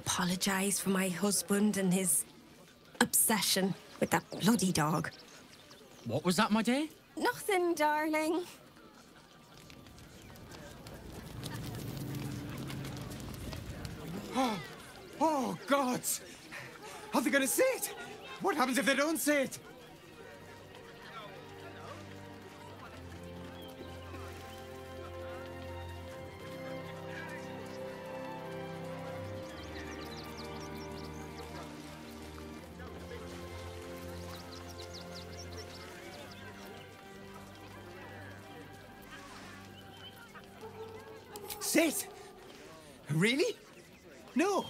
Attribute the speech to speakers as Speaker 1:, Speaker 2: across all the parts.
Speaker 1: apologise for my husband and his obsession with that bloody dog.
Speaker 2: What was that, my dear?
Speaker 1: Nothing, darling.
Speaker 3: Oh, God! Are they gonna see it? What happens if they don't see it? Sit? Really? No.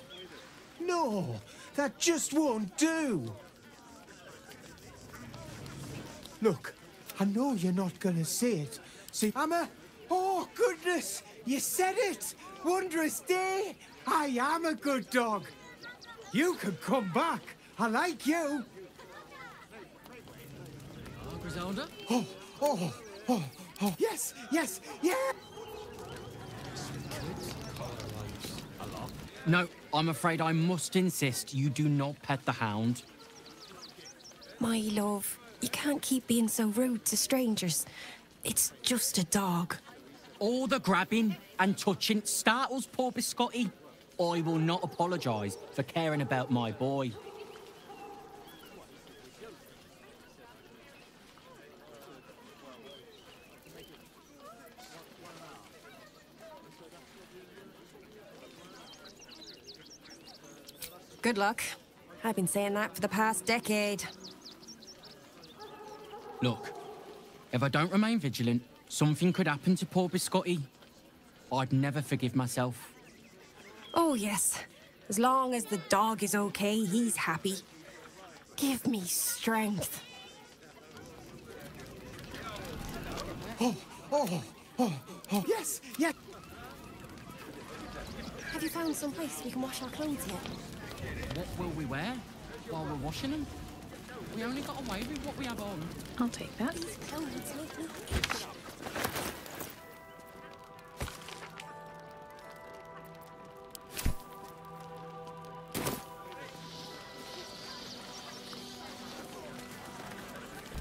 Speaker 3: No, that just won't do. Look, I know you're not gonna say it. See, oh, goodness, you said it. Wondrous day. I am a good dog. You can come back. I like you.
Speaker 2: Griselda?
Speaker 3: Oh. Yes, yeah.
Speaker 2: No, I'm afraid I must insist you do not pet the hound.
Speaker 1: My love, you can't keep being so rude to strangers. It's just a dog.
Speaker 2: All the grabbing and touching startles poor Biscotti. I will not apologise for caring about my boy.
Speaker 1: Good luck. I've been saying that for the past decade.
Speaker 2: Look, if I don't remain vigilant, something could happen to poor Biscotti. I'd never forgive myself.
Speaker 1: Oh, yes. As long as the dog is okay, he's happy. Give me strength.
Speaker 3: Oh. Yes.
Speaker 1: Have you found some place we can wash our clothes yet?
Speaker 2: What will we wear while we're washing them? We only got away with what we have on.
Speaker 4: I'll take that.
Speaker 1: These clothes make me itch.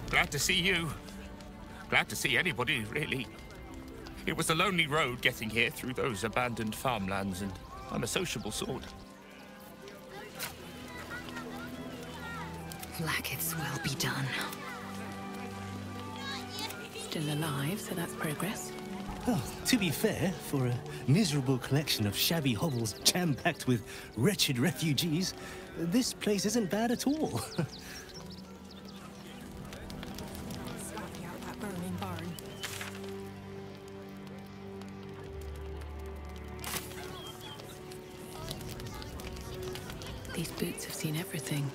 Speaker 5: Glad to see you. Glad to see anybody, really. It was a lonely road getting here through those abandoned farmlands, and I'm a sociable sort.
Speaker 4: Blackets will be done. Still alive, so that's progress.
Speaker 6: Oh, to be fair, for a miserable collection of shabby hovels jam-packed with wretched refugees, this place isn't bad at all.
Speaker 1: Swapping out that burning barn.
Speaker 4: These boots have seen everything.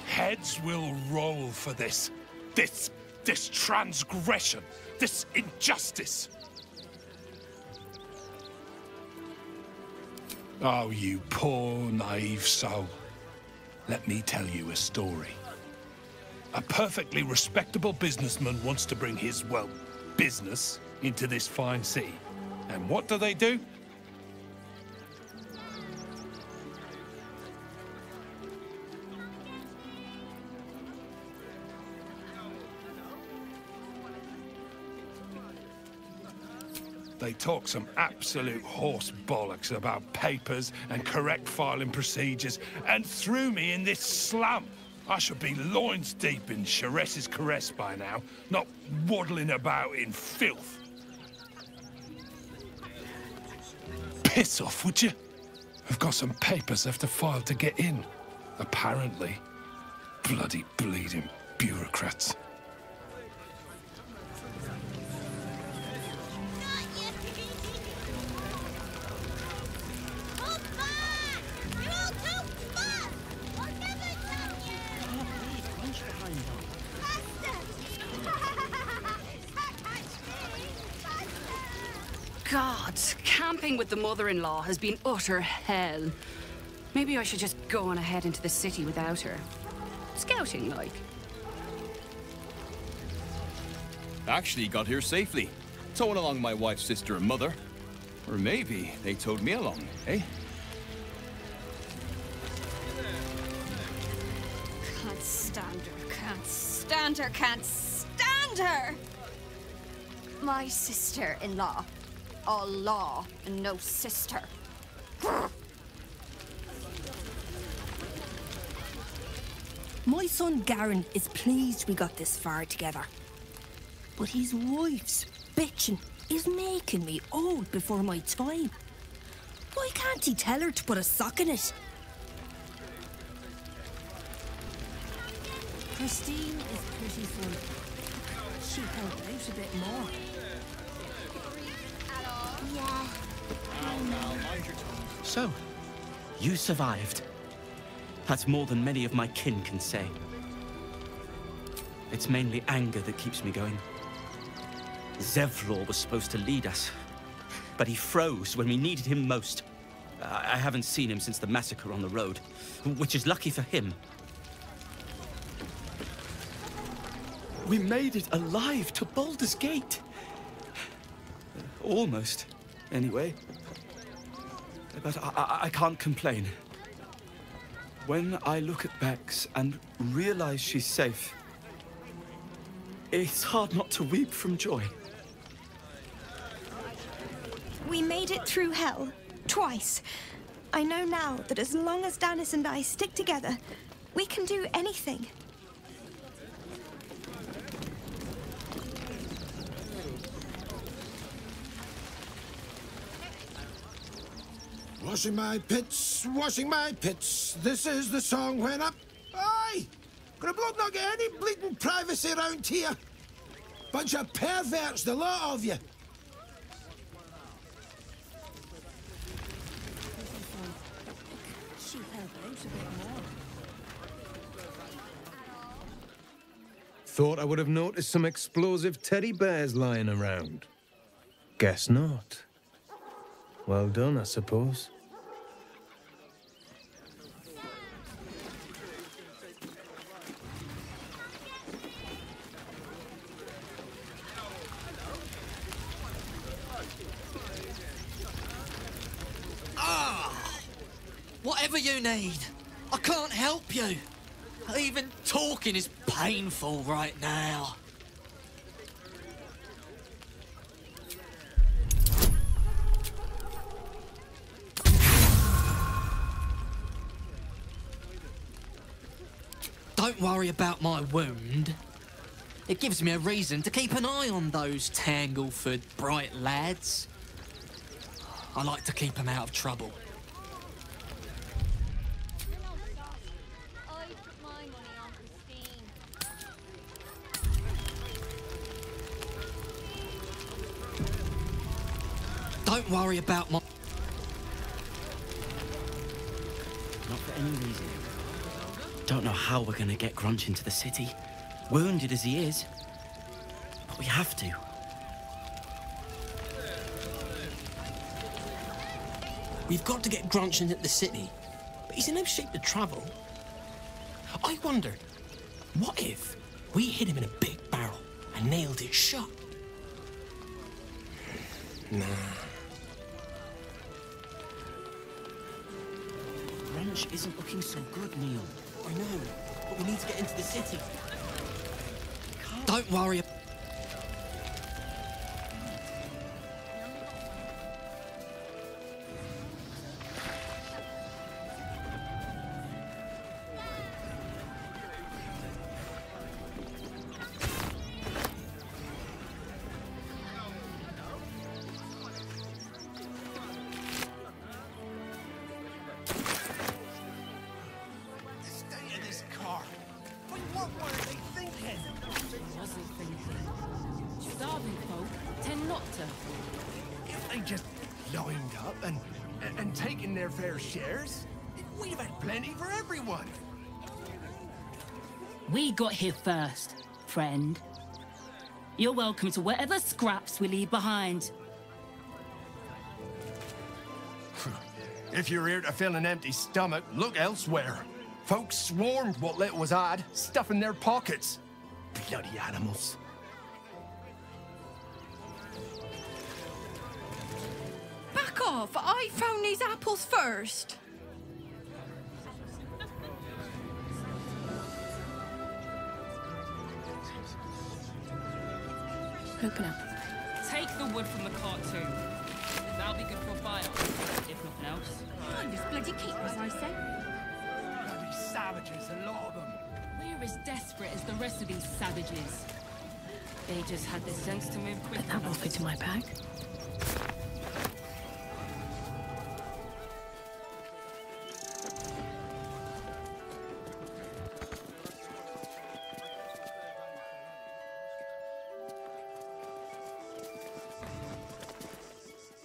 Speaker 7: Heads will roll for this transgression, this injustice. Oh, you poor, naive soul. Let me tell you a story. A perfectly respectable businessman wants to bring his, well, business into this fine city. And what do? They talk some absolute horse bollocks about papers and correct filing procedures, and threw me in this slum. I should be loins deep in Chares's caress by now, not waddling about in filth. Piss off, would you? I've got some papers left to file to get in, apparently. Bloody bleeding bureaucrats.
Speaker 4: God, camping with the mother-in-law has been utter hell. Maybe I should just go on ahead into the city without her. Scouting, like.
Speaker 8: Actually got here safely. Towing along my wife's sister and mother. Or maybe they towed me along, eh?
Speaker 9: Can't stand her, can't stand her, can't stand her! My sister-in-law. All law and no sister.
Speaker 1: My son Garen is pleased we got this far together. But his wife's bitching is making me old before my time. Why can't he tell her to put a sock in it? Christine is pretty full. She'd help out a bit more.
Speaker 9: Yeah.
Speaker 2: So, you survived. That's more than many of my kin can say. It's mainly anger that keeps me going. Zevlor was supposed to lead us, but he froze when we needed him most. I haven't seen him since the massacre on the road, which is lucky for him. We made it alive to Baldur's Gate. Almost, anyway. But I can't complain. When I look at Bex and realize she's safe, it's hard not to weep from joy.
Speaker 10: We made it through hell, twice. I know now that as long as Danis and I stick together, we can do anything.
Speaker 11: Washing my pits, this is the song when up. Aye! Could a bloke not get any bleeding privacy around here? Bunch of perverts, the lot of you.
Speaker 1: She'd help out a bit more.
Speaker 3: Thought I would have noticed some explosive teddy bears lying around. Guess not. Well done, I suppose.
Speaker 12: Whatever you need, I can't help you. Even talking is painful right now. Don't worry about my wound. It gives me a reason to keep an eye on those Tangleford bright lads. I like to keep them out of trouble. Don't worry about my...
Speaker 2: Not for any reason. Don't know how we're gonna get Grunch into the city, wounded as he is. But we have to.
Speaker 12: We've got to get Grunch into the city, but he's in no shape to travel. I wonder, what if we hit him in a big barrel and nailed it shut? Nah.
Speaker 2: Grunch isn't looking so good, Neil.
Speaker 12: I know, but we need to get into the city. Don't worry.
Speaker 13: Taking their fair shares, we'd have had plenty for everyone.
Speaker 14: We got here first, friend. You're welcome to whatever scraps we leave behind.
Speaker 13: If you're here to fill an empty stomach, look elsewhere. Folks swarmed what little was odd, stuffing their pockets. Bloody animals.
Speaker 9: off! I found these apples first!
Speaker 1: Open up.
Speaker 14: Take the wood from the cart too. That'll be good for a fire, if nothing else.
Speaker 9: And this bloody keepers, I say.
Speaker 13: Bloody savages, a lot of them.
Speaker 14: We're as desperate as the rest of these savages. They just had the sense to move quickly.
Speaker 1: But that will fit in my bag.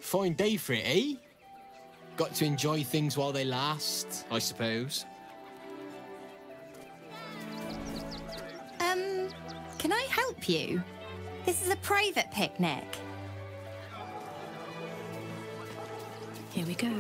Speaker 12: Fine day for it, eh? Got to enjoy things while they last, I suppose.
Speaker 9: Can I help you? This is a private picnic.
Speaker 1: Here we go.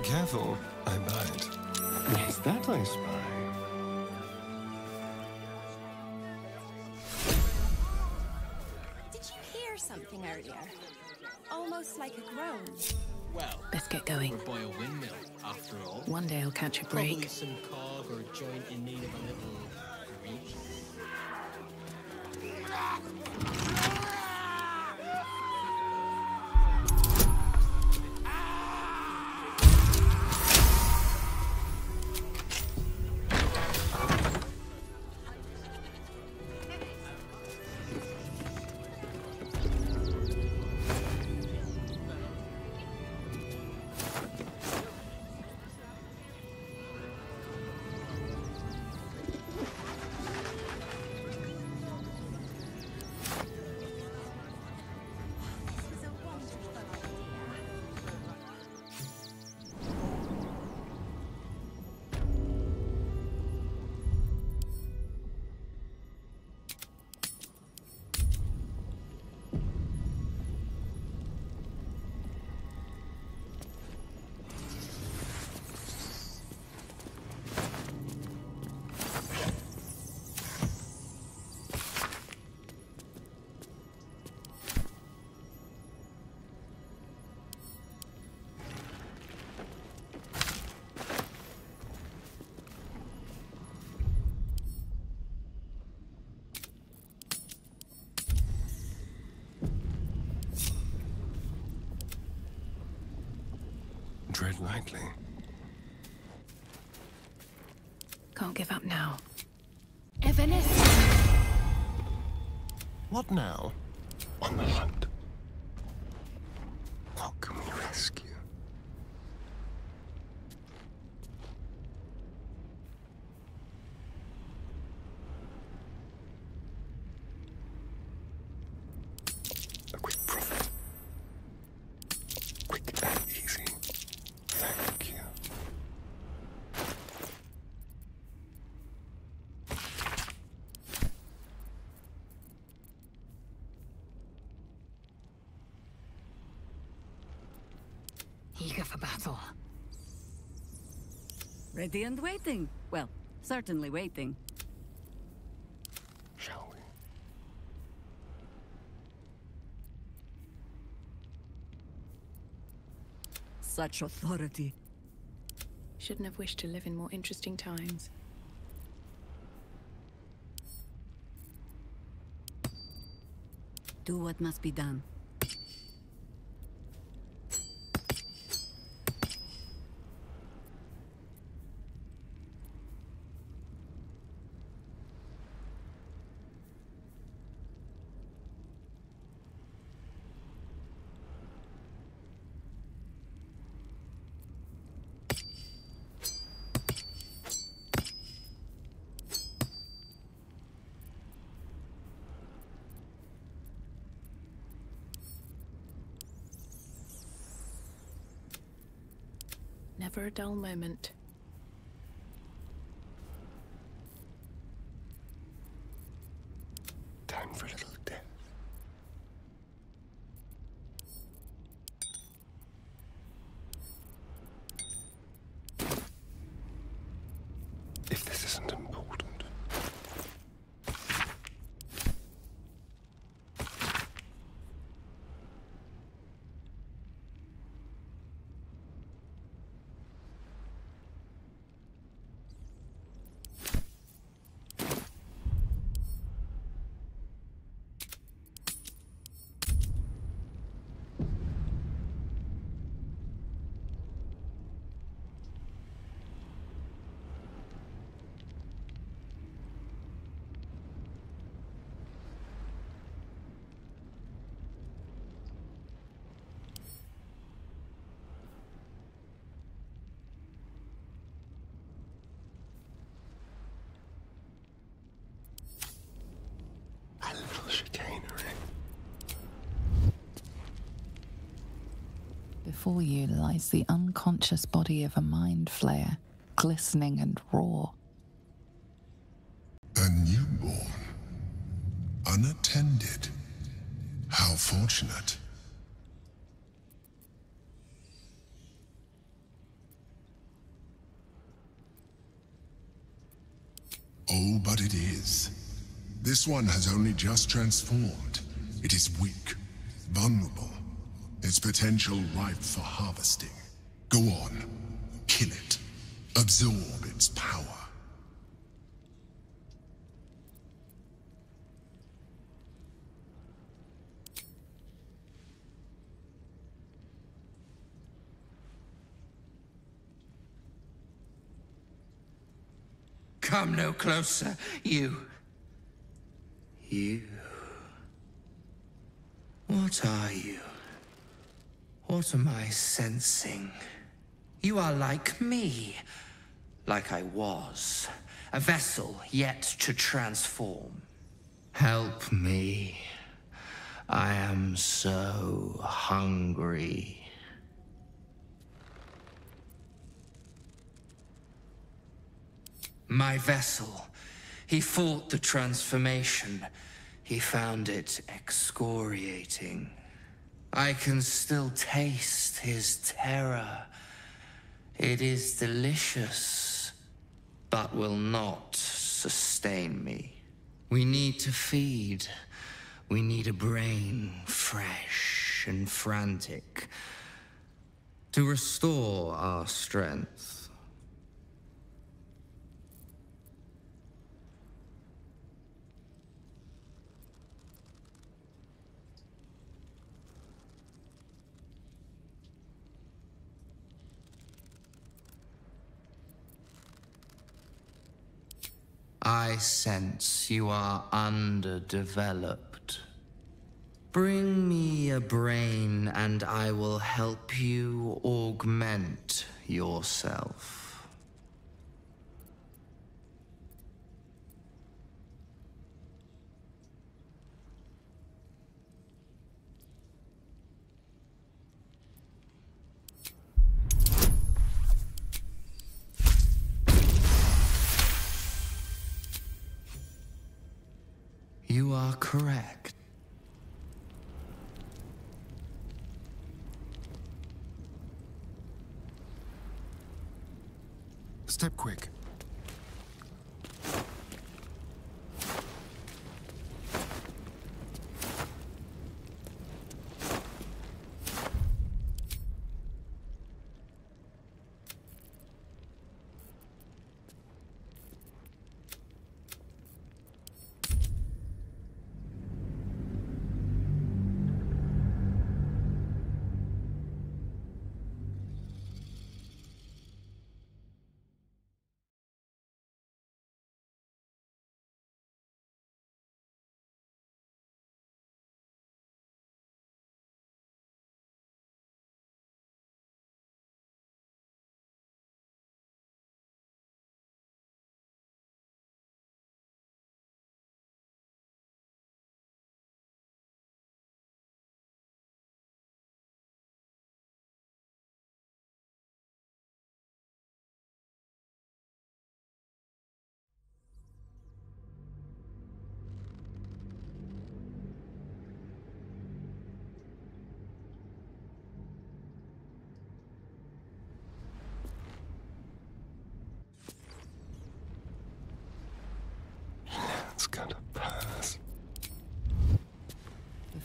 Speaker 15: Careful, I bite. Yes, that I spy.
Speaker 10: Did you hear something earlier? Almost like a groan.
Speaker 12: Well,
Speaker 1: Let's get going.
Speaker 12: we're by a windmill, after all.
Speaker 1: One day I'll catch a
Speaker 12: Probably
Speaker 1: break.
Speaker 12: some cog or a joint in need of a little grease.
Speaker 15: Tread lightly.
Speaker 1: Can't give up now.
Speaker 15: What now? On the hunt. What can we rescue? A quick profit. Quick and easy. Thank you.
Speaker 16: Eager for battle. Ready and waiting. Well, certainly waiting.
Speaker 15: Shall we?
Speaker 16: Such authority.
Speaker 1: Shouldn't have wished to live in more interesting times.
Speaker 16: Do what must be done.
Speaker 1: Never a dull moment.
Speaker 15: time for a little death. If this isn't important. A little chicanery.
Speaker 17: Before you lies the unconscious body of a mind flayer, glistening and raw.
Speaker 18: A newborn. Unattended. How fortunate. Oh, but it is. This one has only just transformed. It is weak, vulnerable. Its potential ripe for harvesting. Go on. Kill it. Absorb its power.
Speaker 19: Come no closer, you. You. What are you? What am I sensing? You are like me. Like I was. A vessel yet to transform. Help me. I am so hungry. My vessel. He fought the transformation. He found it excoriating. I can still taste his terror. It is delicious, but will not sustain me. We need to feed. We need a brain fresh and frantic to restore our strength. I sense you are underdeveloped. Bring me a brain and I will help you augment yourself. You are correct.
Speaker 15: Step quick.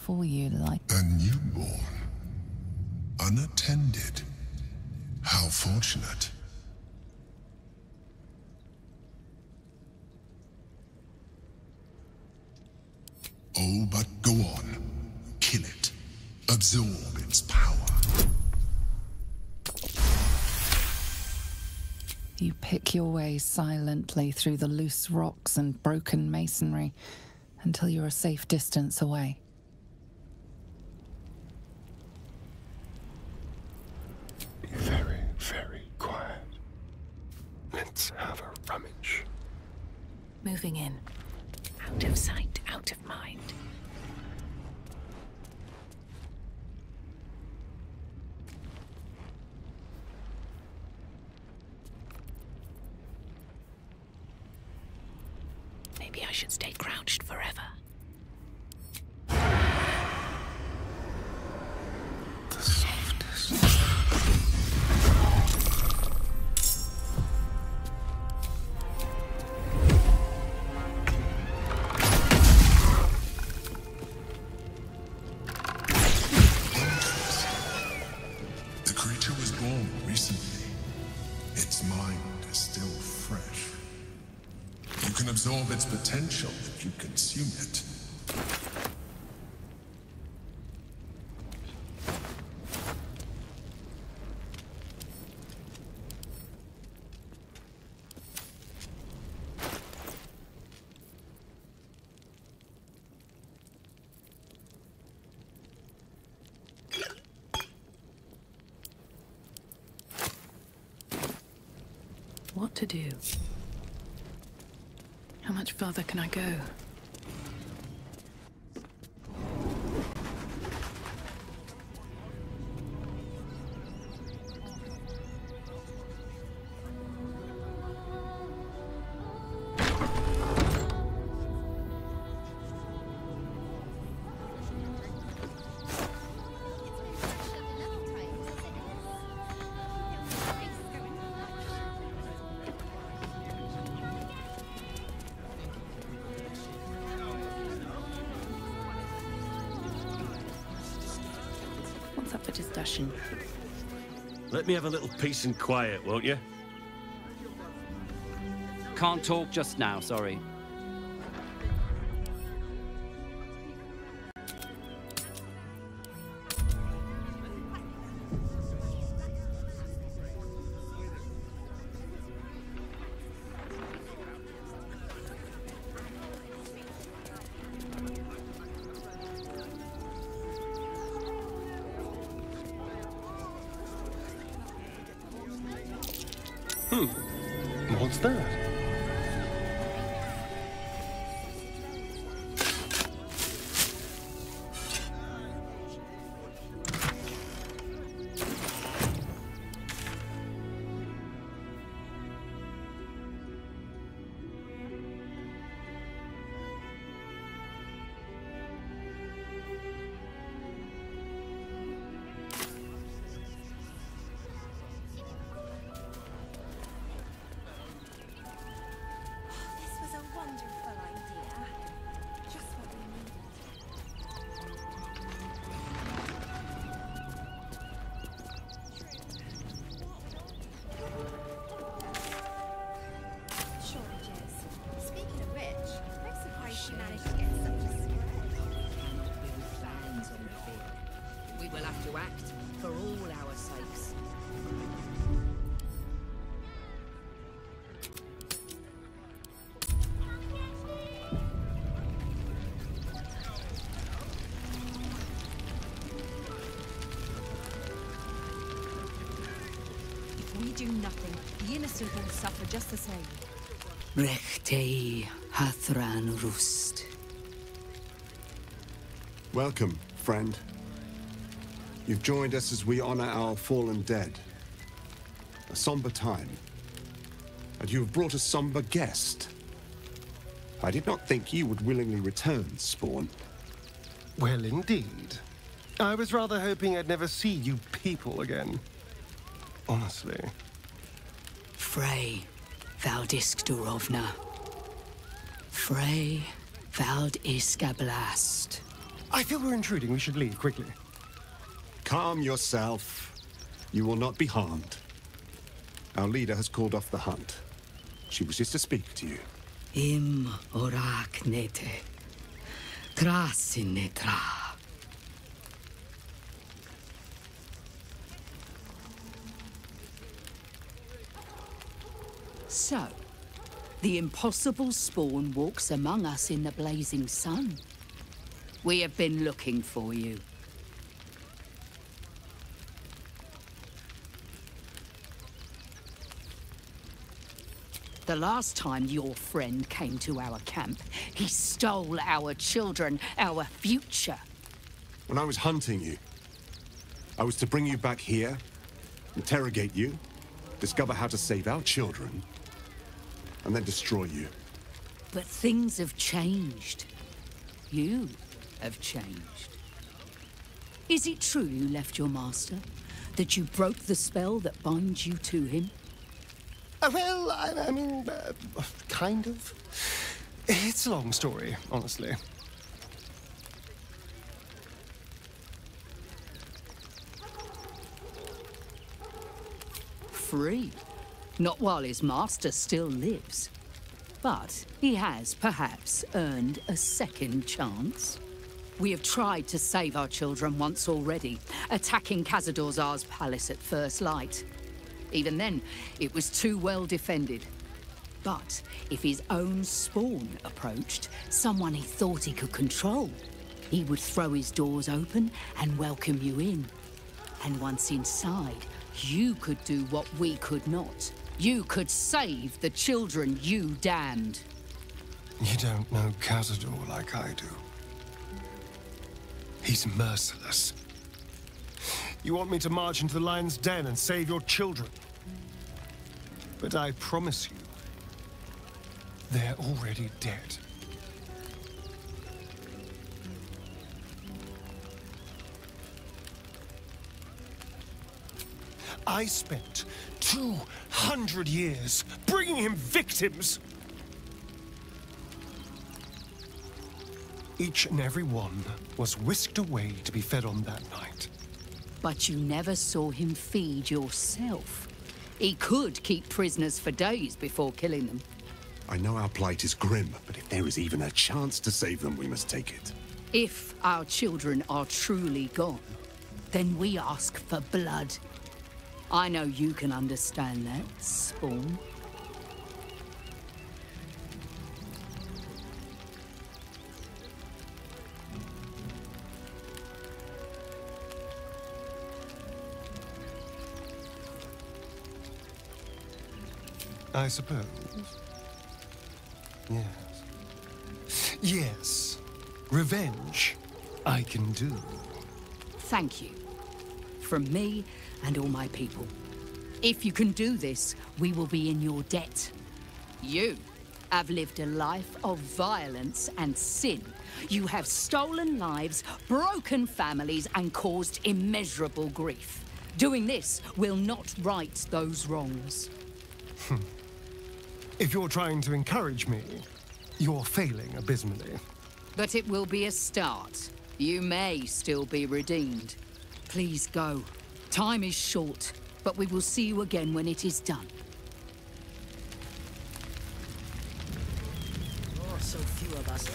Speaker 17: for you like
Speaker 18: a newborn. Unattended. How fortunate. Oh, but go on. Kill it. Absorb its power.
Speaker 17: You pick your way silently through the loose rocks and broken masonry until you're a safe distance away.
Speaker 15: Be very, very quiet. Let's have a rummage.
Speaker 1: Moving in. Out of sight, out of mind. Maybe I should stay crouched forever.
Speaker 15: The softest.
Speaker 18: The creature was born recently. Its mind is still fresh. You can absorb its potential if you consume it.
Speaker 1: What to do? How much further can I go? What's up for discussion?
Speaker 20: Let me have a little peace and quiet, won't you?
Speaker 2: Can't talk just now, sorry.
Speaker 15: What's that?
Speaker 21: Do nothing. The innocent will suffer just the same.
Speaker 16: Rechtei Hathran Rust.
Speaker 22: Welcome, friend. You've joined us as we honor our fallen dead. A somber time. And you have brought a somber guest. I did not think you would willingly return, Spawn.
Speaker 15: Well, indeed. I was rather hoping I'd never see you people again. Honestly.
Speaker 16: Frey, Valdisk Durovna. Frey, Vald Iskablast.
Speaker 15: I feel we're intruding. We should leave quickly.
Speaker 22: Calm yourself. You will not be harmed. Our leader has called off the hunt. She wishes to speak to you.
Speaker 16: Im orak nete. Trasin netra. So, the impossible spawn walks among us in the blazing sun. We have been looking for you. The last time your friend came to our camp, he stole our children, our future.
Speaker 22: When I was hunting you, I was to bring you back here, interrogate you, discover how to save our children, and then destroy you.
Speaker 16: But things have changed. You have changed. Is it true you left your master? That you broke the spell that binds you to him?
Speaker 15: Well, I mean, kind of. It's a long story, honestly.
Speaker 16: Free. Not while his master still lives. But he has, perhaps, earned a second chance. We have tried to save our children once already, attacking Khazad-dûr'Zar's palace at first light. Even then, it was too well defended. But if his own spawn approached, someone he thought he could control, he would throw his doors open and welcome you in. And once inside, you could do what we could not. You could save the children you damned.
Speaker 15: You don't know Khazad-dûr like I do. He's merciless. You want me to march into the lion's den and save your children? But I promise you, they're already dead. I spent 200 years bringing him victims. Each and every one was whisked away to be fed on that night.
Speaker 16: But you never saw him feed yourself. He could keep prisoners for days before killing them.
Speaker 22: I know our plight is grim, but if there is even a chance to save them, we must take it.
Speaker 16: If our children are truly gone, then we ask for blood. I know you can understand that, Spawn.
Speaker 15: I suppose. Yes. Yes. Revenge, I can do.
Speaker 16: Thank you. From me and all my people. If you can do this, we will be in your debt. You have lived a life of violence and sin. You have stolen lives, broken families, and caused immeasurable grief. Doing this will not right those wrongs.
Speaker 15: If you're trying to encourage me, you're failing abysmally.
Speaker 16: But it will be a start. You may still be redeemed. Please go. Time is short, but we will see you again when it is done.
Speaker 5: Oh, so few of us.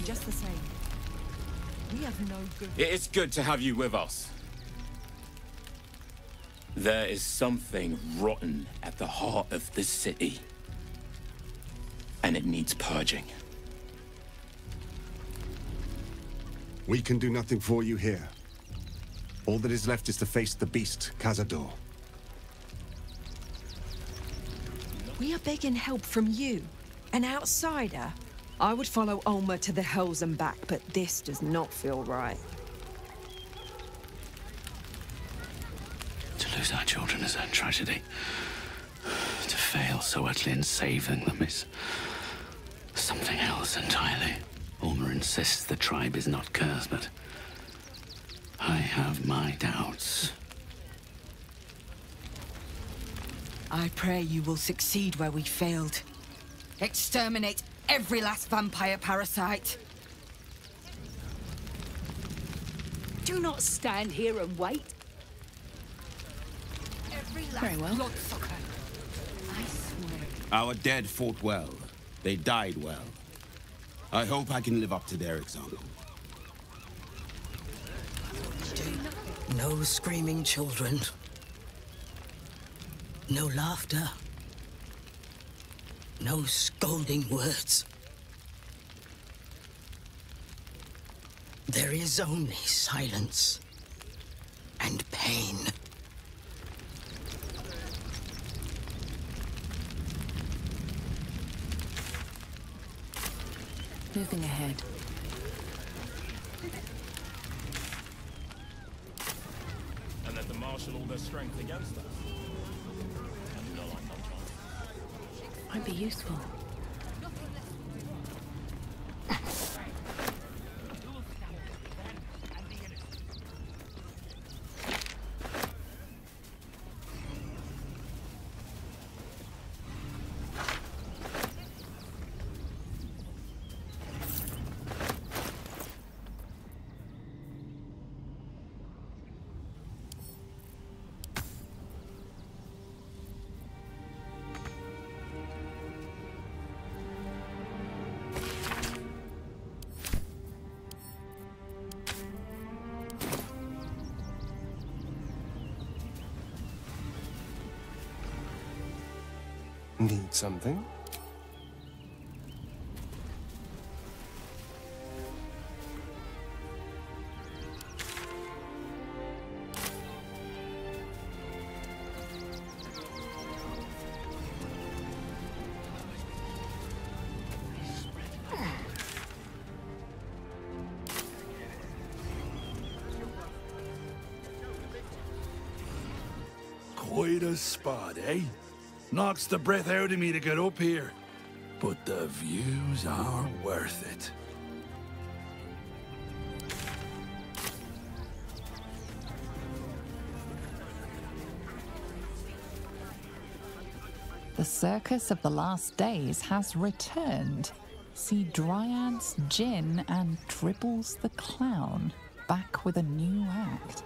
Speaker 21: Just the same. We have no good.
Speaker 8: It is good to have you with us. There is something rotten at the heart of this city. And it needs purging.
Speaker 22: We can do nothing for you here. All that is left is to face the beast, Khazad-dûr.
Speaker 21: We are begging help from you, an outsider. I would follow Olma to the hells and back, but this does not feel right.
Speaker 2: To lose our children is a tragedy. To fail so utterly in saving them is something else entirely. Ulmer insists the tribe is not cursed, but I have my doubts.
Speaker 21: I pray you will succeed where we failed. Exterminate every last vampire parasite.
Speaker 16: Do not stand here and wait.
Speaker 21: Every last
Speaker 16: Very well.
Speaker 21: bloodsucker. I swear.
Speaker 6: Our dead fought well. They died well. I hope I can live up to their example.
Speaker 5: No screaming children. No laughter. No scolding words. There is only silence and pain.
Speaker 1: Moving ahead.
Speaker 8: And let them marshal all their strength against us.
Speaker 1: Might be useful.
Speaker 15: Need something?
Speaker 7: Quite a spot, eh? Knocks the breath out of me to get up here. But the views are worth it.
Speaker 17: The Circus of the Last Days has returned. See Dryads, Jinn, and Dribbles the Clown back with a new act.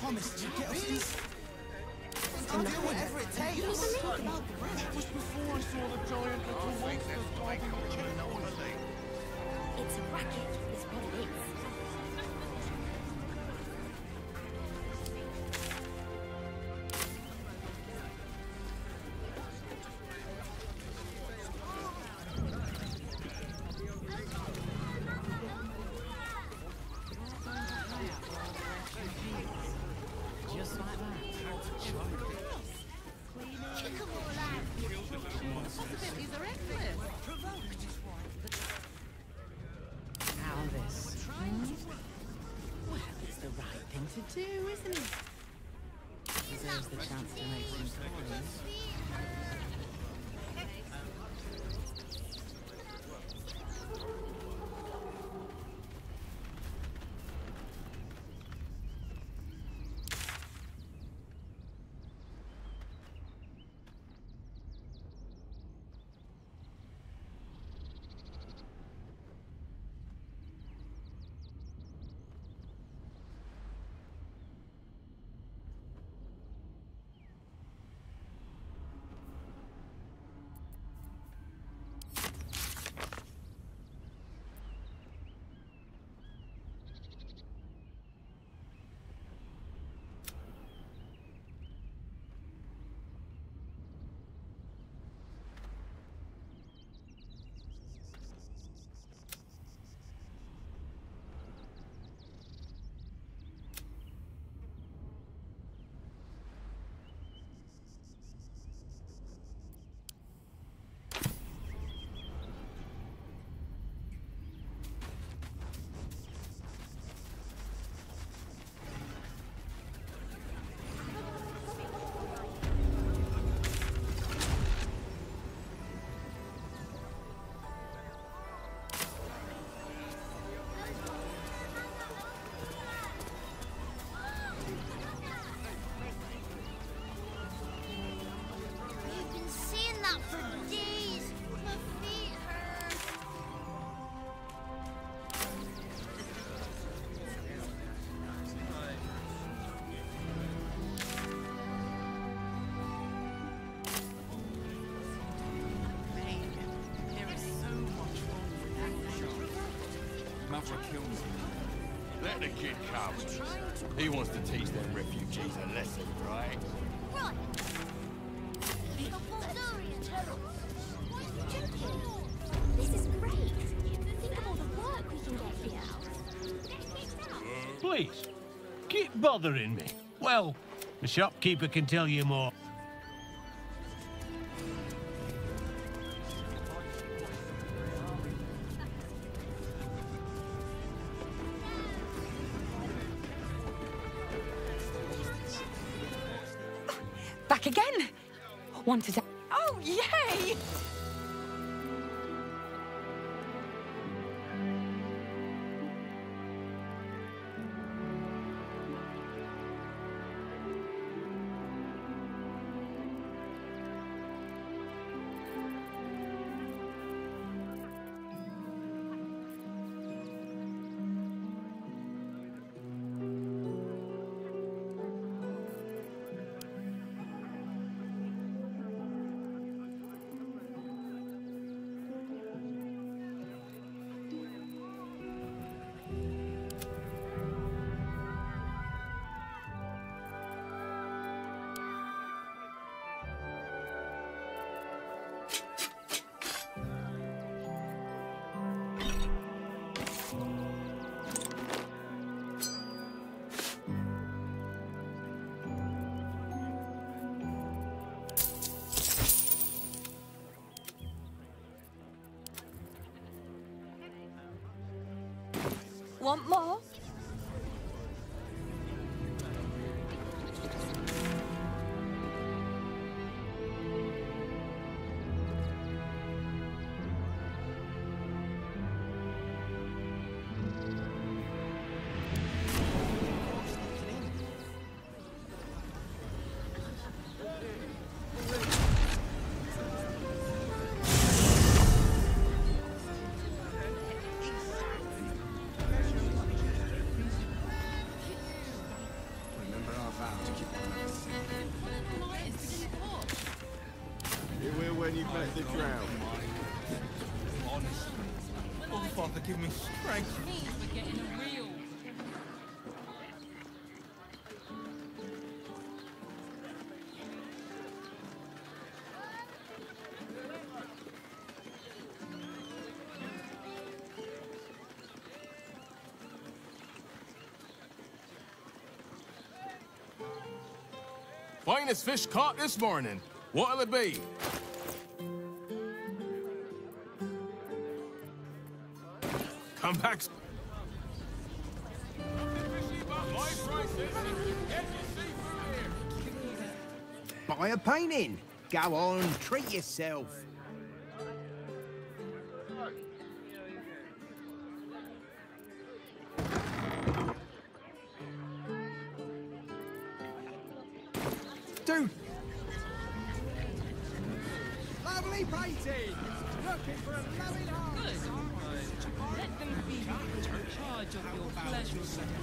Speaker 3: Promised to get us this. I'll do whatever it takes. It was before I saw the giant little monsters diving in.
Speaker 23: It's a racket, is what it is.
Speaker 5: Just like that.
Speaker 4: thing to do, isn't it? Deserves the chance to make some coins.
Speaker 11: Let the kid come. He wants to teach them refugees a lesson, right?
Speaker 23: Right. The Baldurian terror. Why are you joking? This is great. Think of all the work we can get here.
Speaker 13: Please, keep bothering me. Well, the shopkeeper can tell you more.
Speaker 21: Back again! Wanted to... Oh, yay! Want more?
Speaker 11: When you met the drown.
Speaker 24: Honestly. Oh, Father, give me strength.
Speaker 14: We're getting a real.
Speaker 25: Finest fish caught this morning. What'll it be? Come back.
Speaker 9: Buy a painting. Go on, treat yourself. Dude. Lovely painting. Looking for a loving heart.
Speaker 4: Good. Let them be in charge of your pleasures and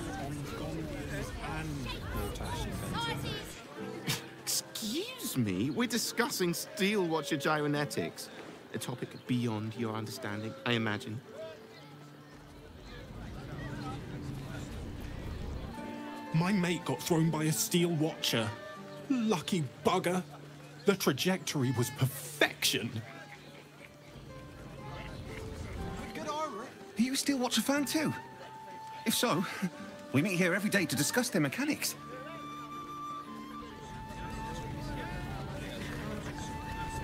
Speaker 6: Excuse me? We're discussing steel watcher gyrometics. A topic beyond your understanding, I imagine.
Speaker 10: My mate got thrown by a steel watcher. Lucky bugger. The trajectory was perfection.
Speaker 12: Are you a steel watcher fan too? If so, we meet here every day to discuss their mechanics.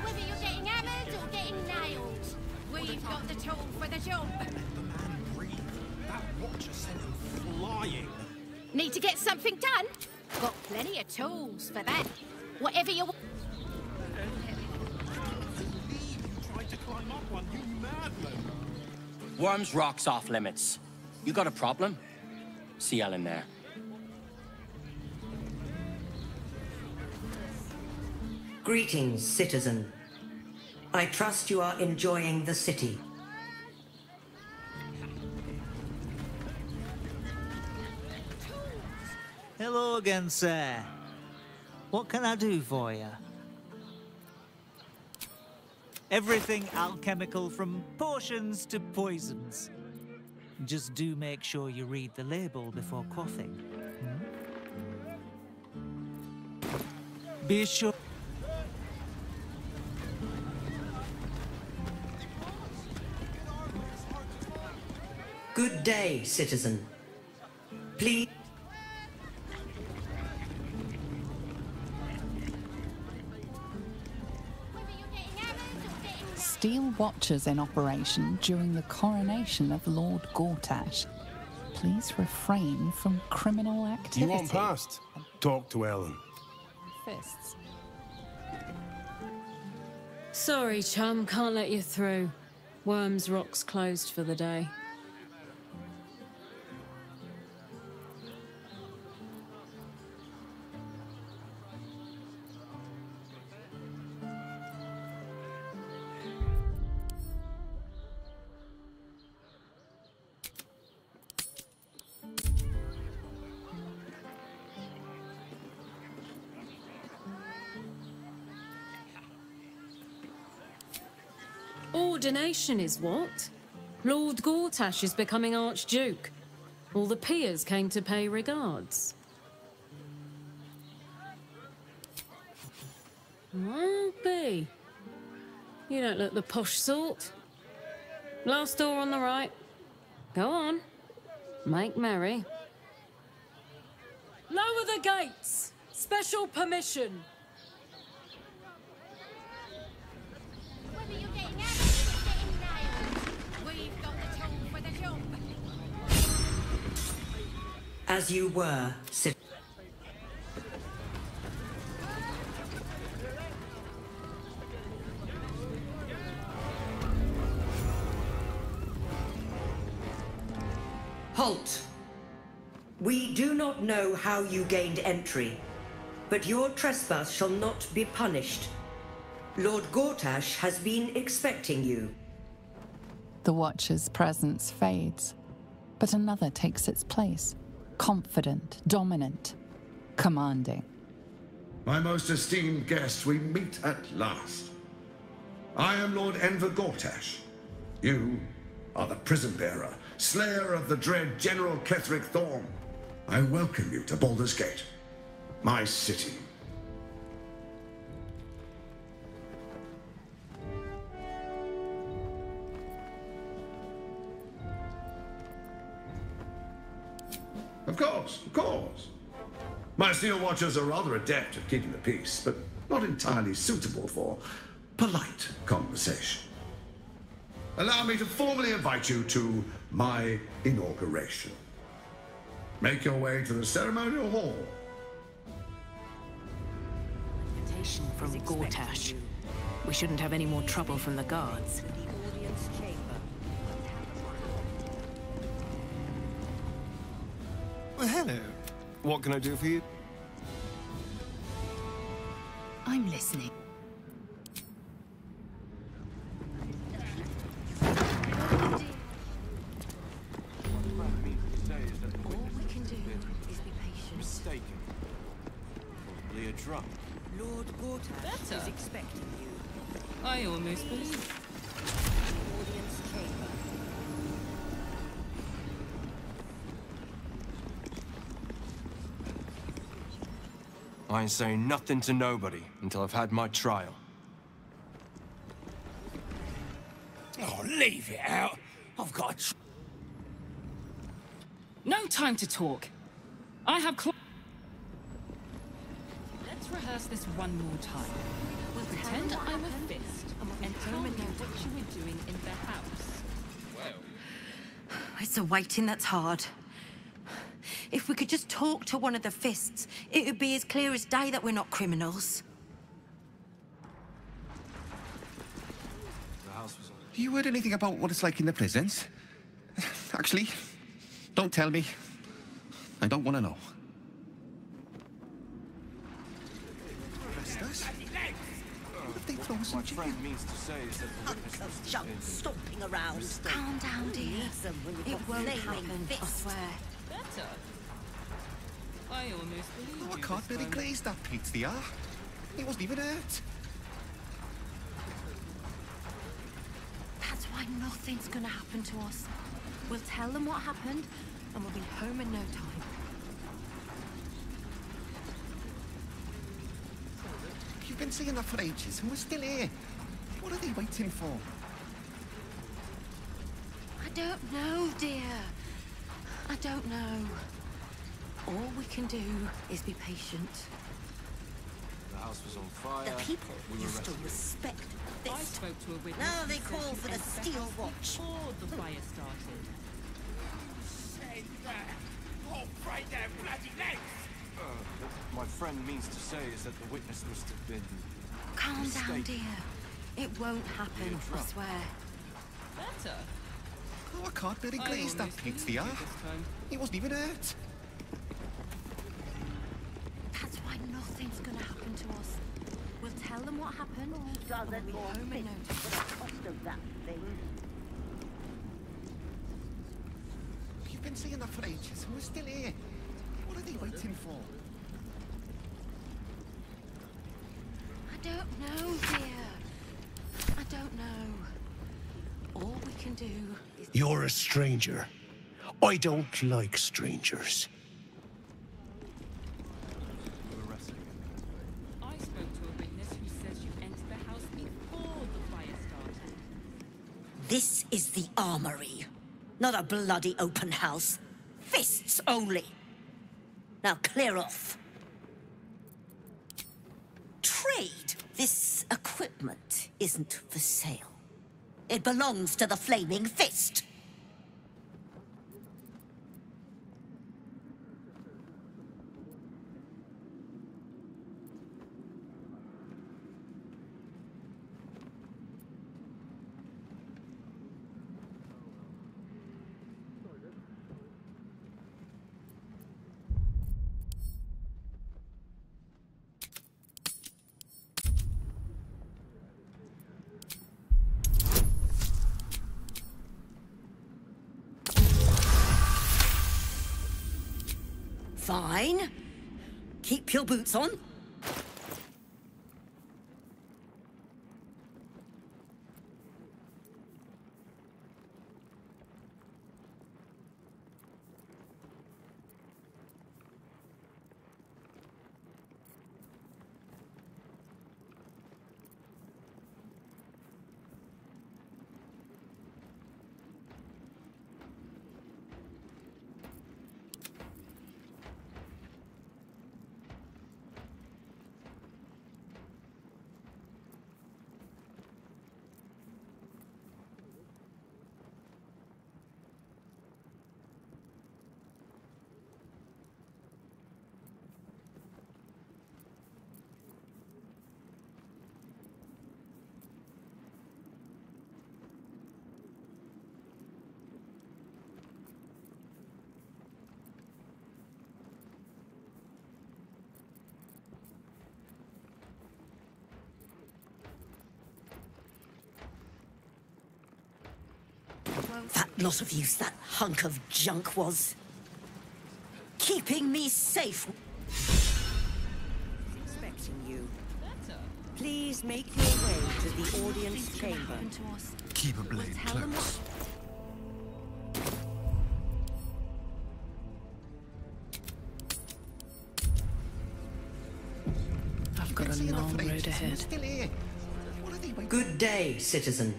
Speaker 23: Whether you're getting hammered or getting nailed, we've got the tool for the job.
Speaker 10: That watcher sent him flying.
Speaker 23: Need to get something done? Got plenty of tools for that. Whatever you want.
Speaker 10: Tried to climb up one, you madman.
Speaker 5: Worms Rock's off limits. You got a problem? See Ellen there.
Speaker 18: Greetings, citizen. I trust you are enjoying the city.
Speaker 19: Hello again, sir. What can I do for you? Everything alchemical from potions to poisons. Just do make sure you read the label before quaffing. Be sure...
Speaker 18: Good day, citizen. Please...
Speaker 17: Steel watchers in operation during the coronation of Lord Gortash. Please refrain from criminal activity.
Speaker 15: You want past? Talk to Ellen.
Speaker 17: Fists.
Speaker 26: Sorry, chum, can't let you through. Worms Rock's closed for the day. Ordination is what? Lord Gortash is becoming Archduke. All the peers came to pay regards. Well, B. You don't look the posh sort. Last door on the right. Go on. Make merry. Lower the gates! Special permission!
Speaker 18: As you were, citizen. Halt! We do not know how you gained entry, but your trespass shall not be punished. Lord Gortash has been expecting you.
Speaker 17: The Watcher's presence fades, but another takes its place. Confident, dominant, commanding.
Speaker 27: My most esteemed guest, we meet at last. I am Lord Enver Gortash. You are the prison bearer, slayer of the dread General Ketheric Thorm. I welcome you to Baldur's Gate, my city. Of course, of course. My Steel Watchers are rather adept at keeping the peace, but not entirely suitable for polite conversation. Allow me to formally invite you to my inauguration. Make your way to the ceremonial hall.
Speaker 1: Invitation from Gortash. We shouldn't have any more trouble from the guards.
Speaker 15: Well, hello. What can I do for you?
Speaker 1: I'm listening.
Speaker 11: Mistaken. Probably a drunk.
Speaker 18: Lord Gortash is expecting you.
Speaker 26: I almost believe.
Speaker 18: Audience chamber.
Speaker 11: I ain't saying nothing to nobody until I've had my trial.
Speaker 5: Oh, leave it out. I've got
Speaker 14: No time to talk. I have Let's rehearse this one more time. We'll pretend I'm a fist and tell me what you were doing in the house.
Speaker 18: It's the waiting that's hard. If we could just talk to one of the fists, it would be as clear as day that we're not criminals.
Speaker 12: You heard anything about what it's like in the prisons? Actually, don't tell me. I don't want to know.
Speaker 11: My friend means to say is that the witness was
Speaker 18: Junk stomping around. Calm down, dear. It won't happen, I swear.
Speaker 26: Better. I almost believe
Speaker 12: Oh, I can't really glaze that pizza. He wasn't even hurt.
Speaker 18: That's why nothing's gonna happen to us. We'll tell them what happened, and we'll be home in no time.
Speaker 12: You've been saying that for ages, and we're still here. What are they waiting for?
Speaker 18: I don't know, dear. I don't know. All we can do is be patient.
Speaker 11: The house was on fire.
Speaker 18: The people used to respect this.
Speaker 14: I spoke to a witness.
Speaker 18: Now they
Speaker 14: who said
Speaker 18: call
Speaker 14: you
Speaker 18: for the
Speaker 14: entered
Speaker 18: steel
Speaker 14: house
Speaker 18: watch.
Speaker 14: Before the fire started.
Speaker 11: Say that! Oh, break their bloody legs! My friend means to say is that the witness must have been...
Speaker 18: Calm down,
Speaker 11: mistaken.
Speaker 18: dear. It won't happen, I swear.
Speaker 26: Better.
Speaker 12: Oh, I can't really glaze that pizza. He wasn't even hurt.
Speaker 18: That's why nothing's gonna happen to us. We'll tell them what happened, and we'll be home in no time. For the cost of that thing.
Speaker 12: You've been saying that for ages, and we're still here. What are they waiting for?
Speaker 18: I don't know, dear. I don't know. All we can do is...
Speaker 15: You're a stranger. I don't like strangers.
Speaker 14: I spoke to a witness who says you entered the house before the fire started.
Speaker 18: This is the armory. Not a bloody open house. Fists only. Now clear off. Trade. This equipment isn't for sale. It belongs to the Flaming Fist. Fine. Keep your boots on. That lot of use that hunk of junk was keeping me safe. Expecting you. Please make your way to the audience chamber.
Speaker 15: Keep a blade close.
Speaker 1: I've got a long road ahead.
Speaker 18: Good day, citizen.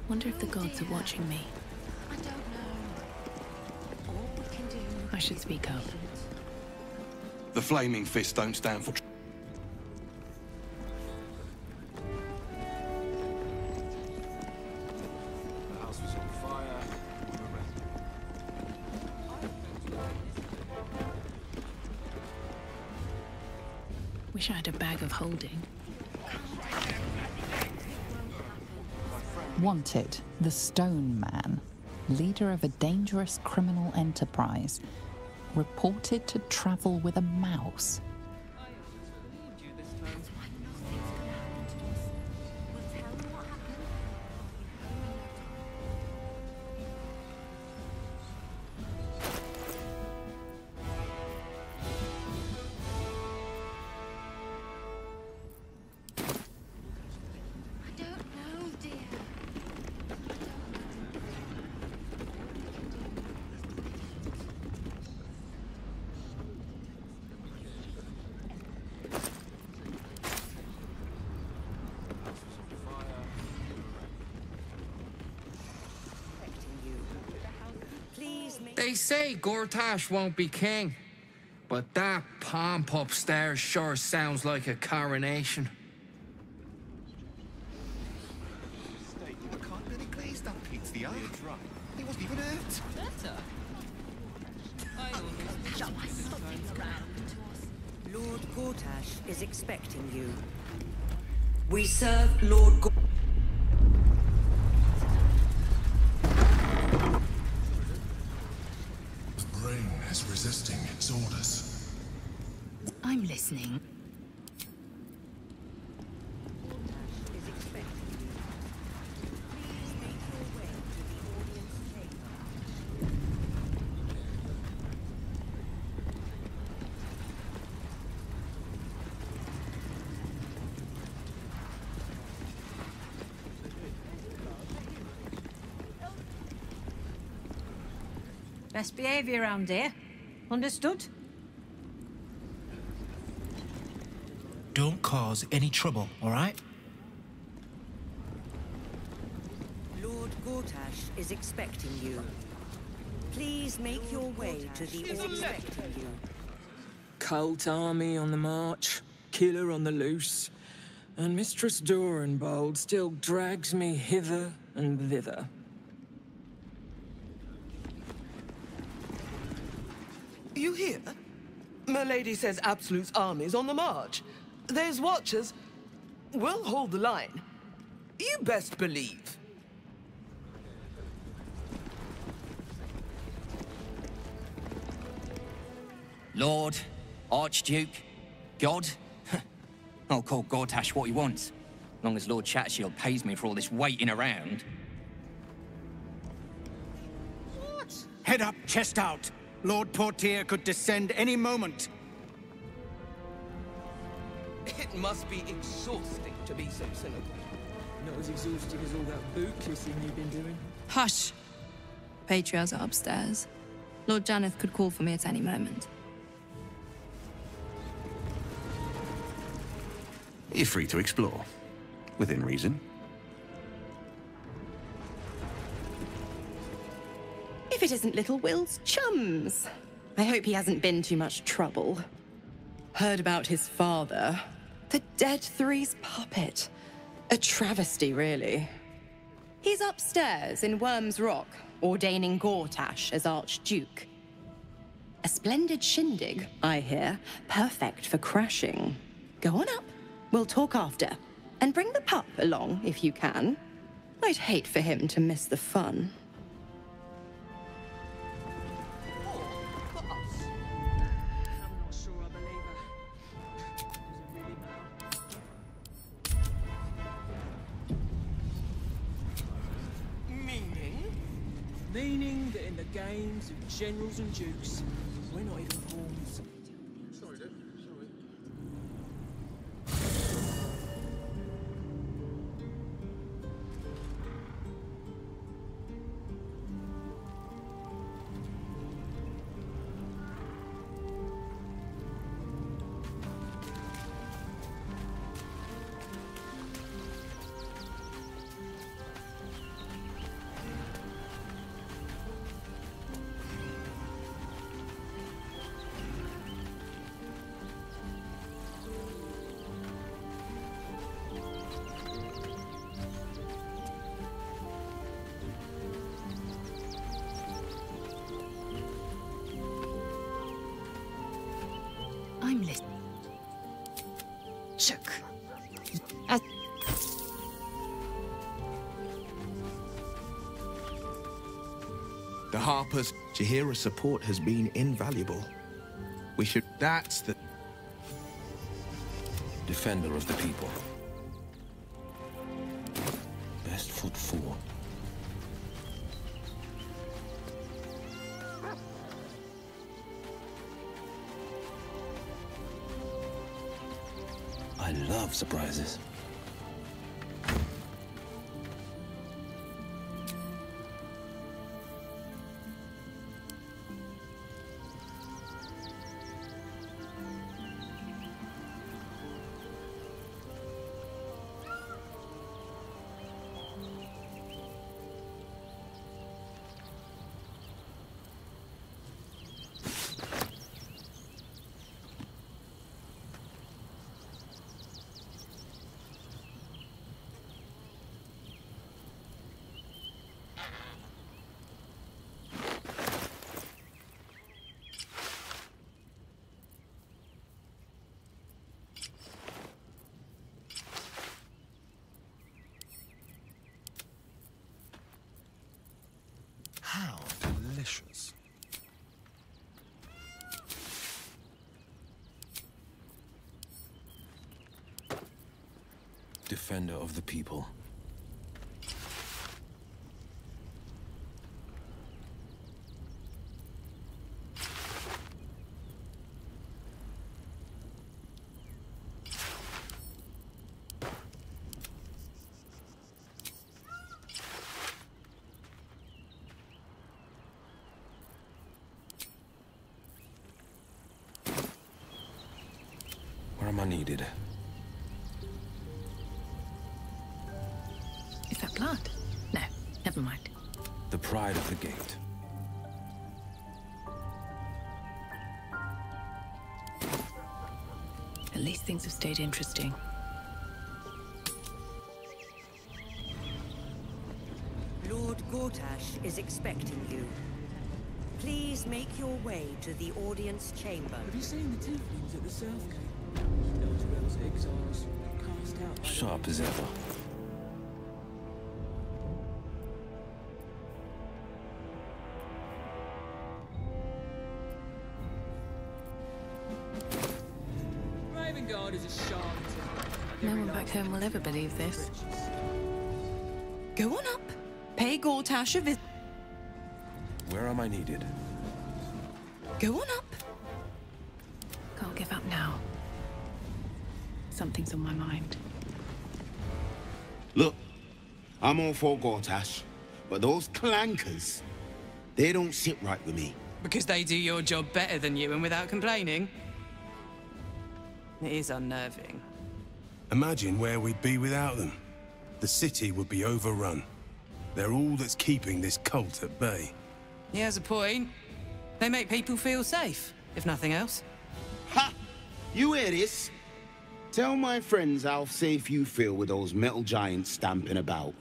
Speaker 1: Wonder if the gods are watching me.
Speaker 23: I don't know. All we can do.
Speaker 1: I should speak up.
Speaker 12: The flaming fist don't stand for...
Speaker 11: The house was on fire. We were ready.
Speaker 1: Wish I had a bag of holding.
Speaker 17: Wanted, the Stone Man, leader of a dangerous criminal enterprise, reported to travel with a mouse.
Speaker 2: They say Gortash won't be king, but that pomp upstairs sure sounds like a coronation.
Speaker 12: I can't really glaze that pizza. He wasn't even hurt.
Speaker 14: Better.
Speaker 18: Lord Gortash is expecting you. We serve Lord Gortash.
Speaker 3: The brain is resisting its orders.
Speaker 21: I'm listening.
Speaker 7: Best behavior around here. Understood?
Speaker 19: Don't cause any trouble, all right?
Speaker 18: Lord Gortash is expecting you. Please make your way to the expecting you.
Speaker 5: Cult army on the march, killer on the loose, and Mistress Dorenbold still drags me hither and thither.
Speaker 8: You hear? My lady says Absolute's army's on the march. There's watchers. We'll hold the line. You best believe.
Speaker 16: Lord, Archduke, God. I'll call Gortash what he wants, as long as Lord Chatshield pays me for all this waiting around.
Speaker 9: Head up, chest out. Lord Portier could descend any moment.
Speaker 8: It must be exhausting to be so cynical.
Speaker 5: Not as exhausting as all that boot kissing you've been doing.
Speaker 20: Hush! Patriarchs are upstairs. Lord Janeth could call for me at any moment.
Speaker 12: You're free to explore, within reason.
Speaker 22: If it isn't little Will's chums. I hope he hasn't been too much trouble. Heard about his father. The Dead Three's puppet. A travesty, really. He's upstairs in Worm's Rock, ordaining Gortash as Archduke. A splendid shindig, I hear. Perfect for crashing. Go on up. We'll talk after. And bring the pup along, if you can. I'd hate for him to miss the fun.
Speaker 5: Meaning that in the games of generals and dukes, we're not even pawns.
Speaker 11: Sorry, Dad. Sorry.
Speaker 1: I'm listening. Shook.
Speaker 4: The Harpers, Jahira's support has been invaluable. We should... That's the... Defender of the people. Best foot forward. I love surprises.
Speaker 15: How delicious.
Speaker 4: Defender of the people. Where am I needed?
Speaker 1: Is that blood? No, never mind.
Speaker 4: The pride of the gate.
Speaker 1: At least things have stayed interesting.
Speaker 18: Lord Gortash is expecting you. Please make your way to the audience chamber.
Speaker 5: Have you seen the tieflings at the South Gate? Elsewhere's exiles, cast out by
Speaker 4: Sharp as ever.
Speaker 5: Ravengard is a charlatan.
Speaker 1: No one back home will ever believe this.
Speaker 22: Go on up. Pay Gortash a visit.
Speaker 4: Where am I needed?
Speaker 22: Go on up.
Speaker 1: Can't give up now. Something's on my mind.
Speaker 6: Look, I'm all for Gortash, but those clankers, they don't sit right with me.
Speaker 21: Because they do your job better than you and without complaining? It is unnerving.
Speaker 15: Imagine where we'd be without them. The city would be overrun. They're all that's keeping this cult at bay.
Speaker 21: He has a point. They make people feel safe, if nothing else.
Speaker 6: Ha! You hear this? Tell my friends how safe you feel with those metal giants stamping about.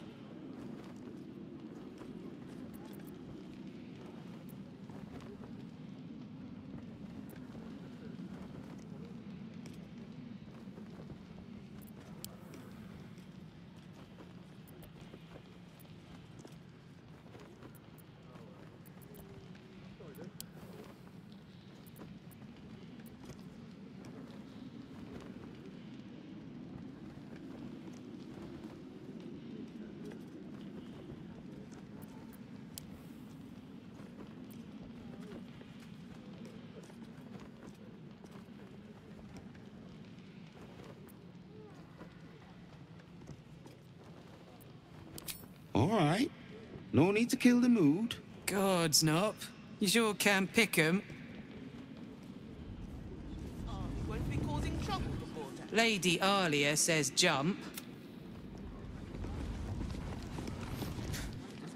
Speaker 6: All right. No need to kill the mood.
Speaker 5: Gods, Nop. You sure can pick 'em.
Speaker 8: Won't be causing trouble before that.
Speaker 5: Lady Alia says jump.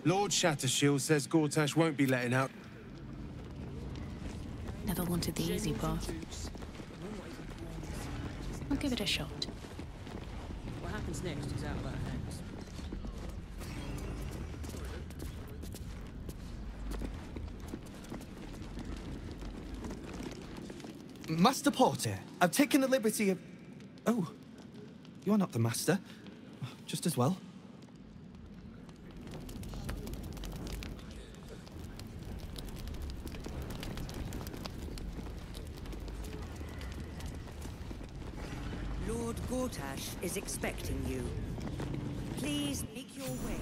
Speaker 11: Lord Shattershield says Gortash won't be letting out.
Speaker 1: Never wanted the easy path. I'll give it a shot.
Speaker 10: What happens next is out of our hands.
Speaker 4: Master Porter, I've taken the liberty of... Oh, you're not the master. Just as well.
Speaker 18: Lord Gortash is expecting you. Please make your way.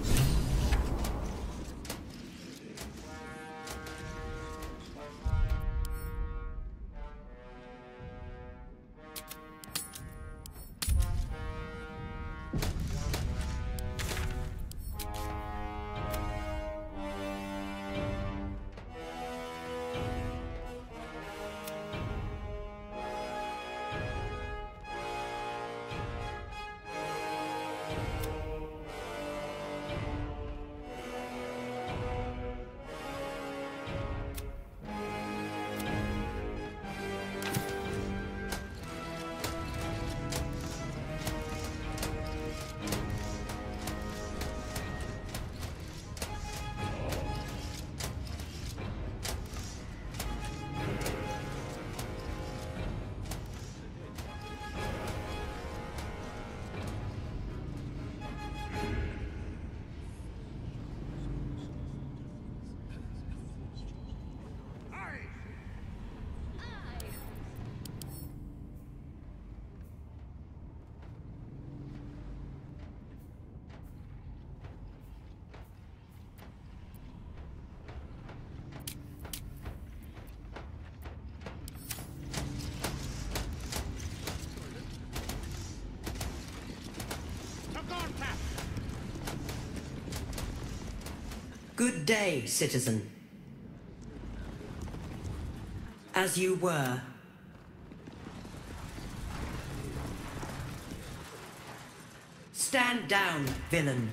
Speaker 18: Good day, citizen. As you were. Stand down, villain.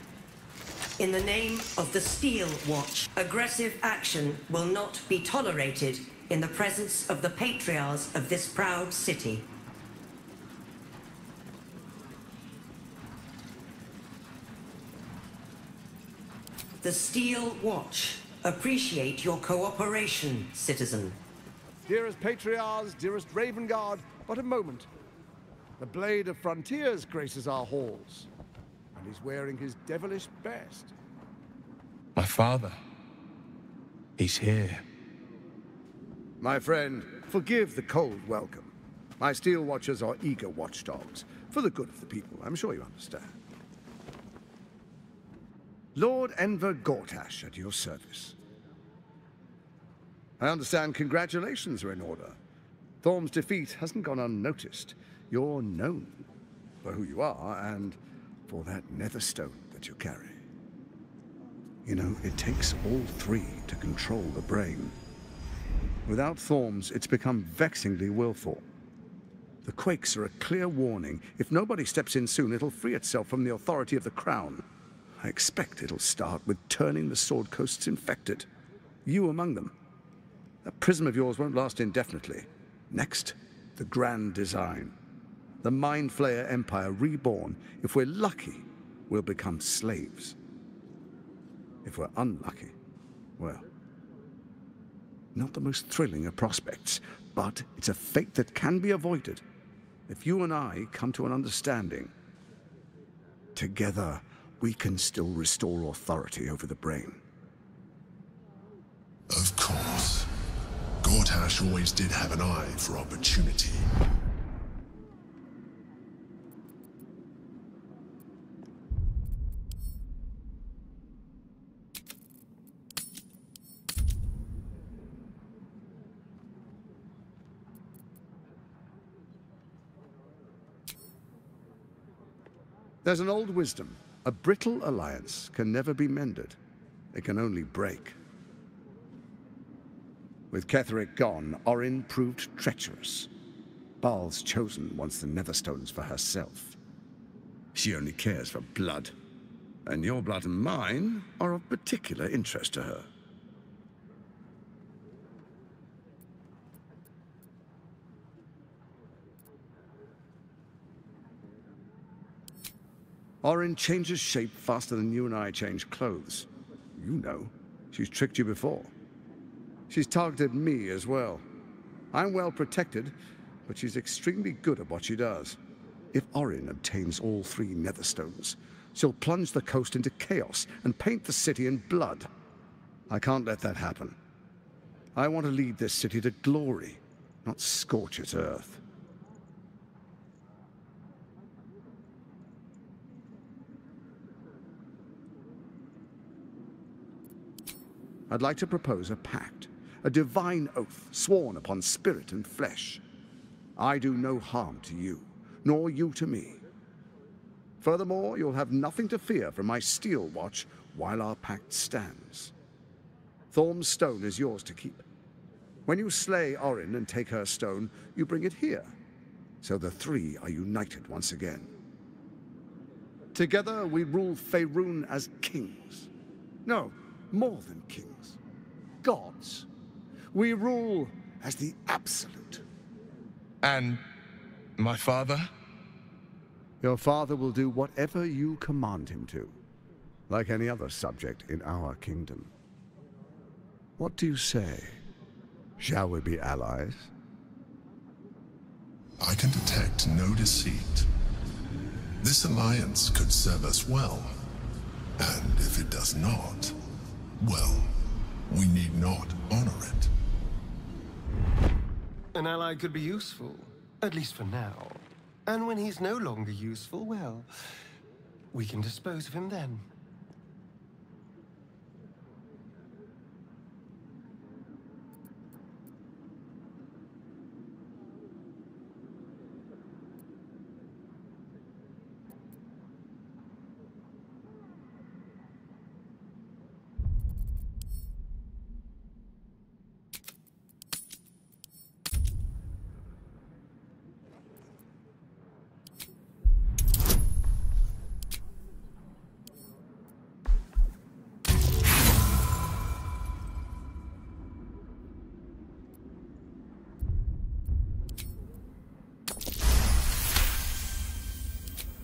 Speaker 18: In the name of the Steel Watch, aggressive action will not be tolerated in the presence of the patriarchs of this proud city. The Steel Watch appreciate your cooperation, citizen.
Speaker 13: Dearest Patriarchs, dearest Raven Guard, but a moment. The Blade of Frontiers graces our halls, and he's wearing his devilish best.
Speaker 4: My father. He's here.
Speaker 13: My friend, forgive the cold welcome. My Steel Watchers are eager watchdogs, for the good of the people, I'm sure you understand. Lord Enver Gortash at your service. I understand congratulations are in order. Thorm's defeat hasn't gone unnoticed. You're known for who you are and for that nether stone that you carry. You know, it takes all three to control the brain. Without Thorm's, it's become vexingly willful. The quakes are a clear warning. If nobody steps in soon, it'll free itself from the authority of the Crown. I expect it'll start with turning the Sword Coasts infected. You among them. That prism of yours won't last indefinitely. Next, the grand design. The Mind Flayer Empire reborn. If we're lucky, we'll become slaves. If we're unlucky, well, not the most thrilling of prospects, but it's a fate that can be avoided if you and I come to an understanding. Together, we can still restore authority over the brain.
Speaker 3: Of course. Gortash always did have an eye for opportunity.
Speaker 13: There's an old wisdom. A brittle alliance can never be mended. It can only break. With Ketheric gone, Orin proved treacherous. Baal's chosen wants the Netherstones for herself. She only cares for blood. And your blood and mine are of particular interest to her. Orin changes shape faster than you and I change clothes. You know, she's tricked you before. She's targeted me as well. I'm well protected, but she's extremely good at what she does. If Orin obtains all 3 Netherstones, she'll plunge the coast into chaos and paint the city in blood. I can't let that happen. I want to lead this city to glory, not scorch its earth. I'd like to propose a pact, a divine oath sworn upon spirit and flesh. I do no harm to you, nor you to me. Furthermore, you'll have nothing to fear from my steel watch while our pact stands. Thorm's stone is yours to keep. When you slay Orin and take her stone, you bring it here, so the 3 are united once again. Together we rule Faerun as kings. No, more than kings. Gods. We rule as the absolute.
Speaker 3: And my father?
Speaker 13: Your father will do whatever you command him to, like any other subject in our kingdom. What do you say? Shall we be allies?
Speaker 3: I can detect no deceit. This alliance could serve us well. And if it does not, well, we need not honor it.
Speaker 15: An ally could be useful, at least for now. And when he's no longer useful, well, we can dispose of him then.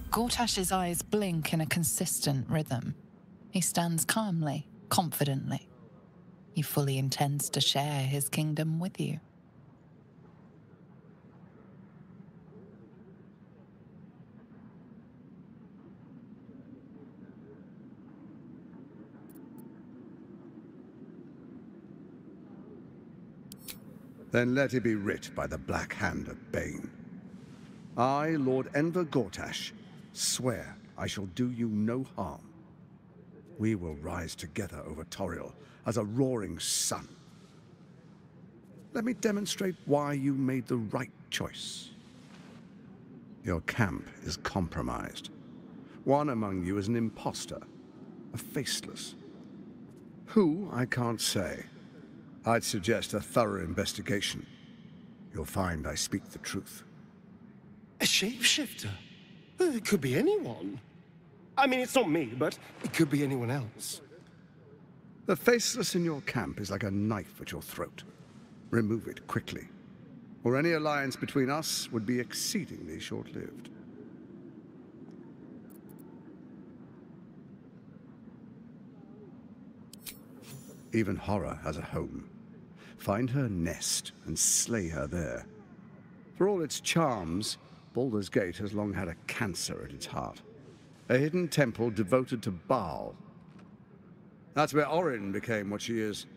Speaker 2: Gortash's eyes blink in a consistent rhythm. He stands calmly, confidently. He fully intends to share his kingdom with you.
Speaker 13: Then let it be writ by the Black Hand of Bane. I, Lord Enver Gortash, swear I shall do you no harm. We will rise together over Toriel as a roaring sun. Let me demonstrate why you made the right choice. Your camp is compromised. One among you is an imposter, a faceless. Who, I can't say. I'd suggest a thorough investigation. You'll find I speak the truth.
Speaker 15: A shapeshifter? It could be anyone. I mean, it's not me, but it could be anyone else.
Speaker 13: The faceless in your camp is like a knife at your throat. Remove it quickly, or any alliance between us would be exceedingly short-lived. Even horror has a home. Find her nest and slay her there. For all its charms, Baldur's Gate has long had a cancer at its heart. A hidden temple devoted to Baal. That's where Orin became what she is,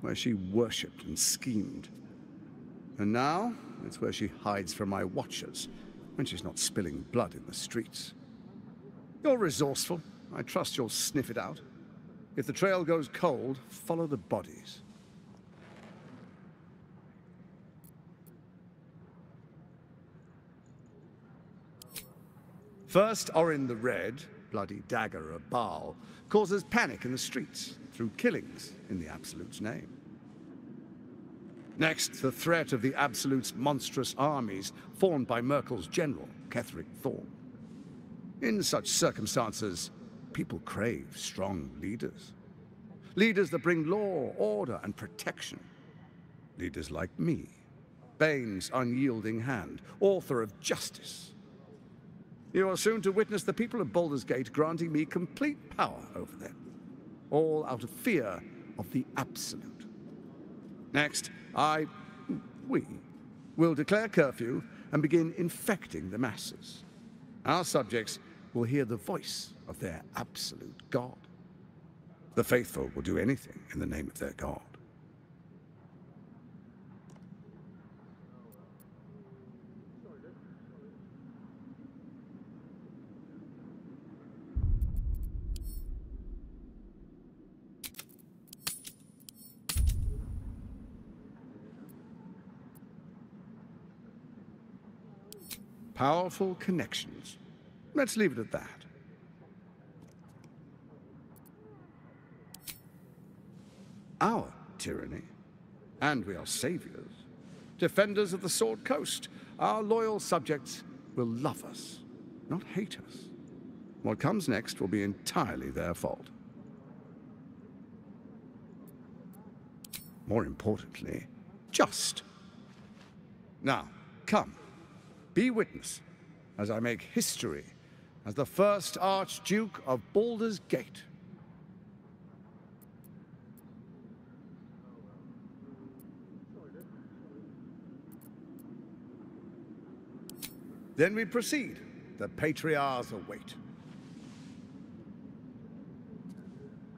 Speaker 13: where she worshipped and schemed. And now, it's where she hides from my watchers, when she's not spilling blood in the streets. You're resourceful. I trust you'll sniff it out. If the trail goes cold, follow the bodies. First, Orin the Red, bloody dagger of Baal causes panic in the streets through killings in the Absolute's name. Next, the threat of the Absolute's monstrous armies formed by Merkel's general, Ketheric Thorm. In such circumstances, people crave strong leaders. Leaders that bring law, order, and protection. Leaders like me, Bane's unyielding hand, author of justice. You are soon to witness the people of Baldur's Gate granting me complete power over them, all out of fear of the Absolute. Next, we will declare curfew and begin infecting the masses. Our subjects will hear the voice of their absolute God. The faithful will do anything in the name of their God. Powerful connections. Let's leave it at that. Our tyranny, and we are saviors, defenders of the Sword Coast. Our loyal subjects will love us, not hate us. What comes next will be entirely their fault. More importantly, just. Now, come. Be witness as I make history as the first Archduke of Baldur's Gate. Then we proceed. The Patriarchs await.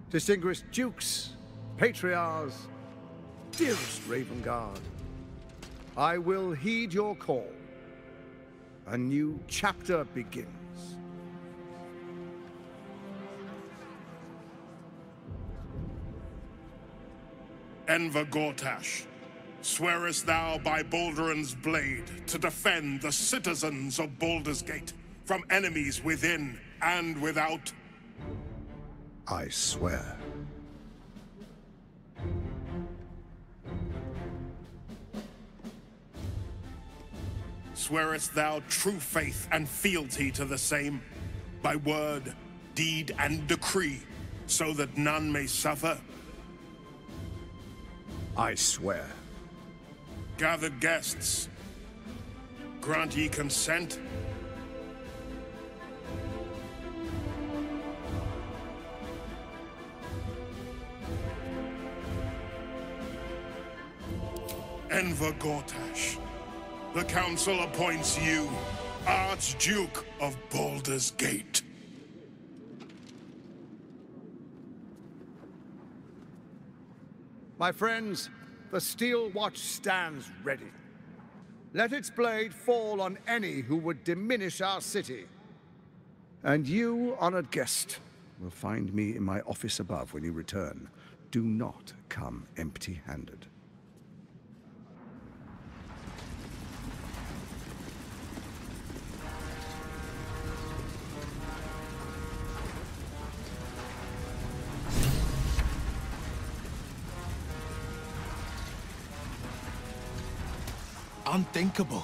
Speaker 13: Distinguished Dukes, Patriarchs, dearest Ravengard, I will heed your call. A new chapter begins.
Speaker 14: Enver Gortash, swearest thou by Balduran's blade to defend the citizens of Baldur's Gate from enemies within and without?
Speaker 13: I swear.
Speaker 14: Swearest thou true faith and fealty to the same, by word, deed, and decree, so that none may suffer?
Speaker 13: I swear.
Speaker 14: Gathered guests, grant ye consent? Enver Gortash, the Council appoints you Archduke of Baldur's Gate.
Speaker 13: My friends, the Steel Watch stands ready. Let its blade fall on any who would diminish our city. And you, honored guest, will find me in my office above when you return. Do not come empty-handed.
Speaker 4: Unthinkable.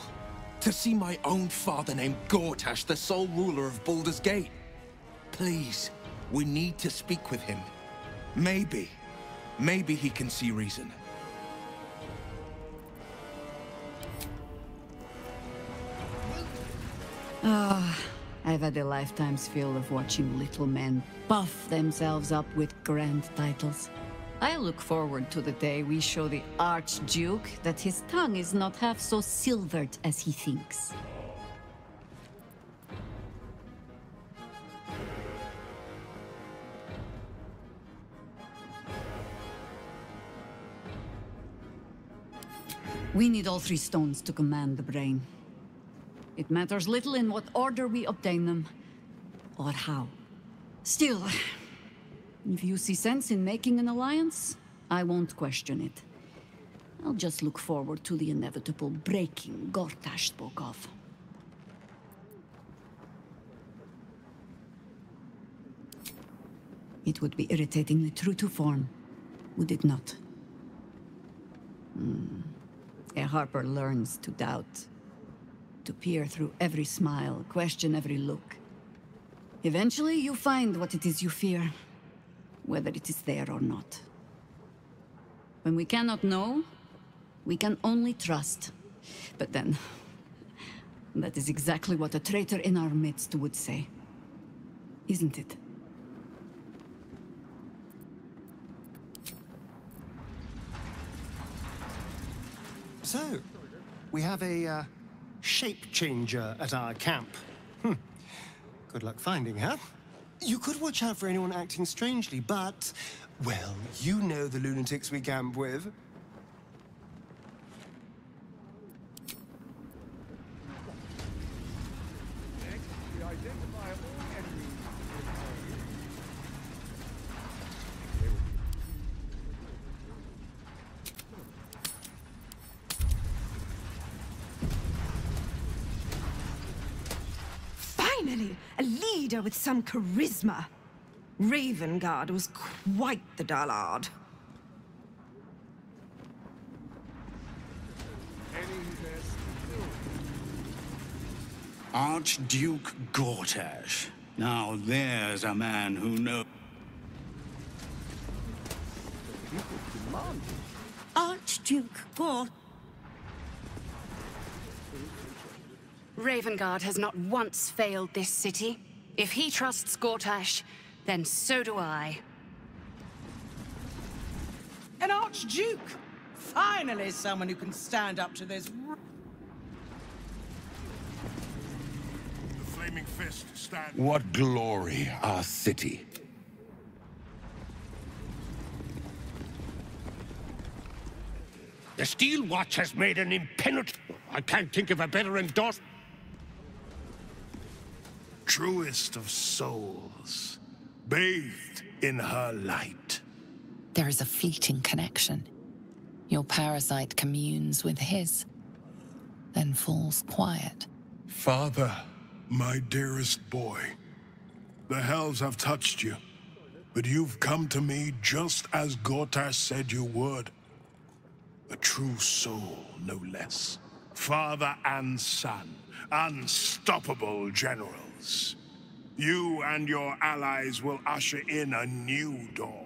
Speaker 4: To see my own father named Gortash, the sole ruler of Baldur's Gate. Please, we need to speak with him. Maybe he can see reason.
Speaker 17: I've had a lifetime's fill of watching little men buff themselves up with grand titles. I look forward to the day we show the Archduke that his tongue is not half so silvered as he thinks. We need all three stones to command the brain. It matters little in what order we obtain them, or how. Still, if you see sense in making an alliance, I won't question it. I'll just look forward to the inevitable breaking Gortash spoke of. It would be irritatingly true to form, would it not? A Harper learns to doubt, to peer through every smile, question every look. Eventually, you find what it is you fear, whether it is there or not. When we cannot know, we can only trust. But then, that is exactly what a traitor in our midst would say. Isn't it?
Speaker 15: So, we have a shape changer at our camp. Good luck finding her. You could watch out for anyone acting strangely, but, well, you know the lunatics we camp with.
Speaker 21: Finally, a leader with some charisma. Ravengard was quite the dullard.
Speaker 9: Archduke Gortash. Now there's a man who knows.
Speaker 7: Archduke Gortash. Ravengard has not once failed this city. If he trusts Gortash, then so do I.
Speaker 21: An Archduke! Finally someone who can stand up to this.
Speaker 14: The Flaming Fist stand.
Speaker 19: What glory, our city.
Speaker 23: The Steel Watch has made an impenetrable... I can't think of a better endorsement.
Speaker 14: Truest of souls, bathed in her light.
Speaker 2: There is a fleeting connection. Your parasite communes with his, then falls quiet.
Speaker 14: Father, my dearest boy, the hells have touched you, but you've come to me just as Gortash said you would. A true soul, no less. Father and son, unstoppable generals. You and your allies will usher in a new dawn.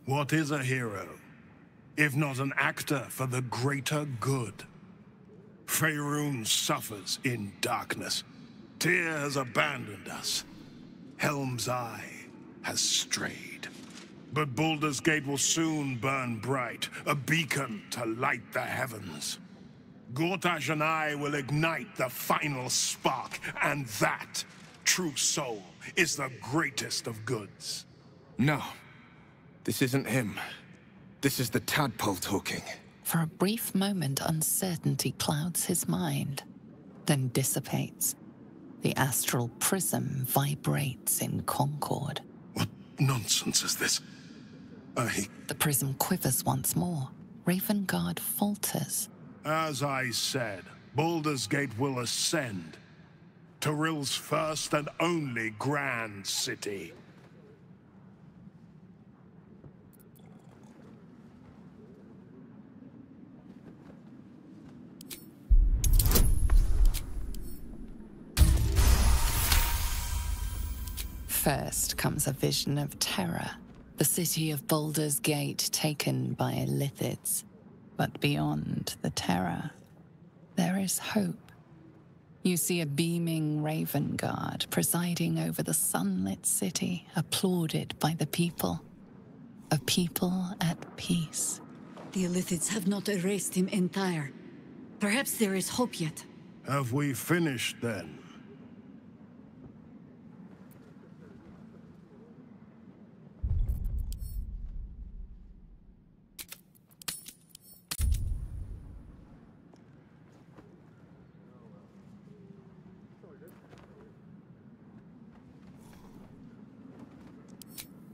Speaker 14: What is a hero, if not an actor for the greater good? Faerun suffers in darkness. Tyr has abandoned us. Helm's Eye has strayed. But Baldur's Gate will soon burn bright, a beacon to light the heavens. Gortash and I will ignite the final spark, and that, true soul, is the greatest of goods.
Speaker 4: No. This isn't him. This is the tadpole talking.
Speaker 2: For a brief moment, uncertainty clouds his mind, then dissipates. The astral prism vibrates in concord.
Speaker 14: What nonsense is this?
Speaker 2: The prism quivers once more. Ravengard falters.
Speaker 14: As I said, Baldur's Gate will ascend. Tyrill's first and only grand city.
Speaker 2: First comes a vision of terror, the city of Baldur's Gate taken by Lithids. But beyond the terror, there is hope. You see a beaming Ravengard presiding over the sunlit city, applauded by the people. A people at peace.
Speaker 17: The Illithids have not erased him entire. Perhaps there is hope yet.
Speaker 14: Have we finished then?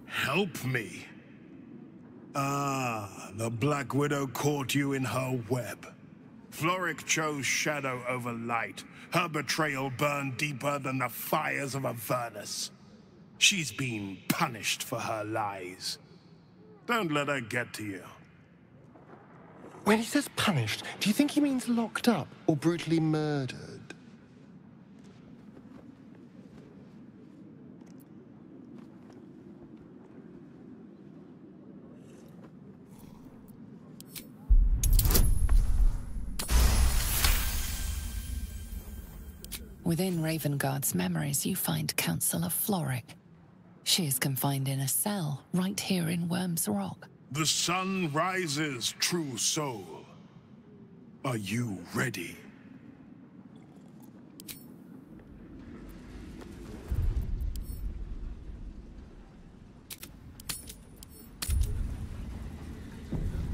Speaker 14: Help me. Ah, the Black Widow caught you in her web. Floric chose shadow over light. Her betrayal burned deeper than the fires of Avernus. She's been punished for her lies. Don't let her get to you.
Speaker 15: When he says punished, do you think he means locked up or brutally murdered?
Speaker 2: Within Ravengard's memories, you find Councillor Floric. She is confined in a cell right here in Worm's Rock.
Speaker 14: The sun rises, true soul. Are you ready?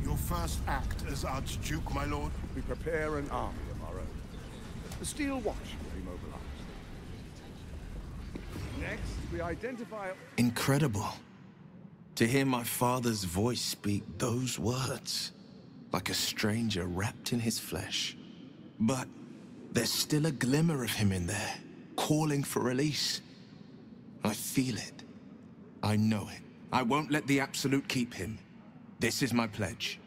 Speaker 14: Your first act as Archduke, my lord?
Speaker 13: We prepare an army of our own. The Steel Watch will be mobilized. Next, we identify...
Speaker 4: Incredible. To hear my father's voice speak those words, like a stranger wrapped in his flesh. But there's still a glimmer of him in there, calling for release. I feel it. I know it. I won't let the Absolute keep him. This is my pledge.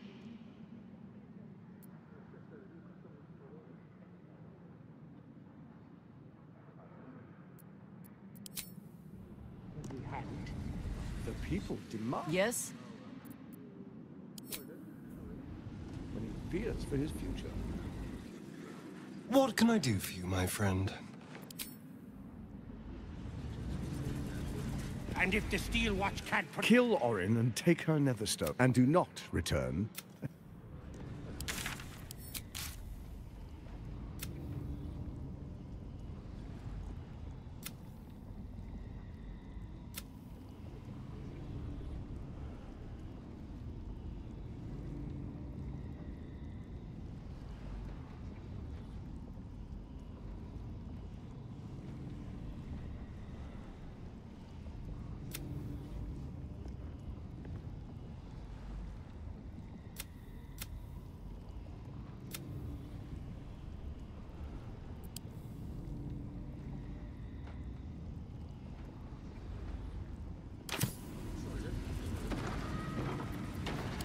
Speaker 13: The people demand.
Speaker 17: Yes?
Speaker 13: When he fears for his future.
Speaker 15: What can I do for you, my friend?
Speaker 23: And if the Steel Watch can't...
Speaker 13: Kill Orin and take her Netherstone. And do not return.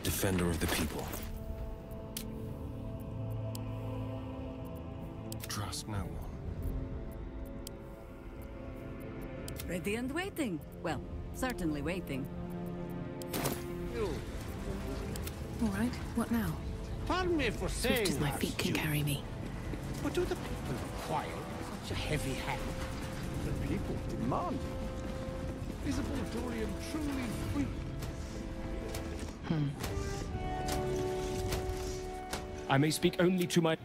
Speaker 12: Defender of the people.
Speaker 15: Trust no one.
Speaker 17: Ready and waiting. Well, certainly waiting.
Speaker 1: All right, what now?
Speaker 23: Pardon me for saying
Speaker 1: Swift as my feet can carry me.
Speaker 23: But do the people require such a heavy hand?
Speaker 13: The people demand it. Is a Baldurian truly free?
Speaker 16: I may speak only to my...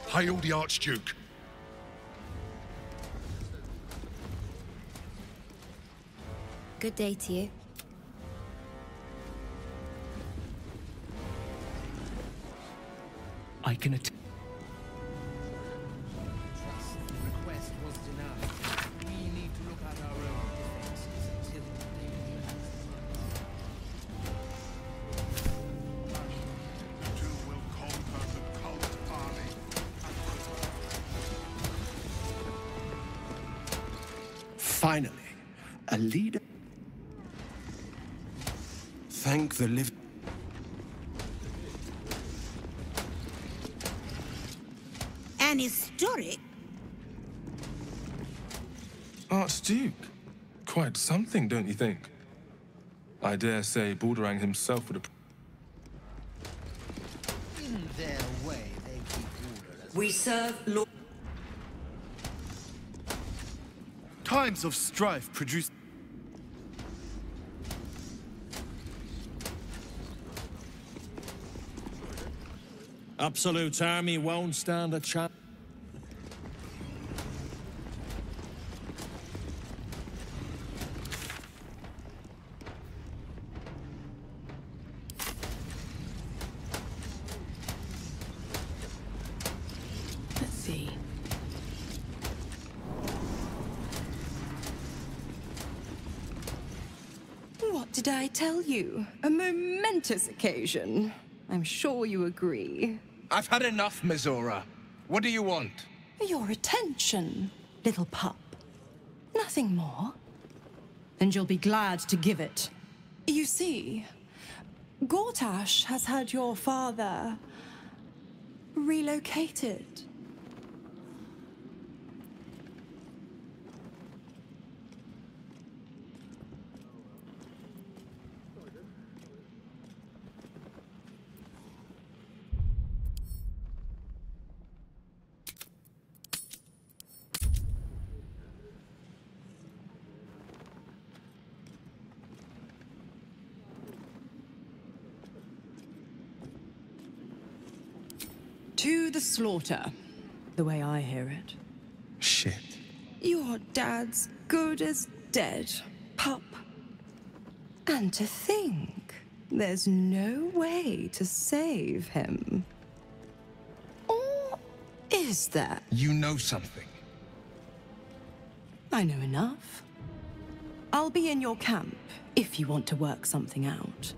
Speaker 14: Hail the Archduke.
Speaker 20: Good day to you.
Speaker 16: I can attend.
Speaker 11: Request was denied. We need to look at our own defenses until
Speaker 14: You two will conquer the cult army.
Speaker 4: Finally, a leader. Thank the living.
Speaker 24: An historic?
Speaker 25: Archduke. Quite something, don't you think? I dare say Baldur himself would have...
Speaker 11: in their way they keep order.
Speaker 18: We serve Lord...
Speaker 26: Times of strife produce...
Speaker 5: Absolute army won't stand a chance.
Speaker 1: Let's see.
Speaker 6: What did I tell you? A momentous occasion. I'm sure you agree.
Speaker 4: I've had enough, Mizora. What do you want?
Speaker 6: Your attention, little pup. Nothing more. And you'll be glad to give it. You see, Gortash has had your father relocated. To the slaughter, the way I hear it.
Speaker 15: Shit.
Speaker 6: Your dad's good as dead, pup. And to think, there's no way to save him. Or is there?
Speaker 4: You know something.
Speaker 6: I know enough. I'll be in your camp if you want to work something out.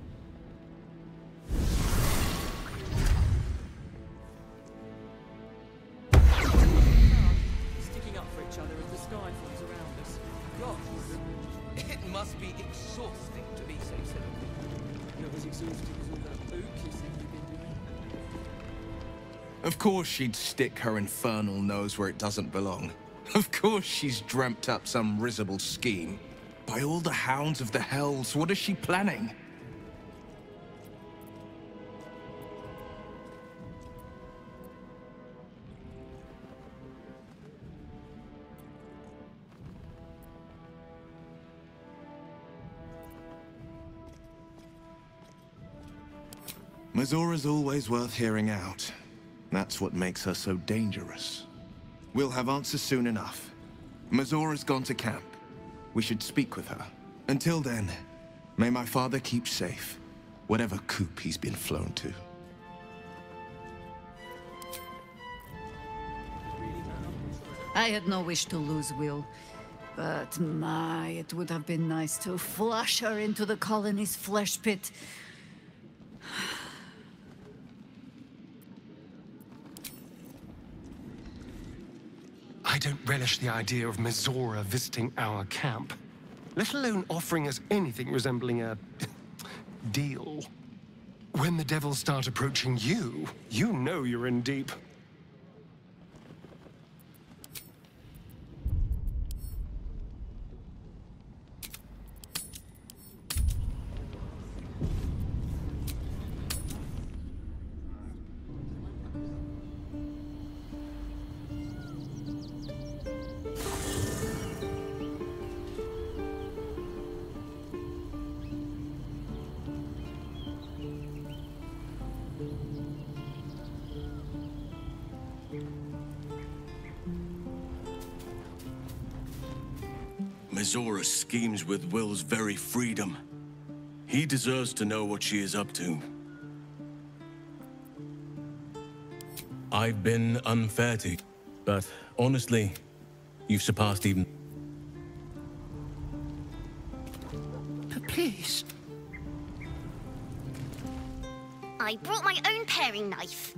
Speaker 11: It must be exhausting to be so silly.
Speaker 10: Not as exhausting as all that boot kissing you've been doing.
Speaker 4: Of course she'd stick her infernal nose where it doesn't belong. Of course she's dreamt up some risible scheme. By all the hounds of the hells, what is she planning? Mizora's always worth hearing out. That's what makes her so dangerous. We'll have answers soon enough. Mizora's gone to camp. We should speak with her. Until then, may my father keep safe, whatever coop he's been flown to.
Speaker 17: I had no wish to lose Will, but my, it would have been nice to flush her into the colony's flesh pit.
Speaker 15: I don't relish the idea of Mizora visiting our camp, let alone offering us anything resembling a deal. When the devils start approaching you, you know you're in deep.
Speaker 8: Mizora schemes with Will's very freedom. He deserves to know what she is up to. I've been unfair to you, but honestly, you've surpassed even...
Speaker 24: But please.
Speaker 12: I brought my own paring knife.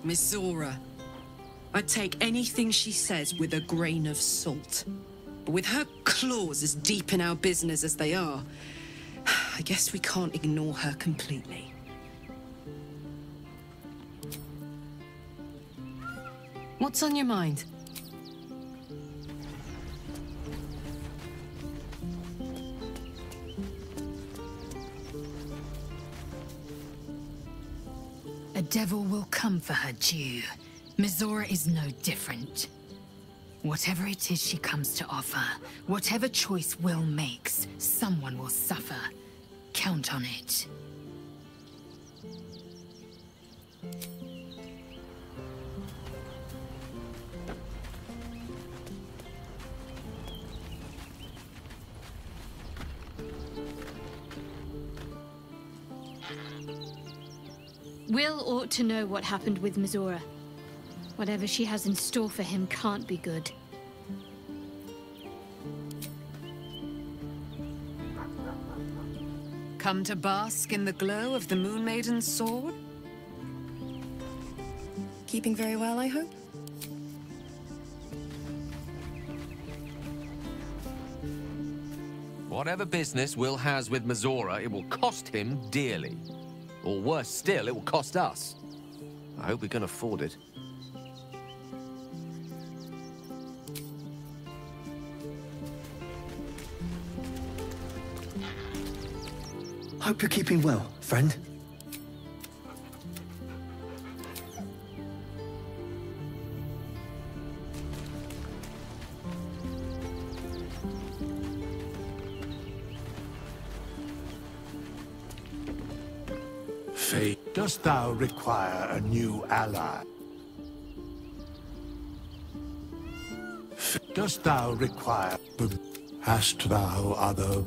Speaker 3: Misora. I'd take anything she says with a grain of salt. But with her claws as deep in our business as they are, I guess we can't ignore her completely. What's on your mind?
Speaker 7: A devil will come for her due. Misora is no different. Whatever it is she comes to offer, whatever choice Will makes, someone will suffer. Count on it.
Speaker 9: Will ought to know what happened with Misora. Whatever she has in store for him can't be good.
Speaker 2: Come to bask in the glow of the Moon Maiden's sword?
Speaker 6: Keeping very well, I hope?
Speaker 21: Whatever business Will has with Misora, it will cost him dearly. Or worse still, it will cost us. I hope we can afford it.
Speaker 22: Hope you're keeping well, friend.
Speaker 26: Fate, dost thou require a new ally? Dost thou require... Hast thou other...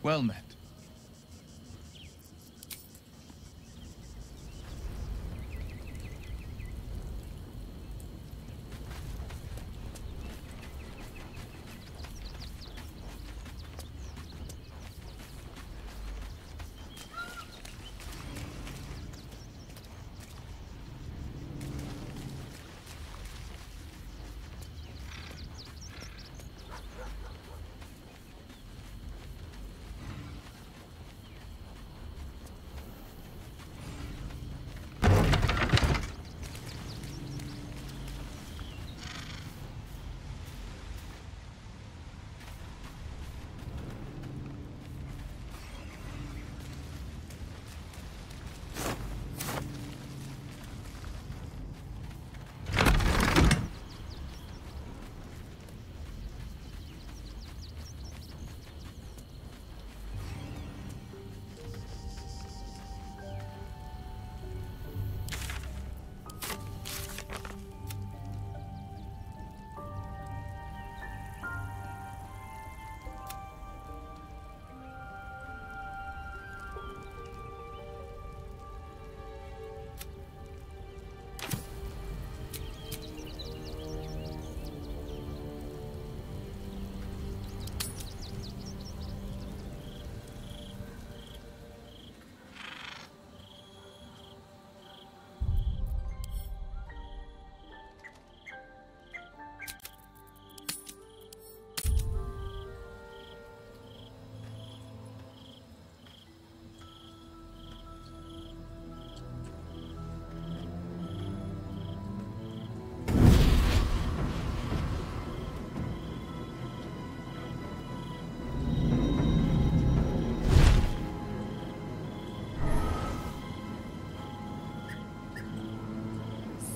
Speaker 27: Well met.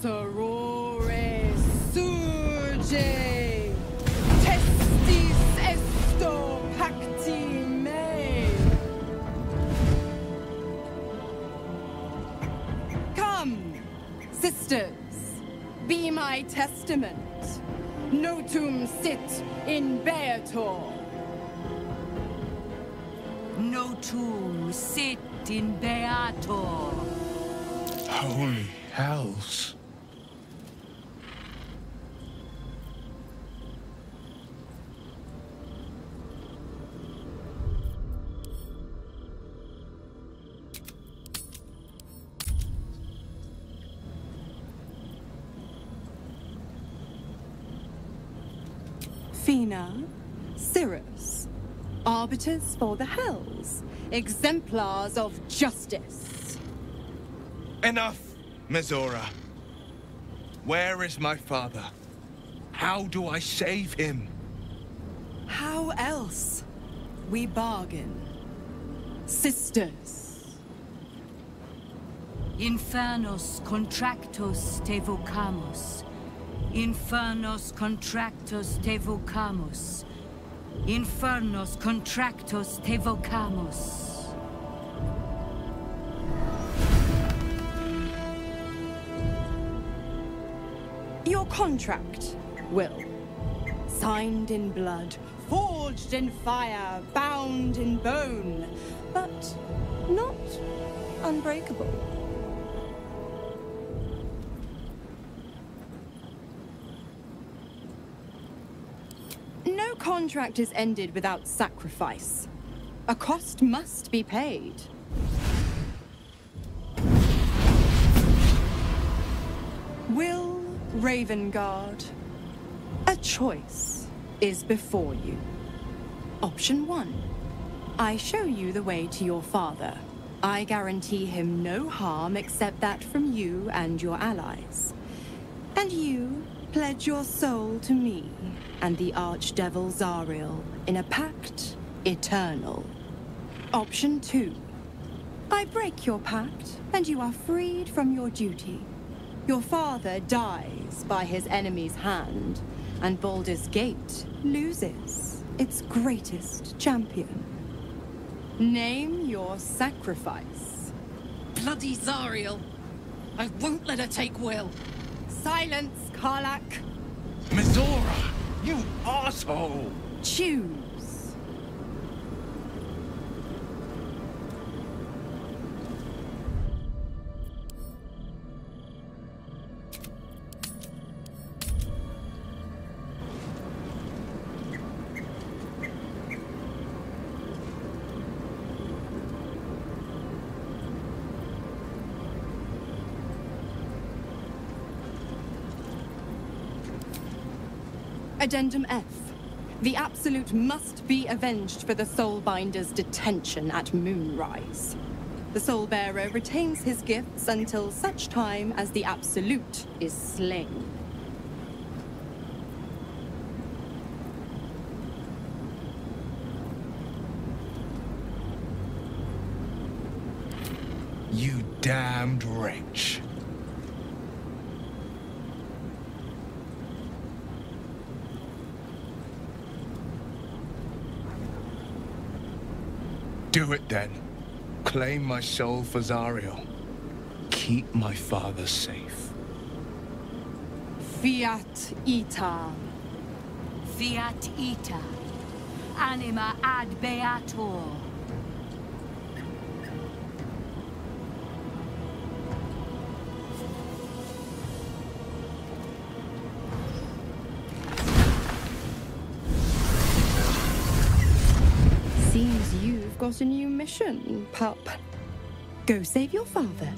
Speaker 6: Sorore surge, testis esto pacti me. Come, sisters, be my testament. Notum sit in beator.
Speaker 3: Notum sit in beator.
Speaker 26: Holy hells.
Speaker 6: Fina, Cirrus, arbiters for the Hells, exemplars of justice.
Speaker 4: Enough, Mizora. Where is my father? How do I save him?
Speaker 6: How else? We bargain. Sisters.
Speaker 17: Infernos contractos te vocamus. Infernos contractos te vocamus. Infernos contractos te vocamus.
Speaker 6: Your contract, Will. Signed in blood, forged in fire, bound in bone, but not unbreakable. No contract is ended without sacrifice. A cost must be paid. Will Ravengard, a choice is before you. Option 1. I show you the way to your father. I guarantee him no harm except that from you and your allies. And you pledge your soul to me and the Archdevil Zariel in a pact eternal. Option 2. I break your pact and you are freed from your duty. Your father dies by his enemy's hand, and Baldur's Gate loses its greatest champion. Name your sacrifice.
Speaker 3: Bloody Zariel! I won't let her take Will.
Speaker 6: Silence, Karlak.
Speaker 4: Mizora, you asshole!
Speaker 6: Choose. Addendum F. The Absolute must be avenged for the Soulbinder's detention at Moonrise. The Soulbearer retains his gifts until such time as the Absolute is slain.
Speaker 4: You damned wretch. Do it then. Claim my soul for Zariel. Keep my father safe.
Speaker 6: Fiat ita.
Speaker 17: Fiat ita. Anima ad beator.
Speaker 6: Seems you've got a new mission, pup. Go save your father.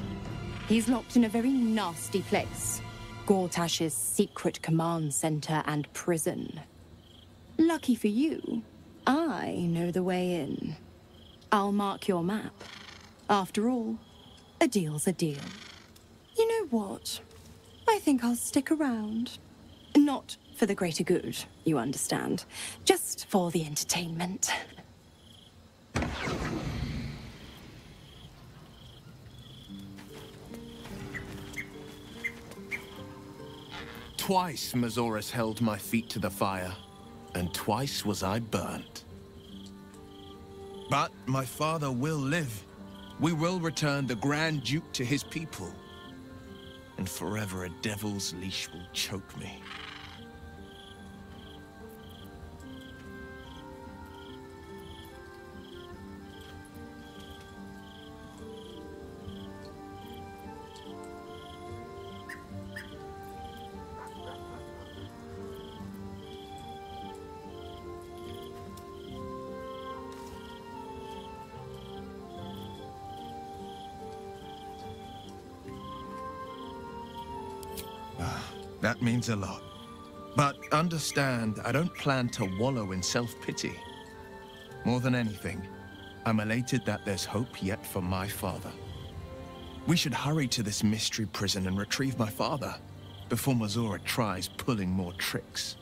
Speaker 6: He's locked in a very nasty place. Gortash's secret command center and prison. Lucky for you, I know the way in. I'll mark your map. After all, a deal's a deal. You know what? I think I'll stick around. Not for the greater good, you understand. Just for the entertainment.
Speaker 4: Twice Mazoras held my feet to the fire, and twice was I burnt. But my father will live. We will return the Grand Duke to his people. And forever a devil's leash will choke me. That means a lot. But understand, I don't plan to wallow in self-pity. More than anything, I'm elated that there's hope yet for my father. We should hurry to this mystery prison and retrieve my father, before Mazora tries pulling more tricks.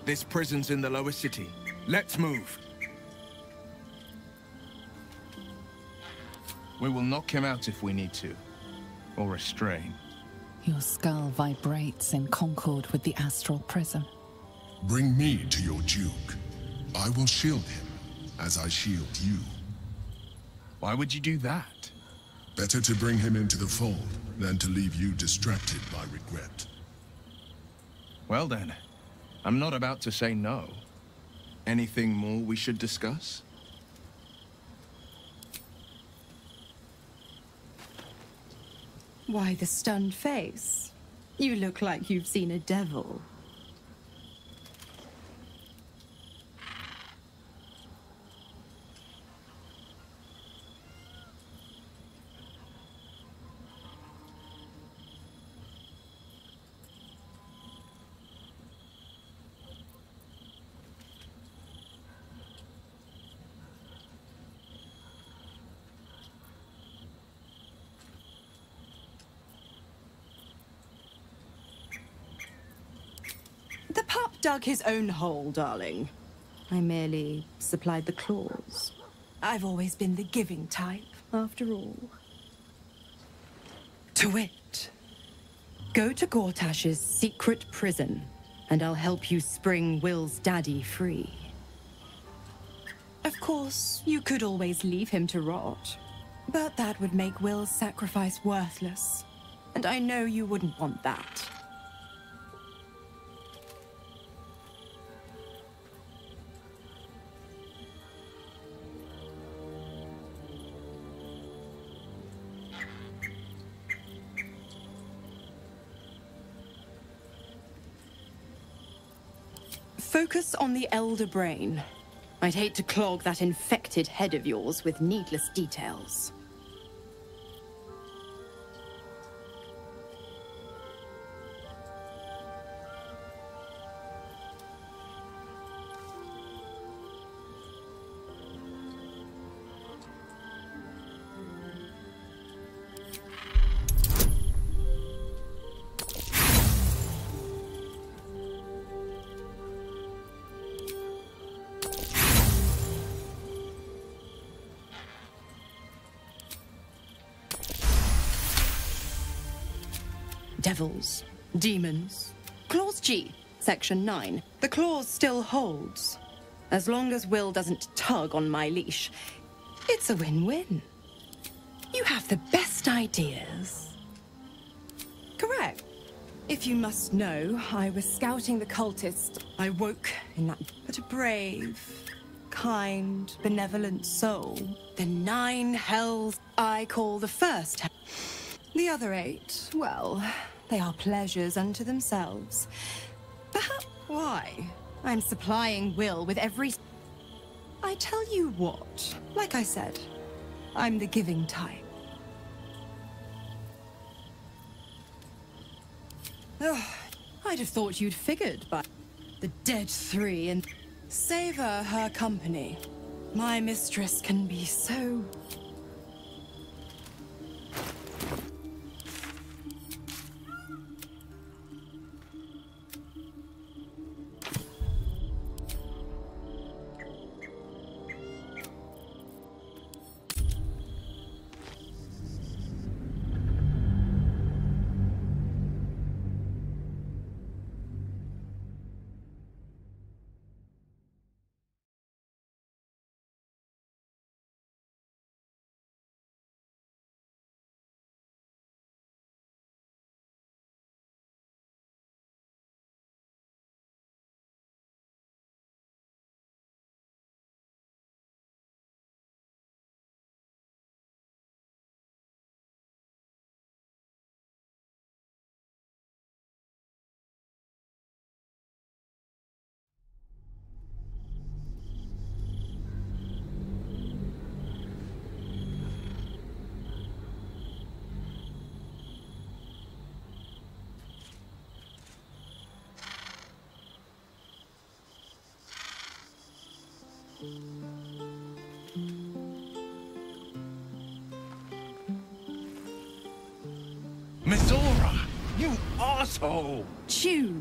Speaker 4: This prison's in the lower city. Let's move. We will knock him out if we need to, or restrain.
Speaker 2: Your skull vibrates in concord with the astral prism.
Speaker 13: Bring me to your Duke. I will shield him, as I shield you.
Speaker 4: Why would you do that?
Speaker 13: Better to bring him into the fold than to leave you distracted by regret.
Speaker 4: Well then, I'm not about to say no. Anything more we should discuss?
Speaker 6: Why the stunned face? You look like you've seen a devil. The pup dug his own hole, darling. I merely supplied the claws. I've always been the giving type, after all. To wit, go to Gortash's secret prison, and I'll help you spring Will's daddy free. Of course, you could always leave him to rot, but that would make Will's sacrifice worthless, and I know you wouldn't want that. Focus on the elder brain. I'd hate to clog that infected head of yours with needless details. Devils, demons. Clause G, Section 9. The clause still holds. As long as Will doesn't tug on my leash, it's a win-win. You have the best ideas. Correct. If you must know, I was scouting the cultist. I woke in that... But a brave, kind, benevolent soul. The 9 hells I call the first hell. The other 8, well, they are pleasures unto themselves. Perhaps why? I'm supplying Will with every... I tell you what, like I said, I'm the giving type. Ugh, I'd have thought you'd figured by the dead 3 and savor her company. My mistress can be so...
Speaker 4: Mizora! You asshole!
Speaker 6: Choose.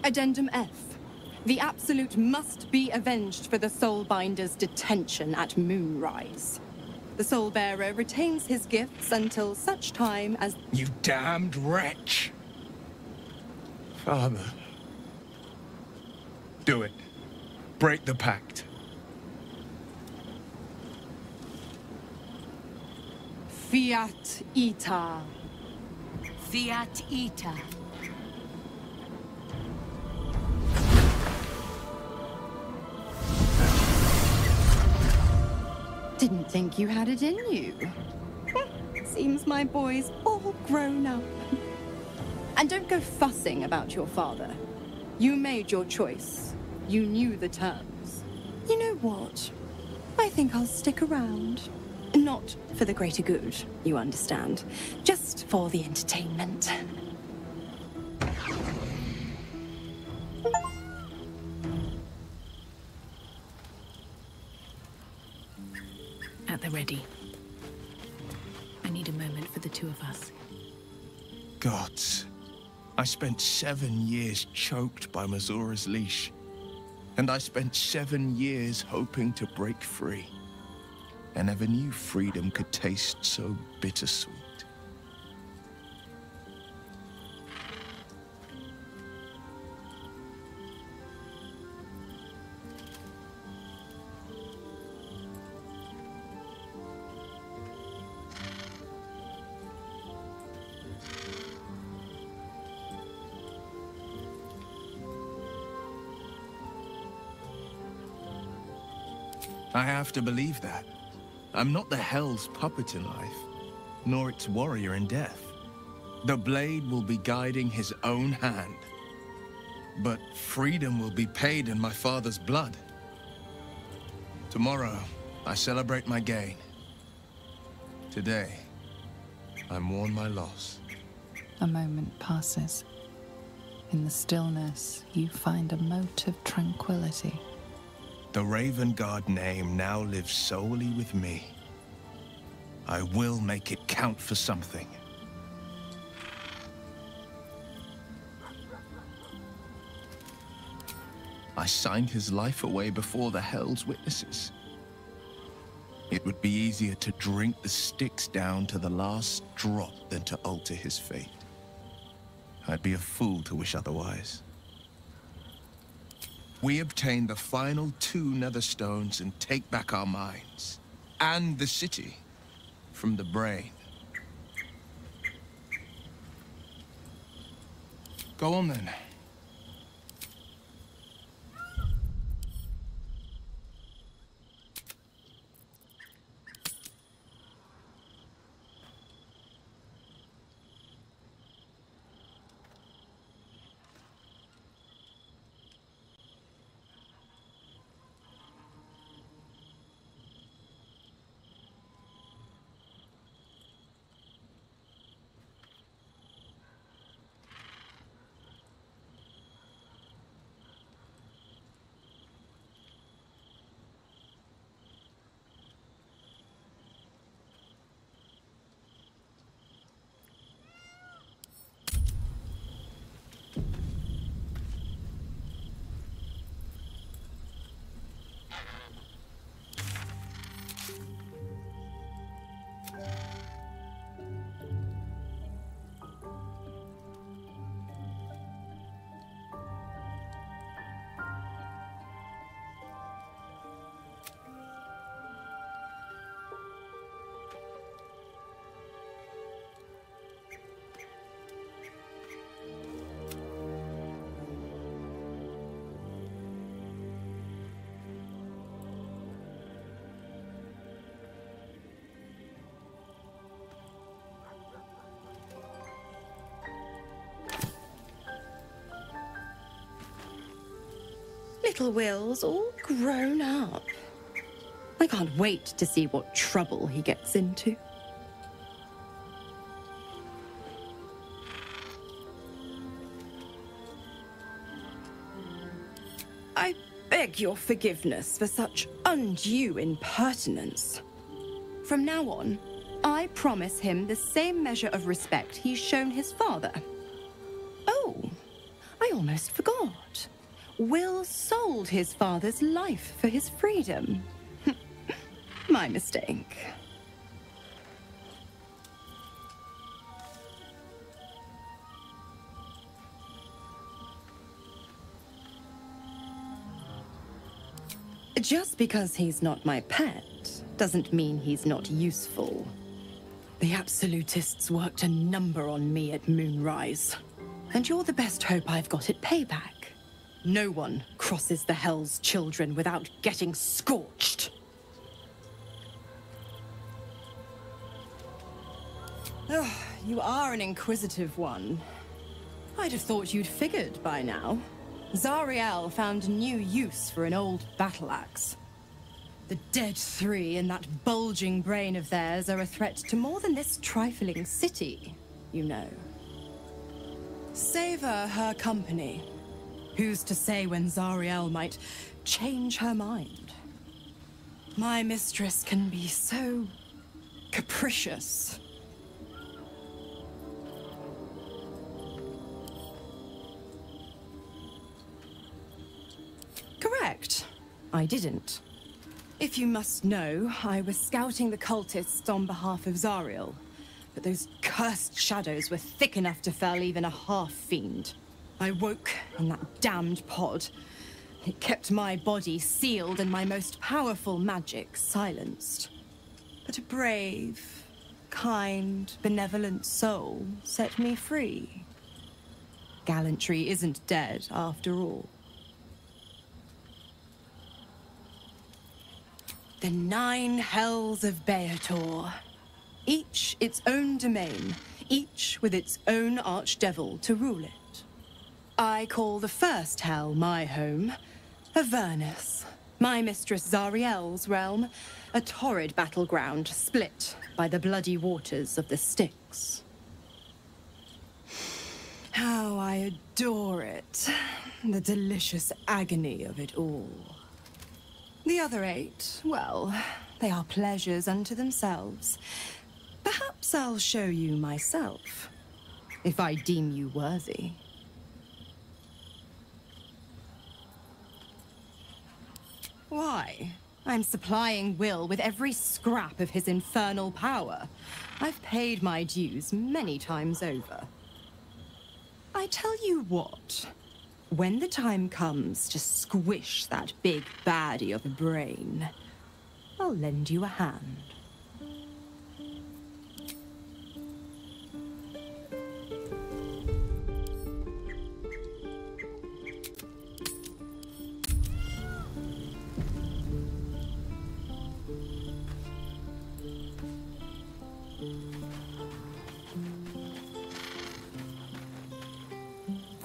Speaker 6: Addendum F. The Absolute must be avenged for the Soulbinder's detention at Moonrise. The Soulbearer retains his gifts until such time as...
Speaker 4: You damned wretch! Father. Do it. Break the pact.
Speaker 6: Fiat Ita.
Speaker 7: Fiat Ita.
Speaker 6: Didn't think you had it in you. Seems my boy's all grown up. And don't go fussing about your father. You made your choice. You knew the terms. You know what? I think I'll stick around. Not for the greater good, you understand. Just for the entertainment.
Speaker 1: At the ready. I need a moment for the two of us.
Speaker 4: Gods. I spent 7 years choked by Mizora's leash. And I spent 7 years hoping to break free. I never knew freedom could taste so bittersweet. I have to believe that. I'm not the Hell's puppet in life, nor its warrior in death. The blade will be guiding his own hand. But freedom will be paid in my father's blood. Tomorrow, I celebrate my gain. Today, I mourn my loss.
Speaker 2: A moment passes. In the stillness, you find a mote of tranquility.
Speaker 4: The Raven Guard name now lives solely with me. I will make it count for something. I signed his life away before the Hell's witnesses. It would be easier to drink the sticks down to the last drop than to alter his fate. I'd be a fool to wish otherwise. We obtain the final 2 Netherstones and take back our minds. And the city from the brain. Go on then.
Speaker 6: Little Will's all grown up. I can't wait to see what trouble he gets into. I beg your forgiveness for such undue impertinence. From now on, I promise him the same measure of respect he's shown his father. Oh, I almost forgot. Will sold his father's life for his freedom. My mistake. Just because he's not my pet doesn't mean he's not useful. The Absolutists worked a number on me at Moonrise, and you're the best hope I've got at payback. No one crosses the Hell's Children without getting scorched. Oh, you are an inquisitive one. I'd have thought you'd figured by now. Zariel found a new use for an old battle axe. The dead three in that bulging brain of theirs are a threat to more than this trifling city, you know. Savor her company. Who's to say when Zariel might change her mind? My mistress can be so capricious. Correct. I didn't. If you must know, I was scouting the cultists on behalf of Zariel, but those cursed shadows were thick enough to fell even a half-fiend. I woke in that damned pod. It kept my body sealed and my most powerful magic silenced. But a brave, kind, benevolent soul set me free. Gallantry isn't dead, after all. The 9 hells of Beator. Each its own domain, each with its own archdevil to rule it. I call the first hell my home, Avernus, my mistress Zariel's realm, a torrid battleground split by the bloody waters of the Styx. How I adore it, the delicious agony of it all. The other 8, well, they are pleasures unto themselves. Perhaps I'll show you myself, if I deem you worthy. Why? I'm supplying Will with every scrap of his infernal power. I've paid my dues many times over. I tell you what. When the time comes to squish that big baddie of a brain, I'll lend you a hand.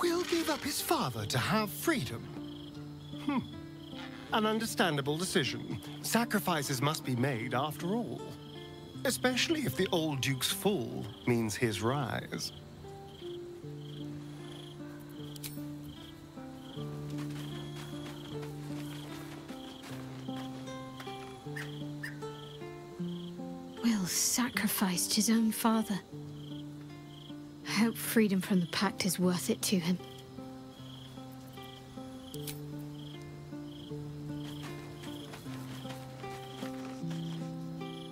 Speaker 15: Will gave up his father to have freedom. An understandable decision. Sacrifices must be made after all. Especially if the old Duke's fall means his rise.
Speaker 9: Will sacrificed his own father. I hope freedom from the Pact is worth it to him.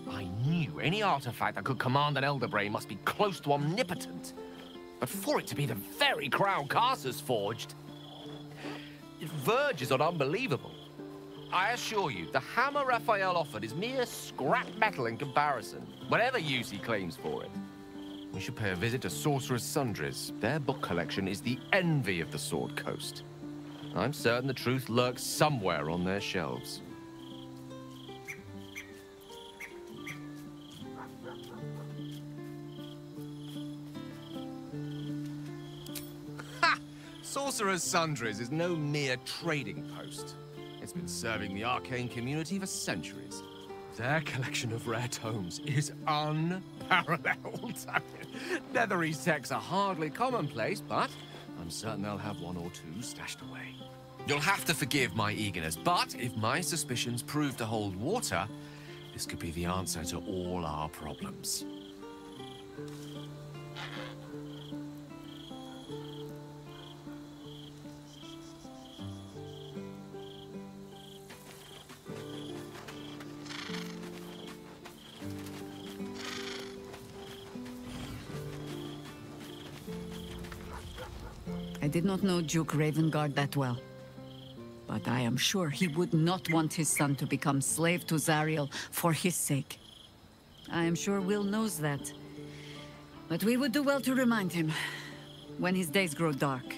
Speaker 21: I knew any artifact that could command an Elder Brain must be close to omnipotent. But for it to be the very crown Carcer's forged, it verges on unbelievable. I assure you, the hammer Raphael offered is mere scrap metal in comparison, whatever use he claims for it. We should pay a visit to Sorcerer's Sundries. Their book collection is the envy of the Sword Coast. I'm certain the truth lurks somewhere on their shelves. Sorcerer's Sundries is no mere trading post. It's been serving the arcane community for centuries. Their collection of rare tomes is unparalleled. Netherese texts are hardly commonplace, but I'm certain they'll have one or two stashed away. You'll have to forgive my eagerness, but if my suspicions prove to hold water, this could be the answer to all our problems.
Speaker 17: I did not know Duke Ravengard that well. But I am sure he would not want his son to become slave to Zariel for his sake. I am sure Will knows that. But we would do well to remind him when his days grow dark.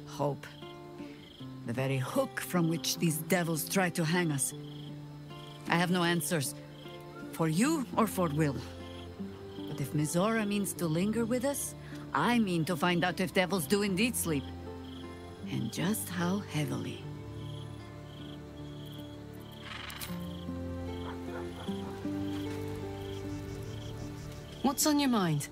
Speaker 17: Hope. The very hook from which these devils try to hang us. I have no answers. For you or for Will. But if Mizora means to linger with us, I mean to find out if devils do indeed sleep. And just how heavily.
Speaker 3: What's on your mind?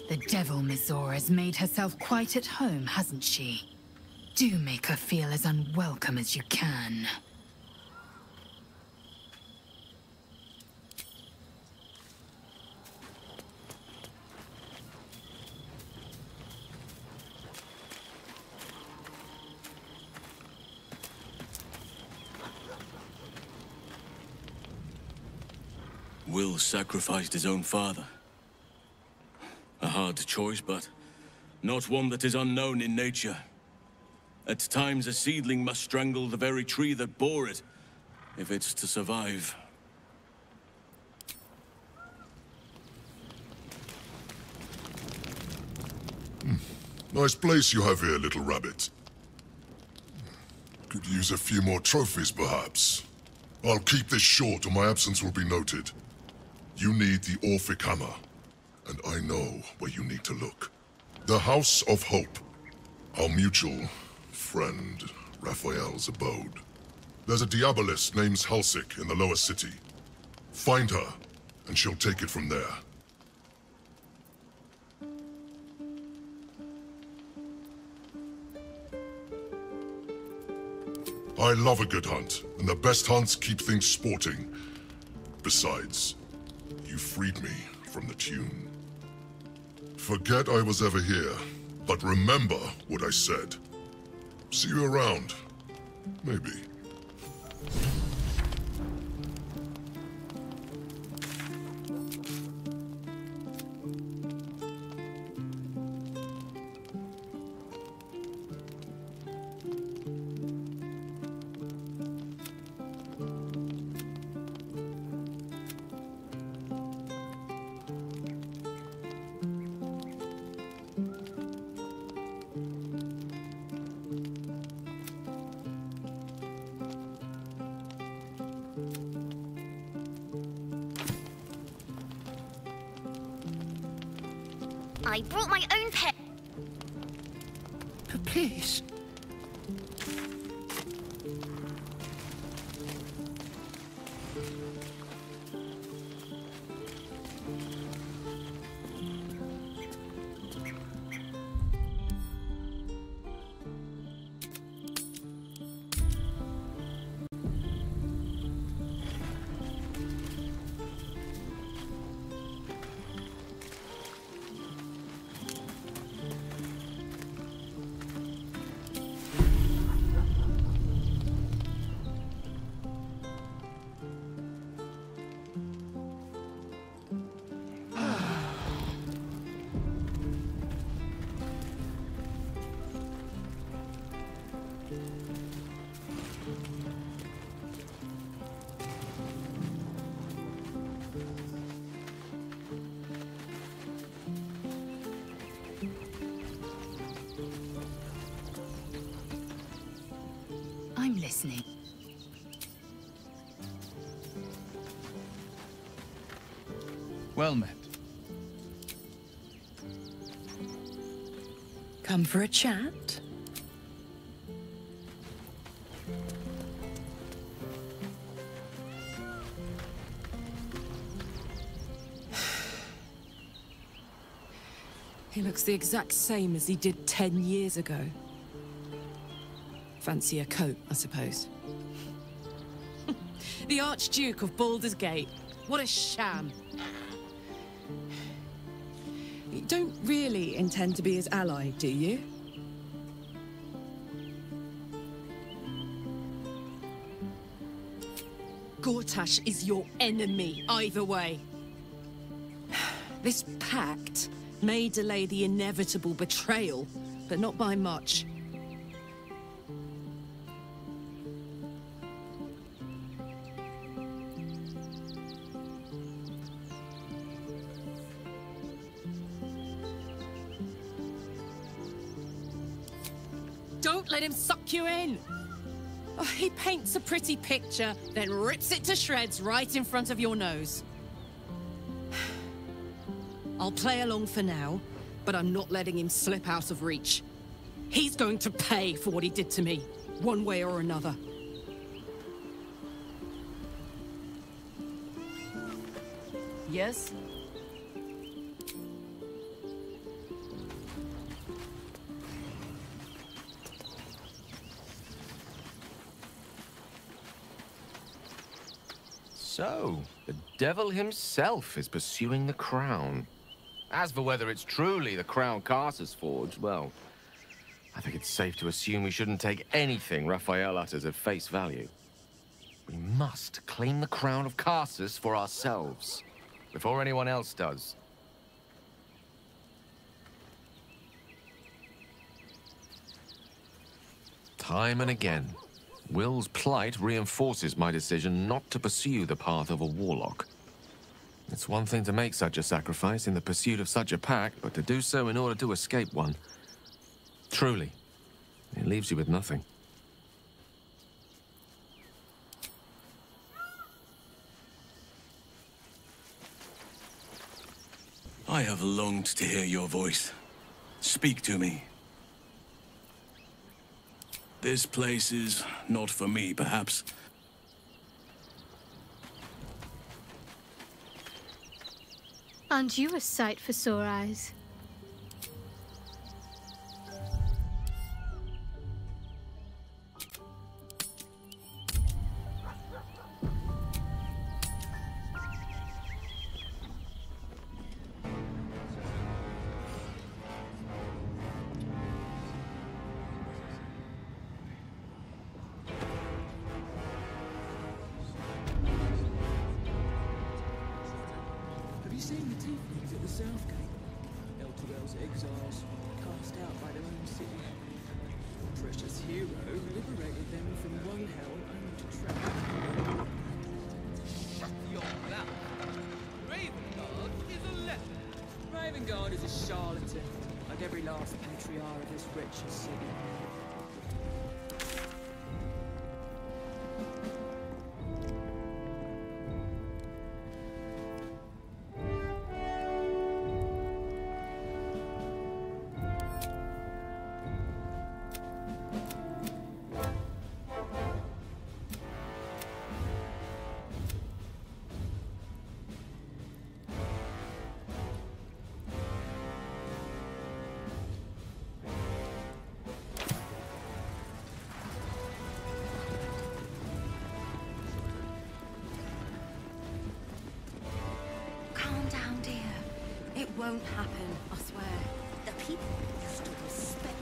Speaker 7: The devil Mizora's made herself quite at home, hasn't she? Do make her feel as unwelcome as you can.
Speaker 8: Will sacrificed his own father. A hard choice, but not one that is unknown in nature. At times, a seedling must strangle the very tree that bore it, if it's to survive.
Speaker 13: Nice place you have here, little rabbit. Could use a few more trophies, perhaps. I'll keep this short or my absence will be noted. You need the Orphic Hammer. And I know where you need to look. The House of Hope. Our mutual friend, Raphael's abode. There's a Diabolist named Halsik in the lower city. Find her, and she'll take it from there. I love a good hunt, and the best hunts keep things sporting. Besides, you freed me from the tune. Forget I was ever here, but remember what I said. See you around. Maybe.
Speaker 12: I brought my own pen.
Speaker 24: Please.
Speaker 14: Well met.
Speaker 6: Come for a chat?
Speaker 3: He looks the exact same as he did 10 years ago. Fancy a coat, I suppose. The Archduke of Baldur's Gate. What a sham. You don't really intend to be his ally, do you? Gortash is your enemy, either way. This pact may delay the inevitable betrayal, but not by much. Don't let him suck you in! Oh, he paints a pretty picture, then rips it to shreds right in front of your nose. I'll play along for now, but I'm not letting him slip out of reach. He's going to pay for what he did to me, one way or another.
Speaker 6: Yes?
Speaker 21: So, the devil himself is pursuing the crown. As for whether it's truly the crown Carsus forged, well, I think it's safe to assume we shouldn't take anything Raphael utters at face value. We must claim the crown of Carsus for ourselves, before anyone else does. Time and again, Will's plight reinforces my decision not to pursue the path of a warlock. It's one thing to make such a sacrifice in the pursuit of such a pact, but to do so in order to escape one. Truly, it leaves you with nothing.
Speaker 8: I have longed to hear your voice. Speak to me. This place is not for me, perhaps.
Speaker 9: Aren't you a sight for sore eyes?
Speaker 10: Have you seen the tieflings at the South Gate? Elturel's exiles, cast out by their own city. The precious hero liberated them from one hell only to travel. Shut your mouth! Ravengard is a leper. Ravengard is a charlatan, like every last patriarch of this wretched city.
Speaker 12: Calm down, dear. It won't happen, I swear. The people used to respect.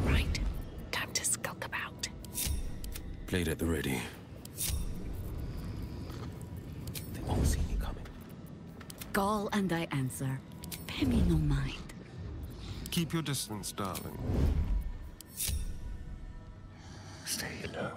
Speaker 1: Right. Time to skulk about.
Speaker 8: Blade at the ready.
Speaker 22: They won't see me coming.
Speaker 17: Call and I answer. Pay me no mind.
Speaker 15: Keep your distance, darling. know.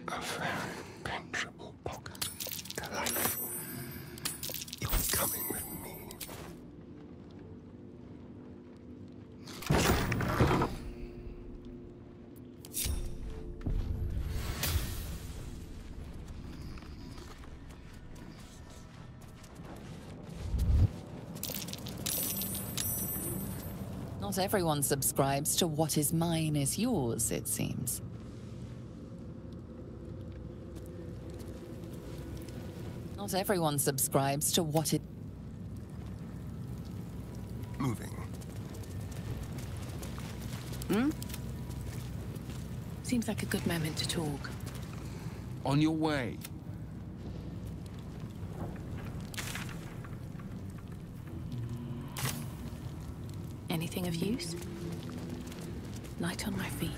Speaker 15: A very penetrable pocket. Delightful. You're coming with me.
Speaker 2: Not everyone subscribes to what is mine is yours, it seems. Not everyone subscribes to what it...
Speaker 15: Moving.
Speaker 1: Hmm? Seems like a good moment to talk.
Speaker 14: On your way.
Speaker 1: Anything of use? Light on my feet.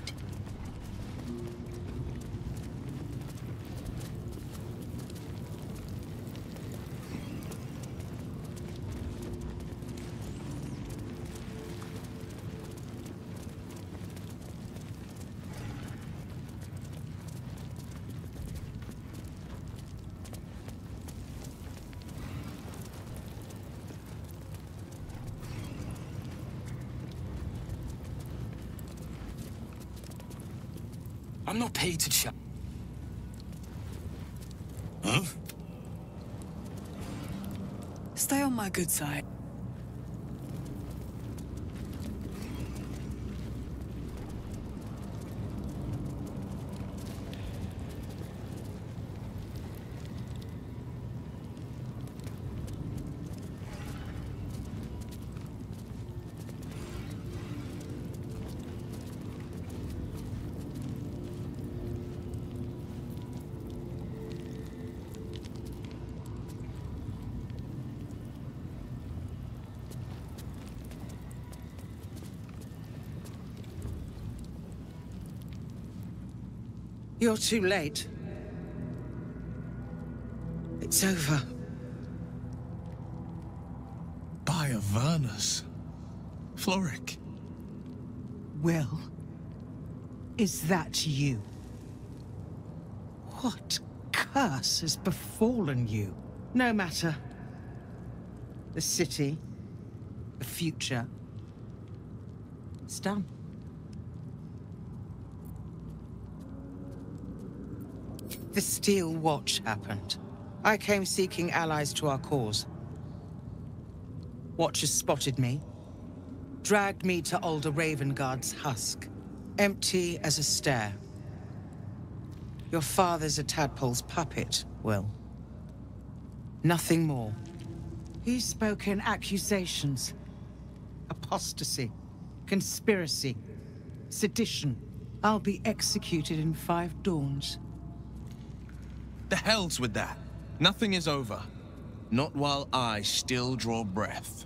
Speaker 14: I'm not paid to chat.
Speaker 16: Huh?
Speaker 19: Stay on my good side.
Speaker 20: You're too late. It's over.
Speaker 4: By Avernus. Floric.
Speaker 20: Will, is that you? What curse has befallen you? No matter. The city, the future, it's done. The Steel Watch happened. I came seeking allies to our cause. Watchers spotted me, dragged me to Alder Ravengard's husk, empty as a stair. Your father's a tadpole's puppet, Will. Nothing more. He's spoken accusations. Apostasy, conspiracy, sedition. I'll be executed in 5 dawns.
Speaker 4: The hell's with that. Nothing is over. Not while I still draw breath.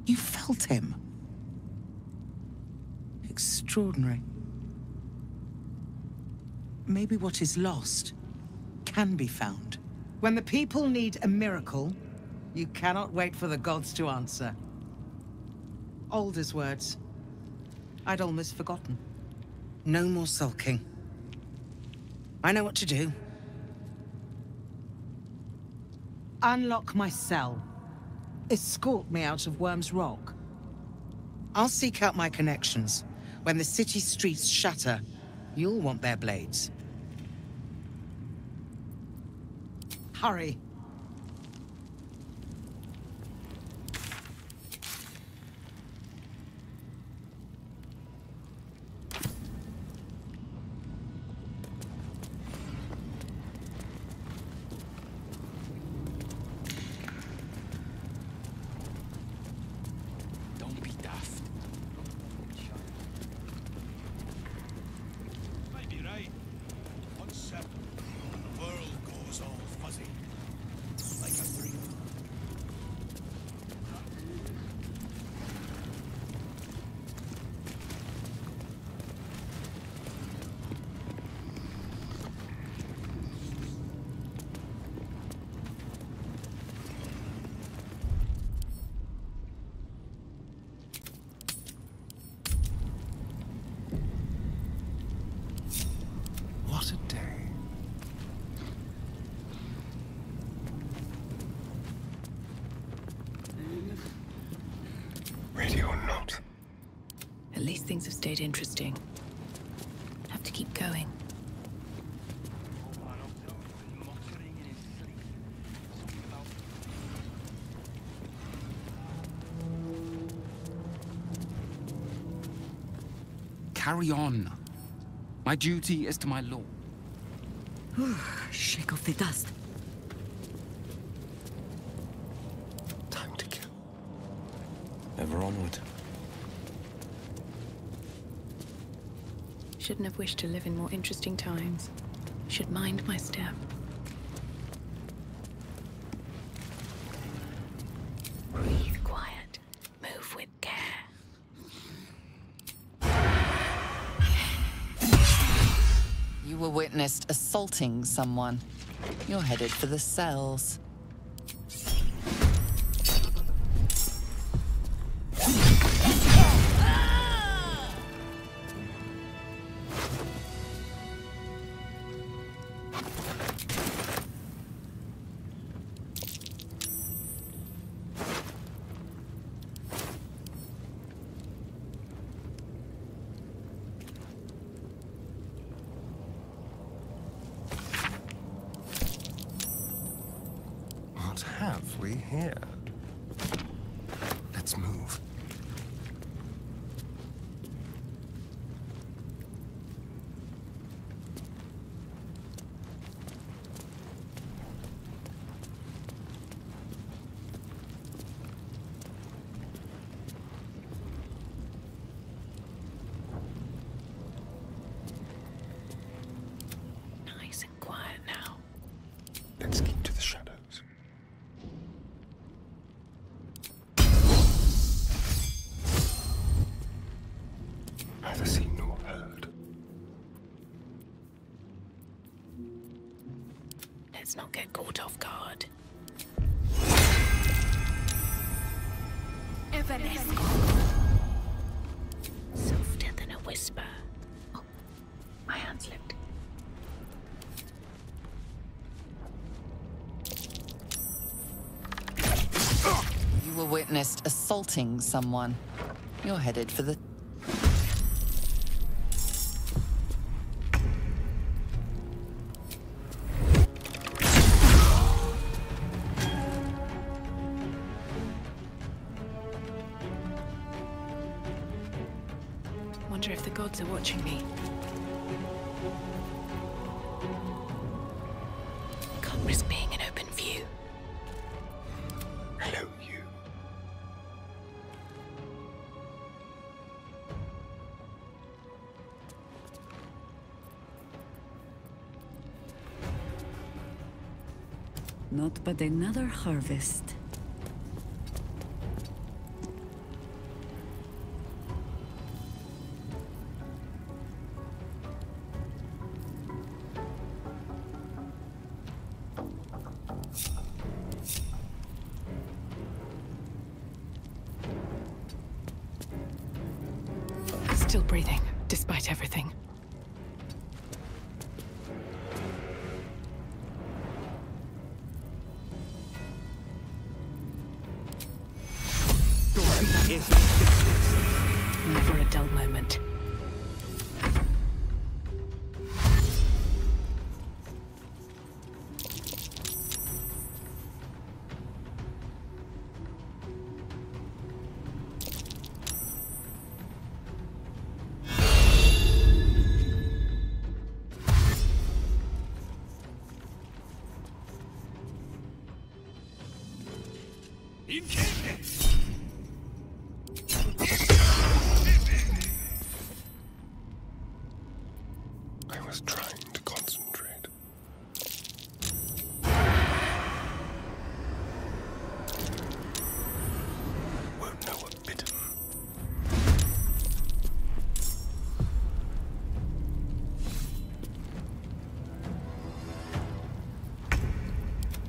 Speaker 4: You felt him. Extraordinary. Maybe what is lost can be found. When the people need a miracle, you cannot wait for the gods to answer. Alder's words. I'd almost forgotten. No more sulking. I know what to do. Unlock my cell. Escort me out of Worm's Rock. I'll seek out my connections. When the city streets shatter, you'll want their blades. Hurry.
Speaker 1: things have stayed interesting. Have to keep going.
Speaker 14: Carry on. My duty is to my lord.
Speaker 17: Shake off the dust.
Speaker 5: Time to kill. Ever onward.
Speaker 1: Shouldn't have wished to live in more interesting times. Should mind my step. Breathe quiet. Move with care.
Speaker 2: You were witnessed assaulting someone. You're headed for the cells.
Speaker 15: What have we here? Let's move.
Speaker 1: Nice and quiet now.
Speaker 15: Let's keep to the shadows. Neither seen nor heard.
Speaker 1: Let's not get caught off guard. Evanesco. Softer than a whisper. Oh, my hand slipped.
Speaker 2: You were witnessed assaulting someone. You're headed for the...
Speaker 1: Wonder if the gods are watching me. Can't risk being in open view.
Speaker 15: Hello, you.
Speaker 17: Not but another harvest.
Speaker 1: Still breathing, despite everything. Never a dull moment.
Speaker 15: I was trying to concentrate. Won't know what bit him.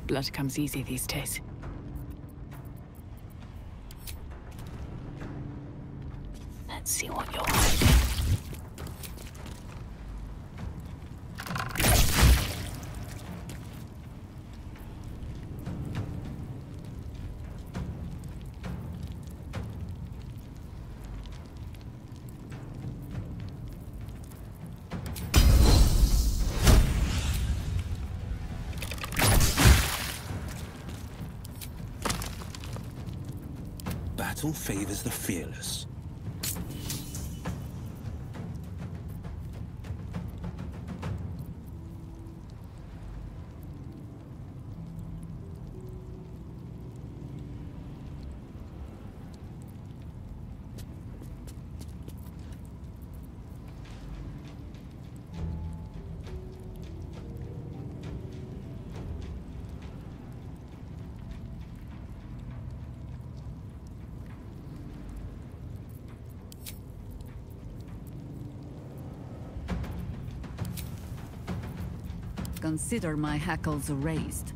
Speaker 1: Blood comes easy these days. Let's see what you're hiding.
Speaker 11: battle favors the fearless.
Speaker 17: Consider my hackles raised.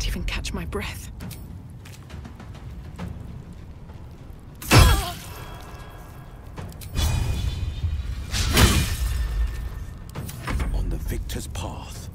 Speaker 3: Even catch my breath.
Speaker 11: On the victor's path.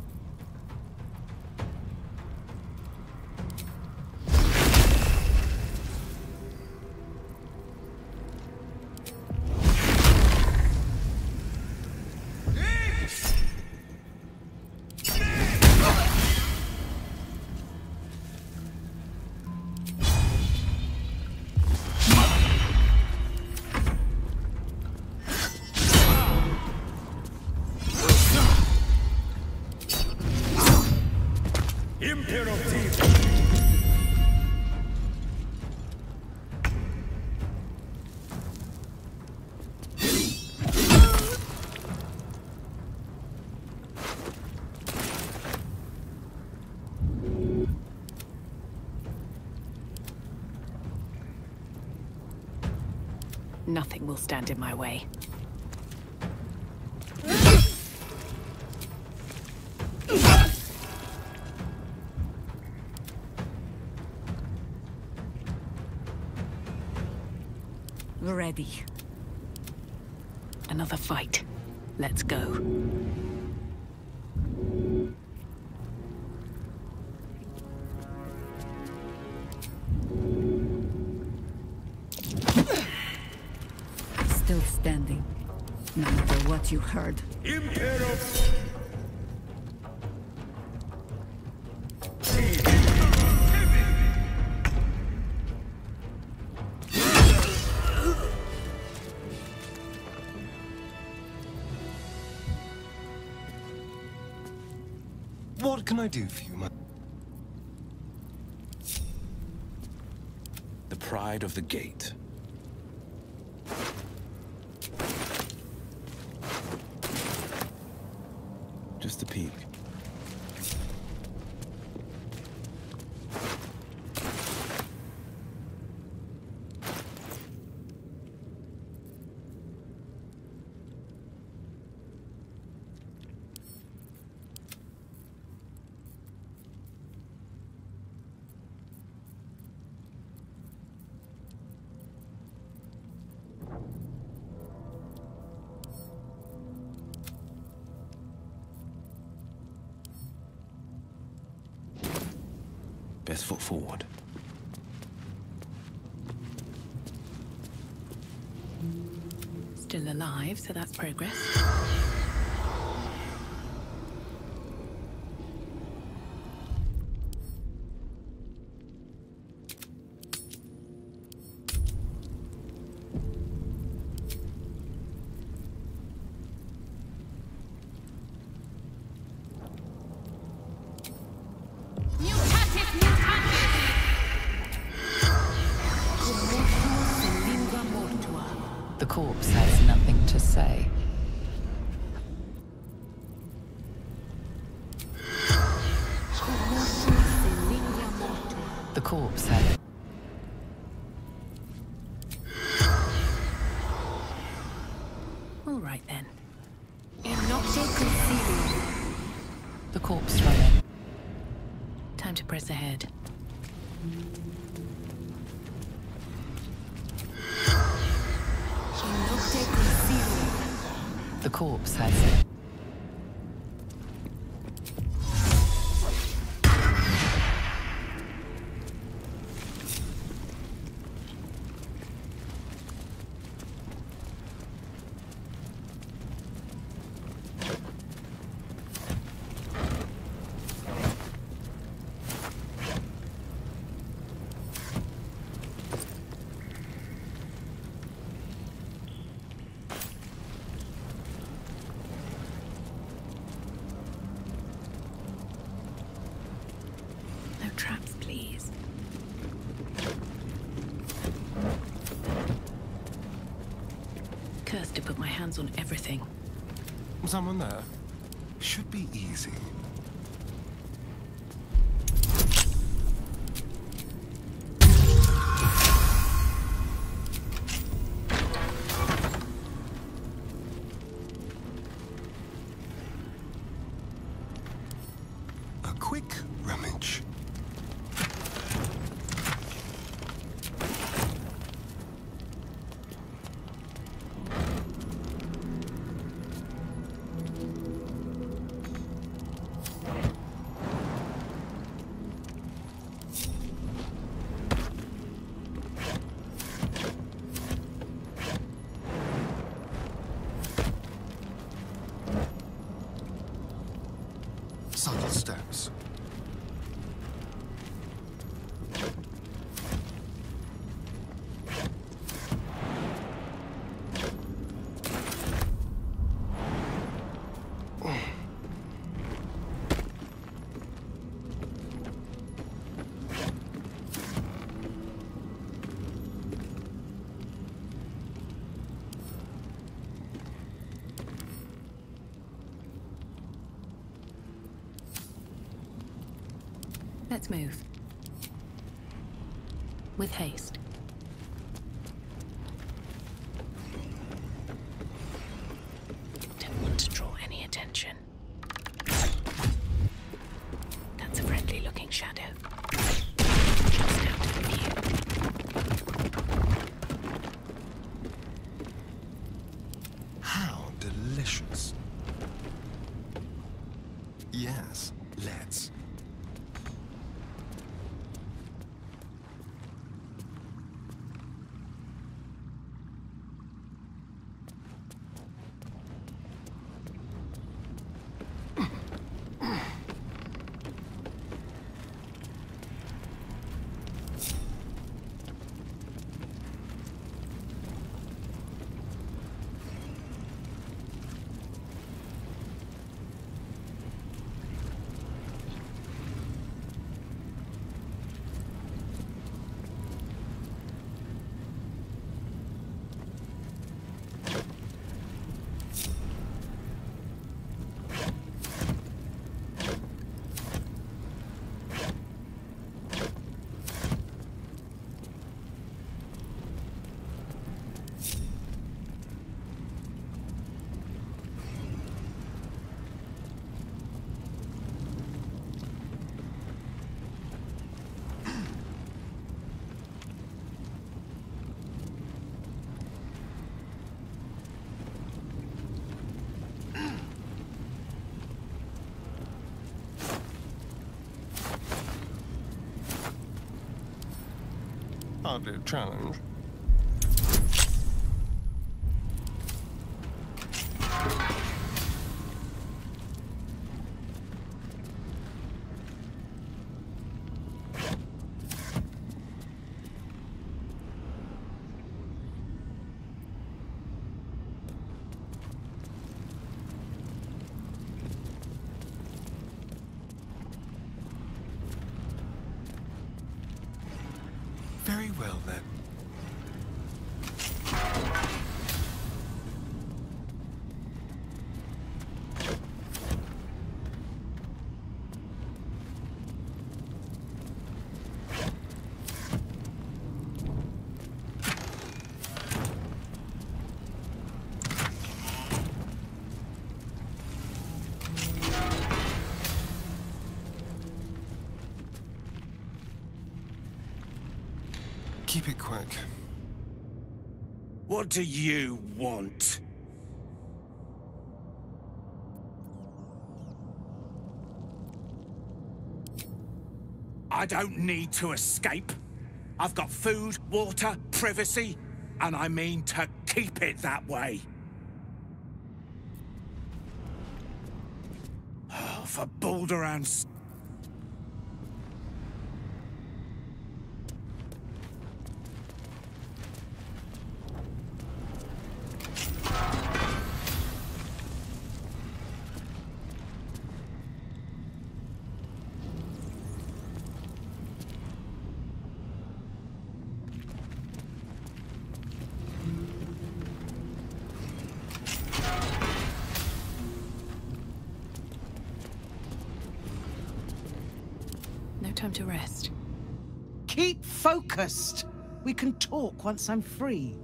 Speaker 1: Nothing will stand in my way.
Speaker 17: Ready.
Speaker 1: Another fight. Let's go.
Speaker 17: Still standing, no matter what you heard.
Speaker 15: What can I do for you, my...
Speaker 11: The pride of the gate. Just a peek. Best foot forward.
Speaker 1: Still alive, so that's progress.
Speaker 2: corpse has nothing to say. The corpse has...
Speaker 1: All right then.
Speaker 2: The corpse from it.
Speaker 1: Time to press ahead.
Speaker 2: The corpse has...
Speaker 1: Traps, please. Cursed to put my hands on everything.
Speaker 15: Someone there? Should be easy. A quick rummage. Subtle steps.
Speaker 1: Let's move. With haste. Don't want to draw any attention. That's a friendly-looking shadow. Just out of view.
Speaker 15: How delicious. Yes, let's. Hardly a challenge. Very well, then. keep it quick.
Speaker 4: What do you want? I don't need to escape. I've got food, water, privacy, and I mean to keep it that way. Oh, for Baldur and...
Speaker 1: Time to rest.
Speaker 24: Keep focused. We can talk once I'm free.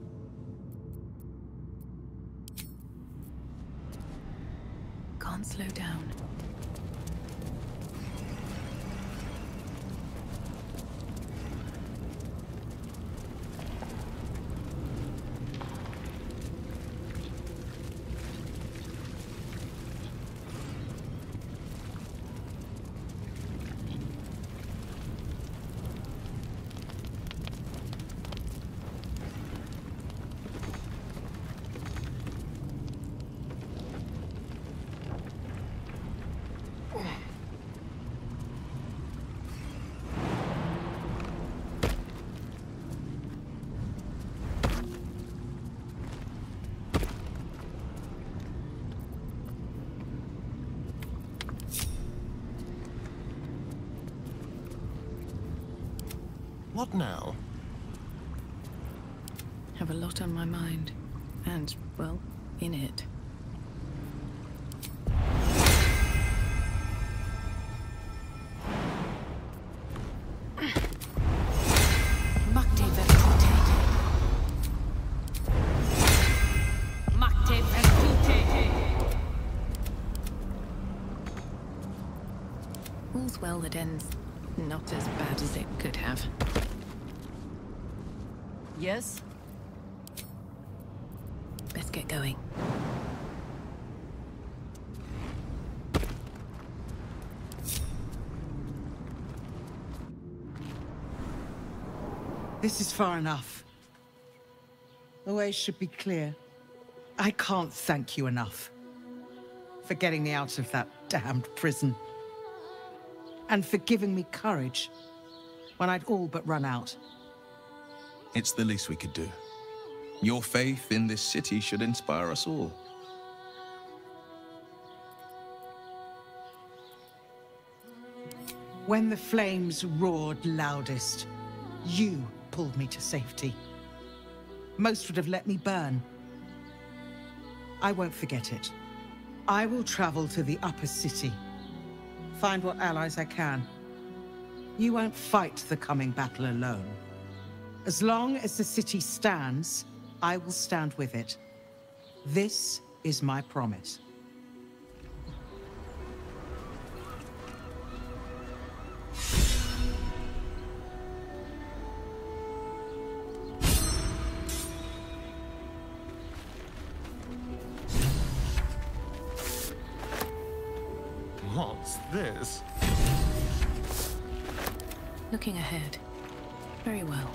Speaker 1: Can't slow down.
Speaker 15: What now?
Speaker 1: Have a lot on my mind. And, well, in it. All's well that ends not as bad as it could have.
Speaker 17: Yes?
Speaker 1: Let's get going.
Speaker 24: This is far enough. The way should be clear. I can't thank you enough for getting me out of that damned prison. And for giving me courage when I'd all but run out.
Speaker 4: It's the least we could do. Your faith in this city should inspire us all.
Speaker 24: When the flames roared loudest, you pulled me to safety. Most would have let me burn. I won't forget it. I will travel to the upper city. Find what allies I can. You won't fight the coming battle alone. As long as the city stands, I will stand with it. This is my promise.
Speaker 15: What's this?
Speaker 1: Looking ahead. Very well.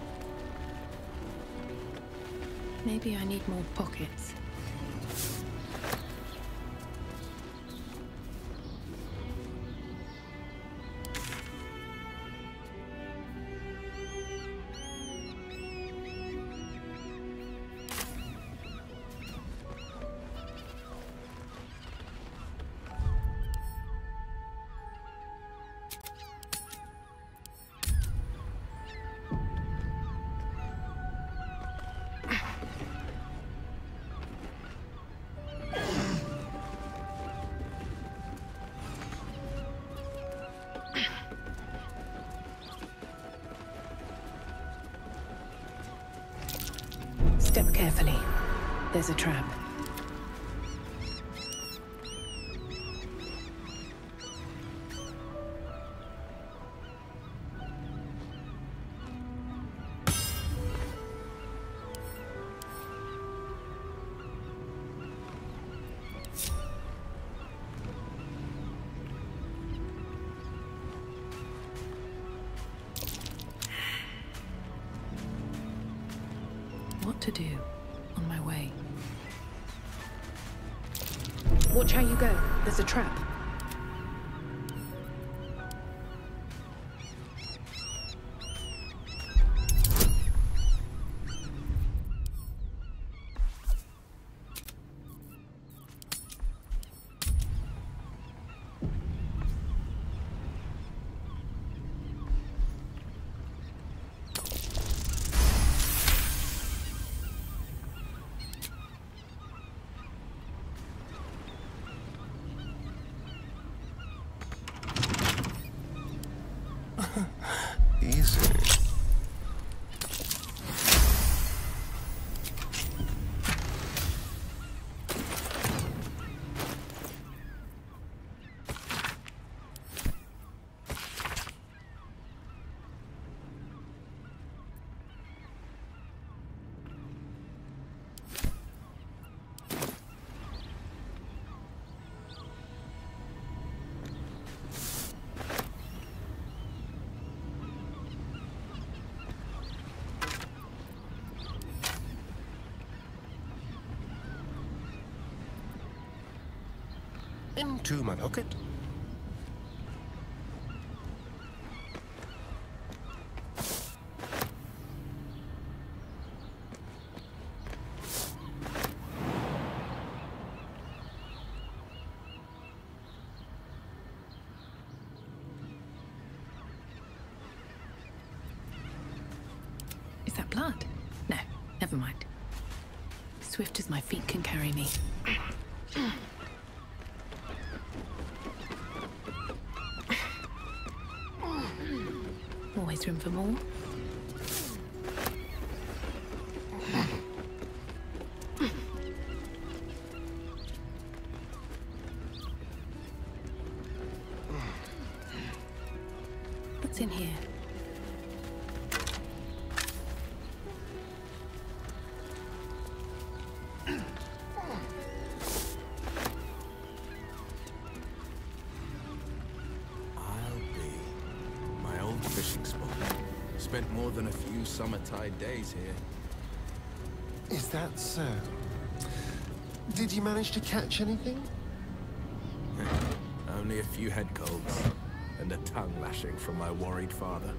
Speaker 1: Maybe I need more pockets. Step carefully. There's a trap. to do. On my way.
Speaker 3: Watch how you go. There's a trap.
Speaker 15: Easy. Into my pocket.
Speaker 1: Is that blood? No, never mind. Swift as my feet can carry me. Always room for more. What's in here?
Speaker 11: Fishing spot. Spent more than a few summer-tide days here.
Speaker 15: Is that so? Did you manage to catch anything?
Speaker 11: Only a few head colds and a tongue lashing from my worried father.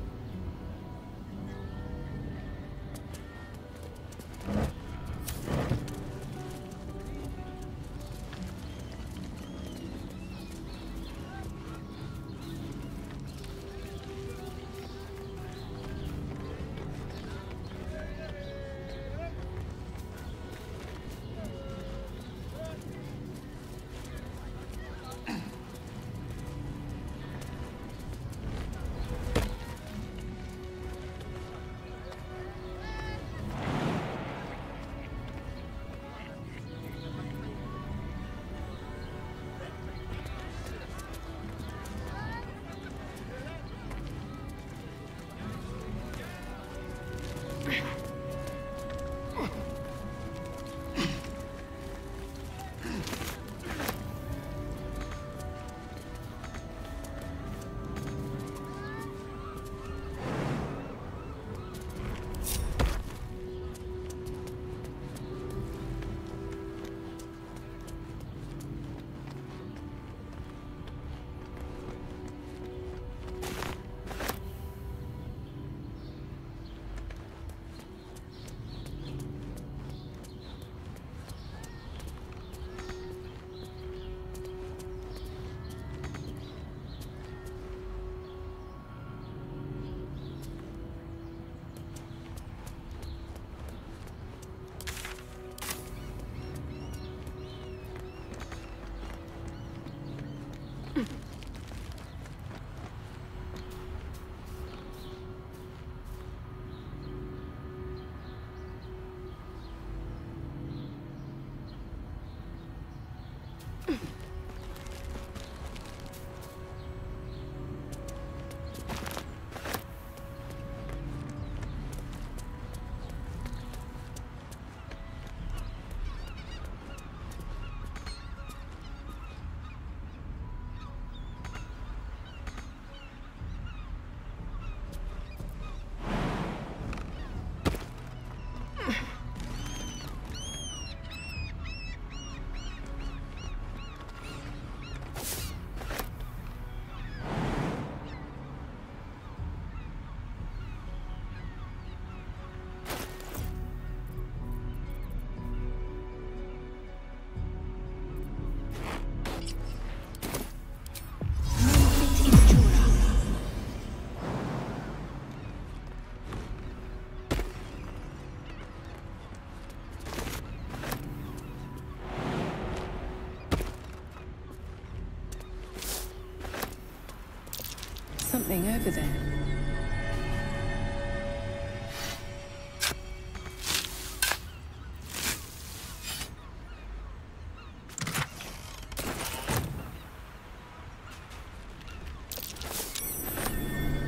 Speaker 1: something over there.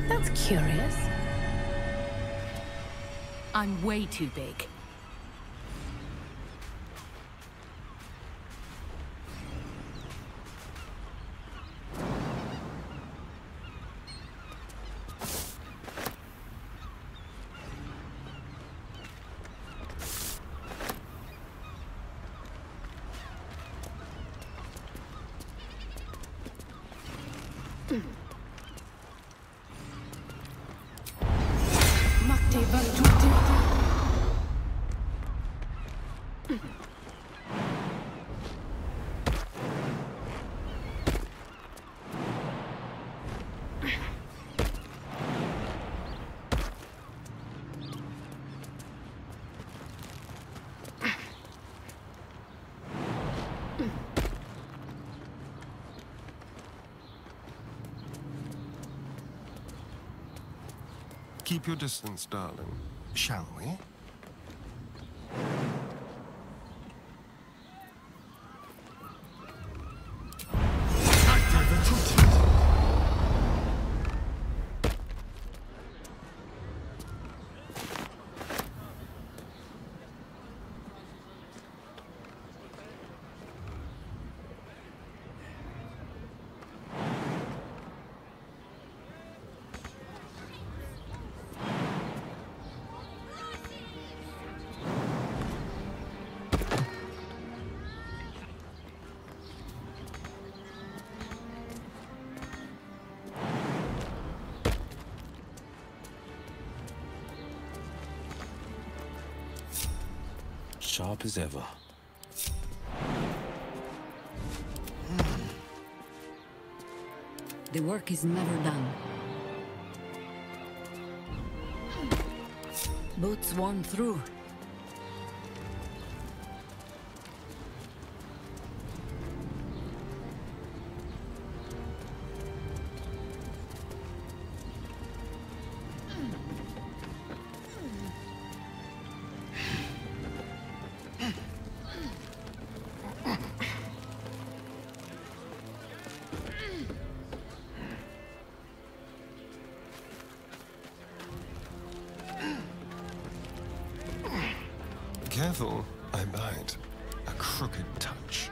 Speaker 1: That's curious. I'm way too big.
Speaker 15: Keep your distance, darling. Shall we?
Speaker 5: Sharp as ever.
Speaker 17: The work is never done. Boots worn through.
Speaker 15: Careful, I might. A crooked touch.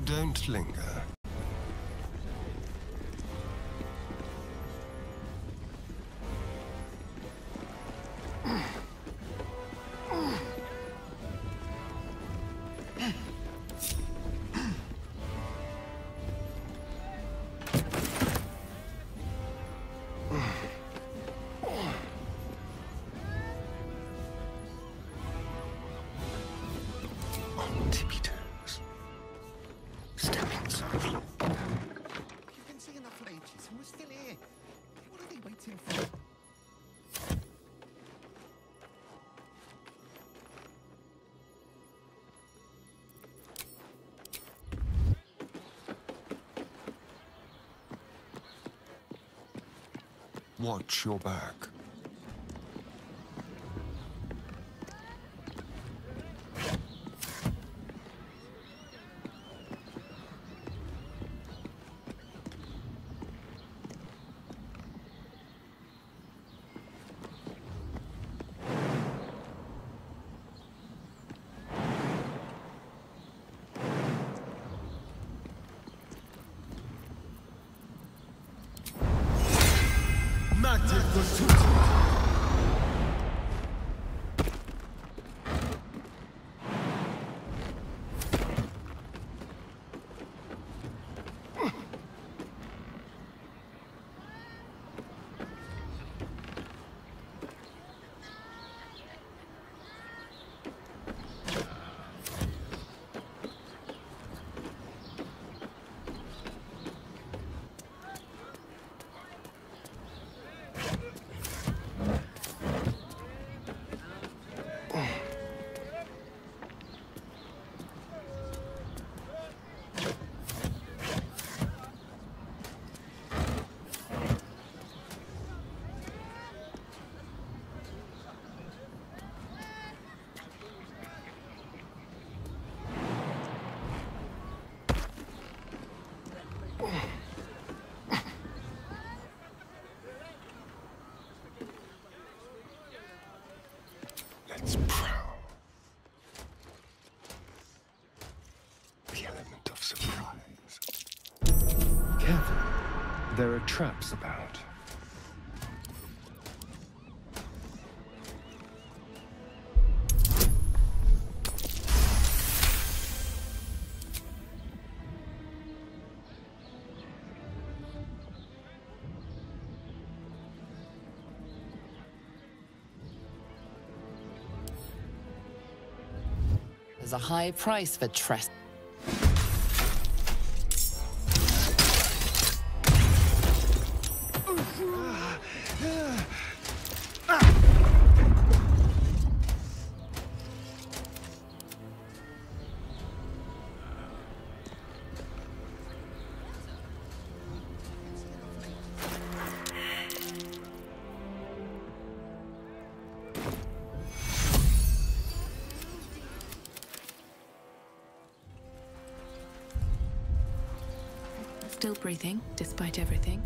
Speaker 15: Don't linger. On tippy toes. Step inside. You can see enough ages and we're still here. What are they waiting for? Watch your back. There are traps about.
Speaker 2: There's a high price for trust.
Speaker 1: Still breathing, despite everything.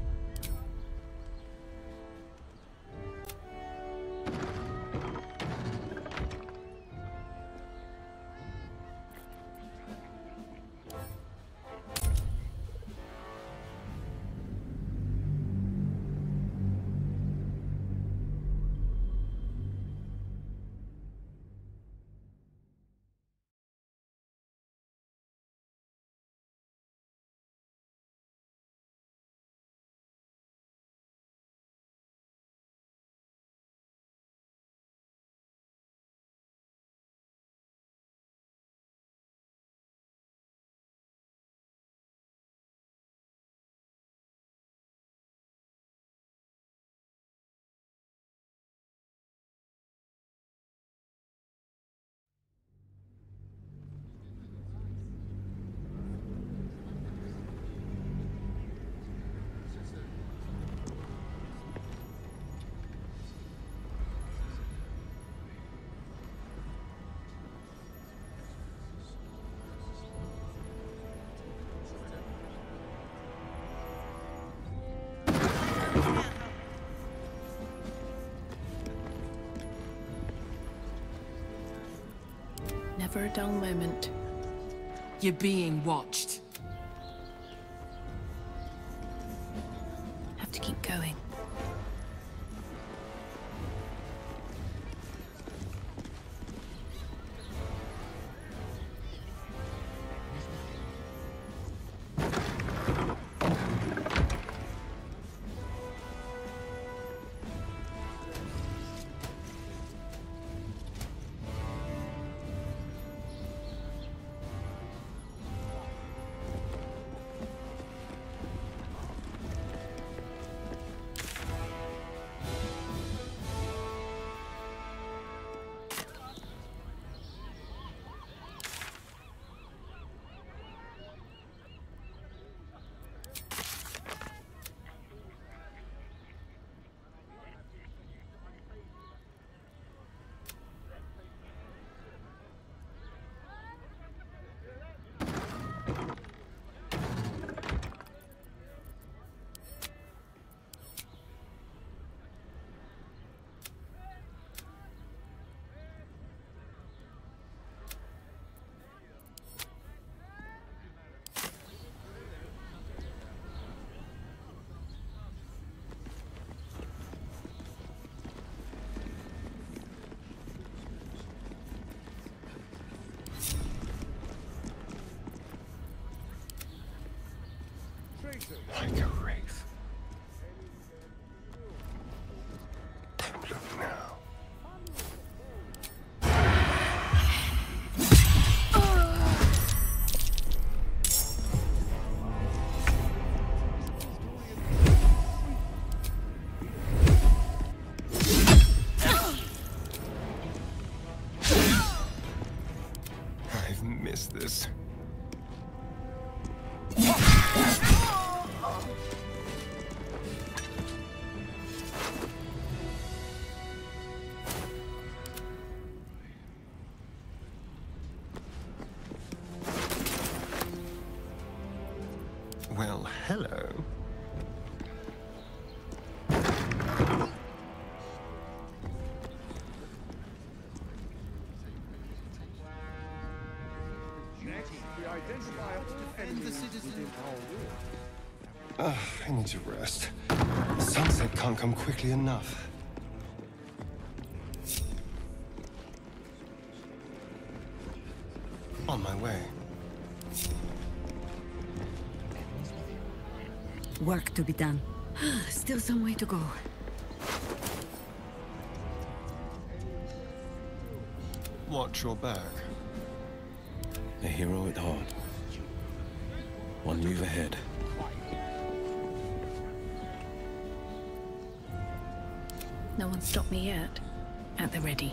Speaker 1: Never a dull moment.
Speaker 3: You're being watched.
Speaker 1: Have to keep going.
Speaker 15: Like a wraith. Don't look now. I've missed this. Well, hello.
Speaker 10: Next, we identify and defend the citizens.
Speaker 15: I need to rest. Sunset can't come quickly enough. On my way.
Speaker 17: Work to be done. Still some way to go.
Speaker 15: Watch your back.
Speaker 5: A hero at heart. One move ahead.
Speaker 1: No one stopped me yet. At the ready.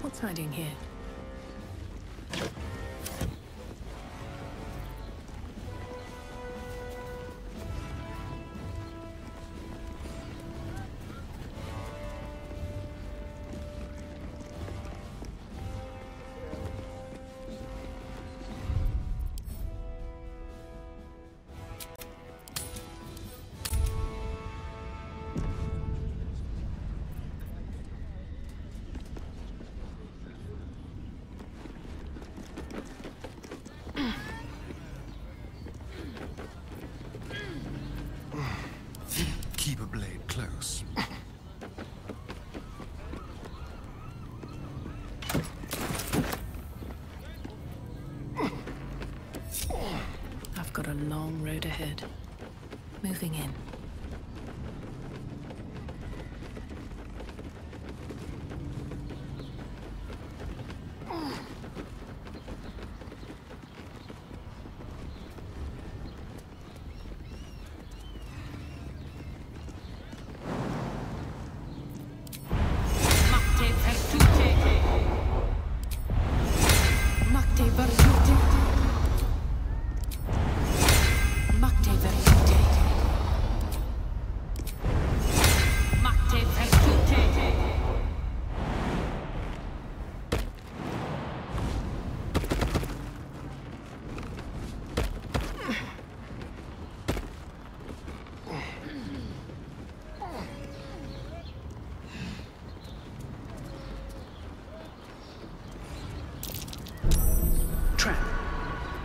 Speaker 1: What's hiding here?
Speaker 15: Keep a blade close.
Speaker 1: I've got a long road ahead. Moving in.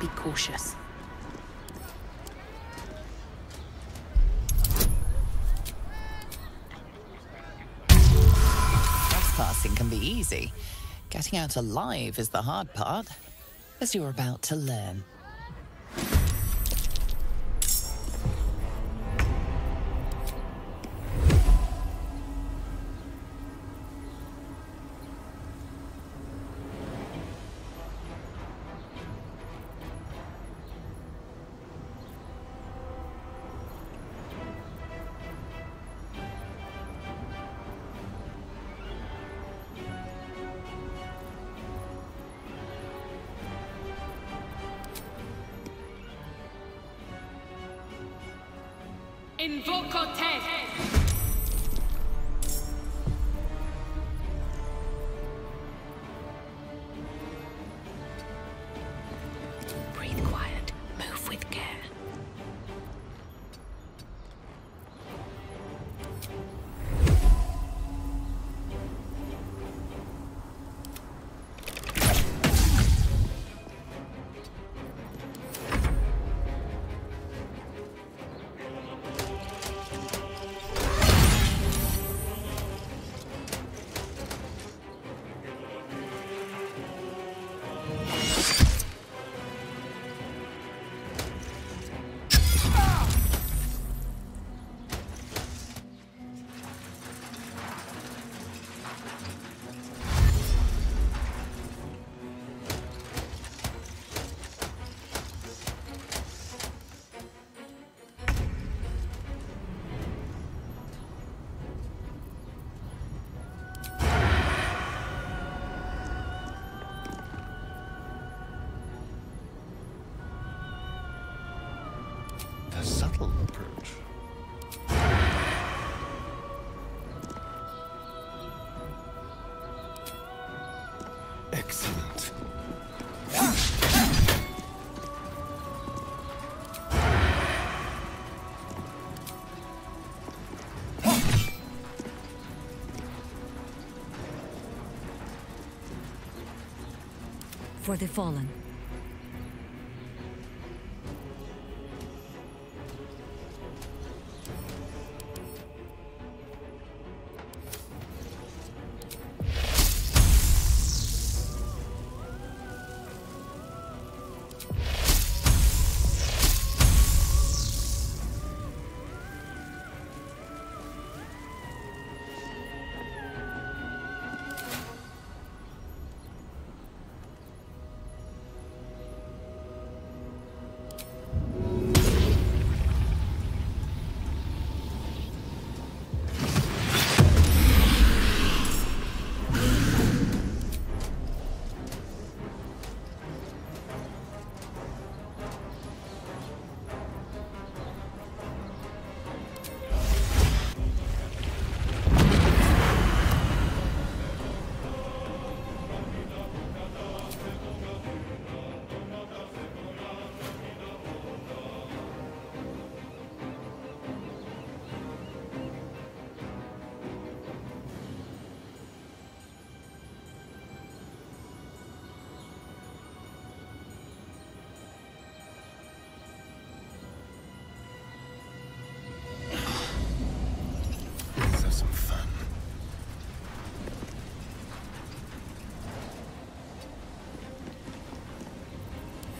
Speaker 1: Be cautious.
Speaker 2: Trespassing can be easy. Getting out alive is the hard part, as you're about to learn.
Speaker 7: Invoco te!
Speaker 1: Breathe quiet. Move with care.
Speaker 15: A subtle approach. Excellent.
Speaker 7: for the fallen.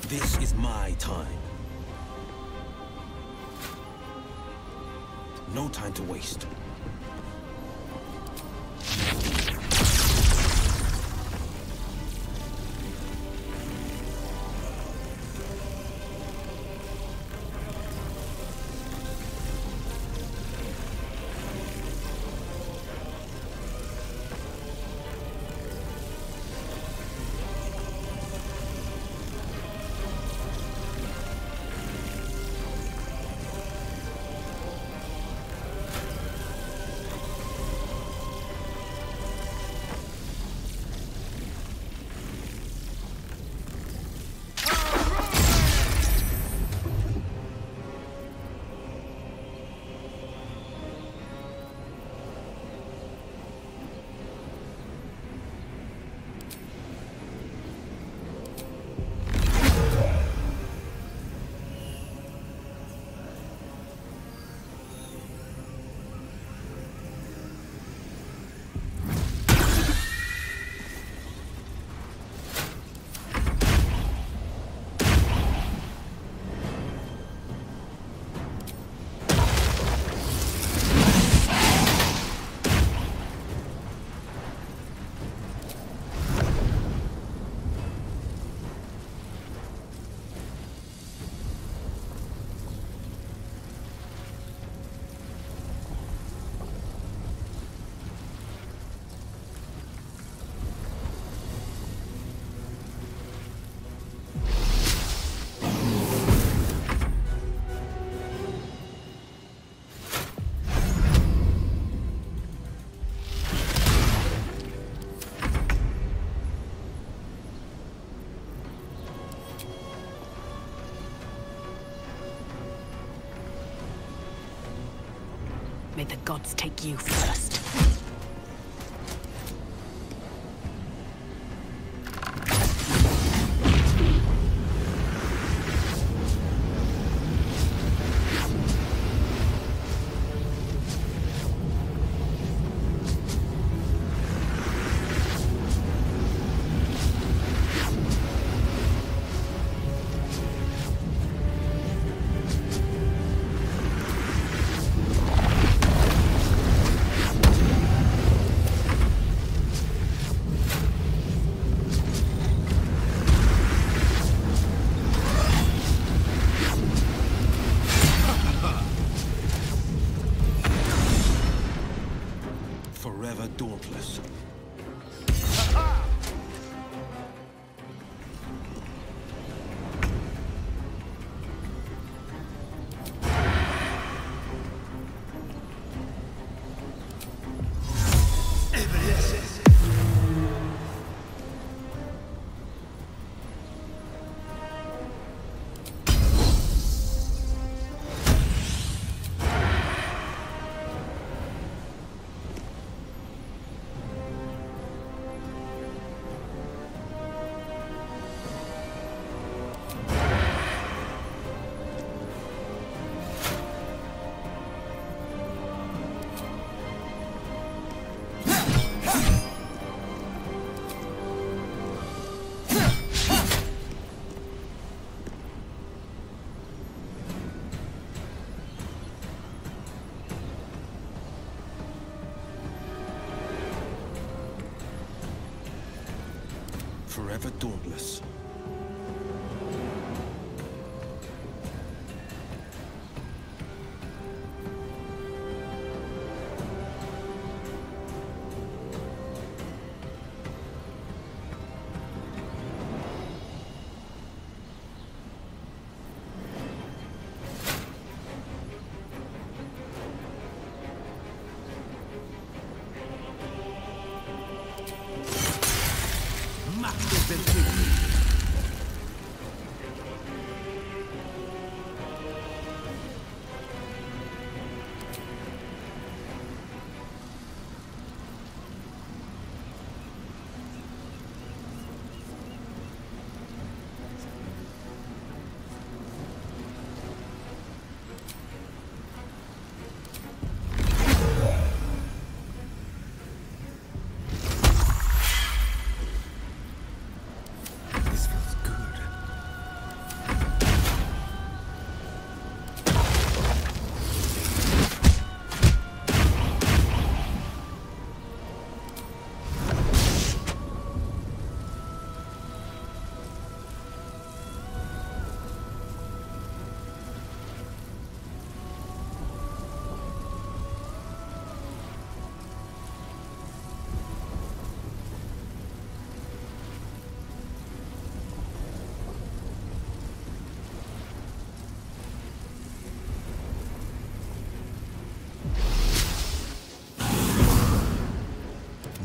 Speaker 5: This is my time. No time to waste.
Speaker 1: May the gods take you first.
Speaker 5: never dauntless.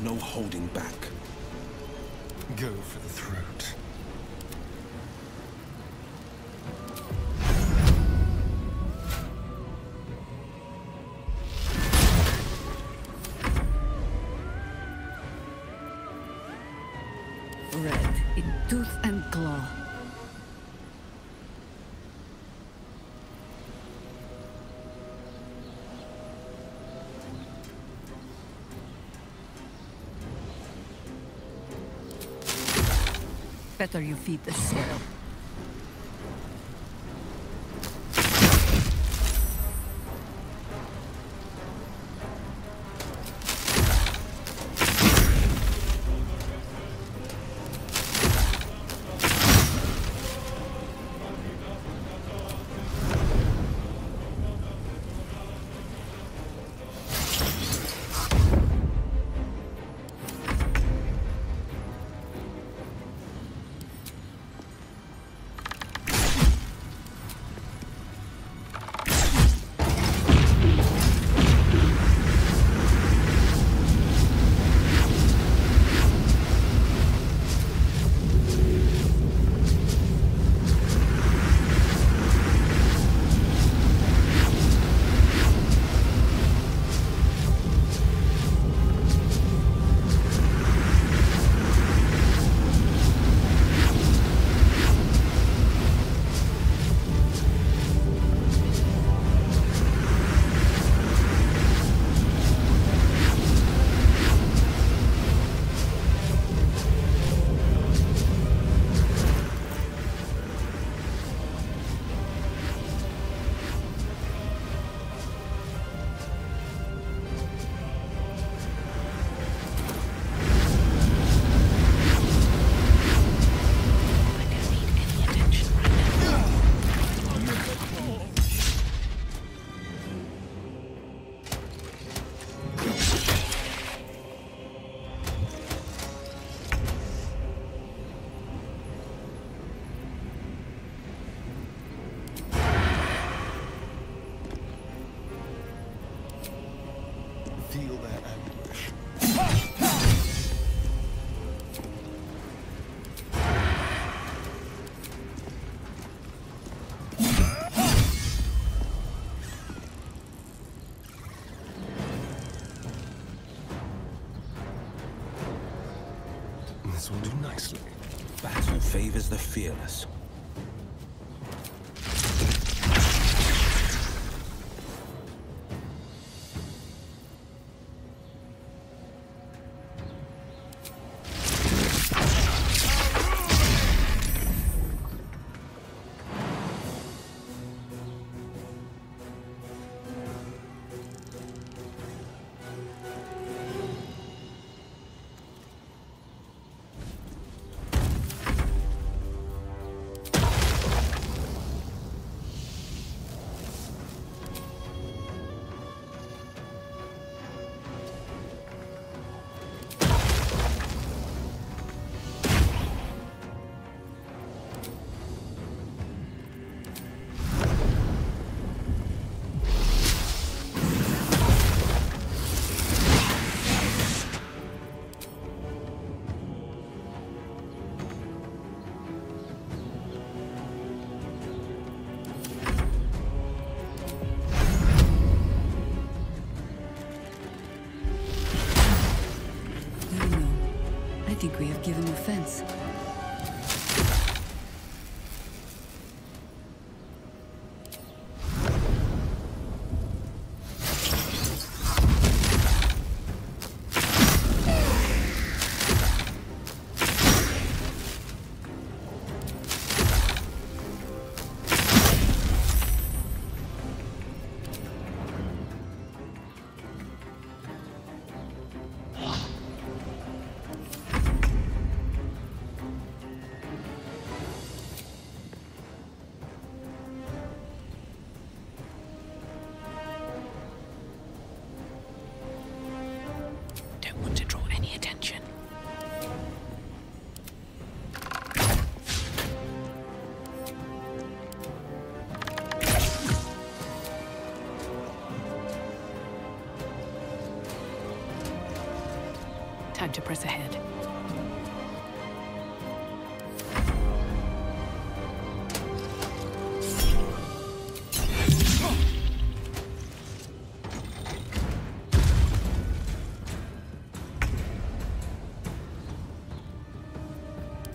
Speaker 5: No holding back.
Speaker 15: Go for the throat.
Speaker 17: Red in tooth and claw. Better you feed the soil.
Speaker 15: Feel that anguish.
Speaker 5: This will do nicely. Battle favors the fearless.
Speaker 17: defense.
Speaker 1: Time to press ahead.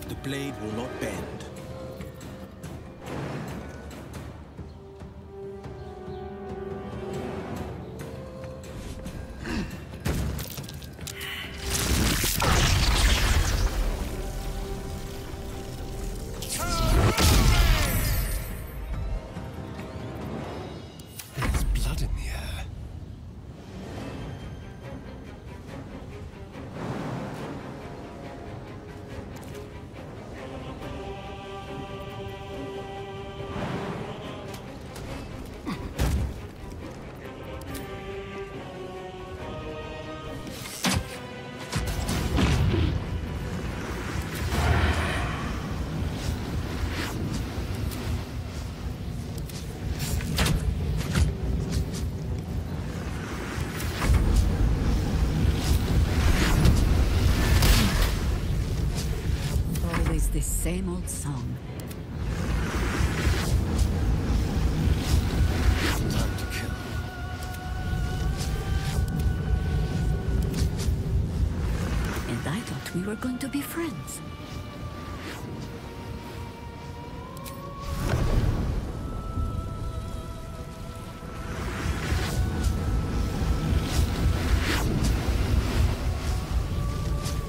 Speaker 5: The blade will not bend.
Speaker 17: The same old song.
Speaker 15: Time to kill.
Speaker 17: And I thought we were going to be friends.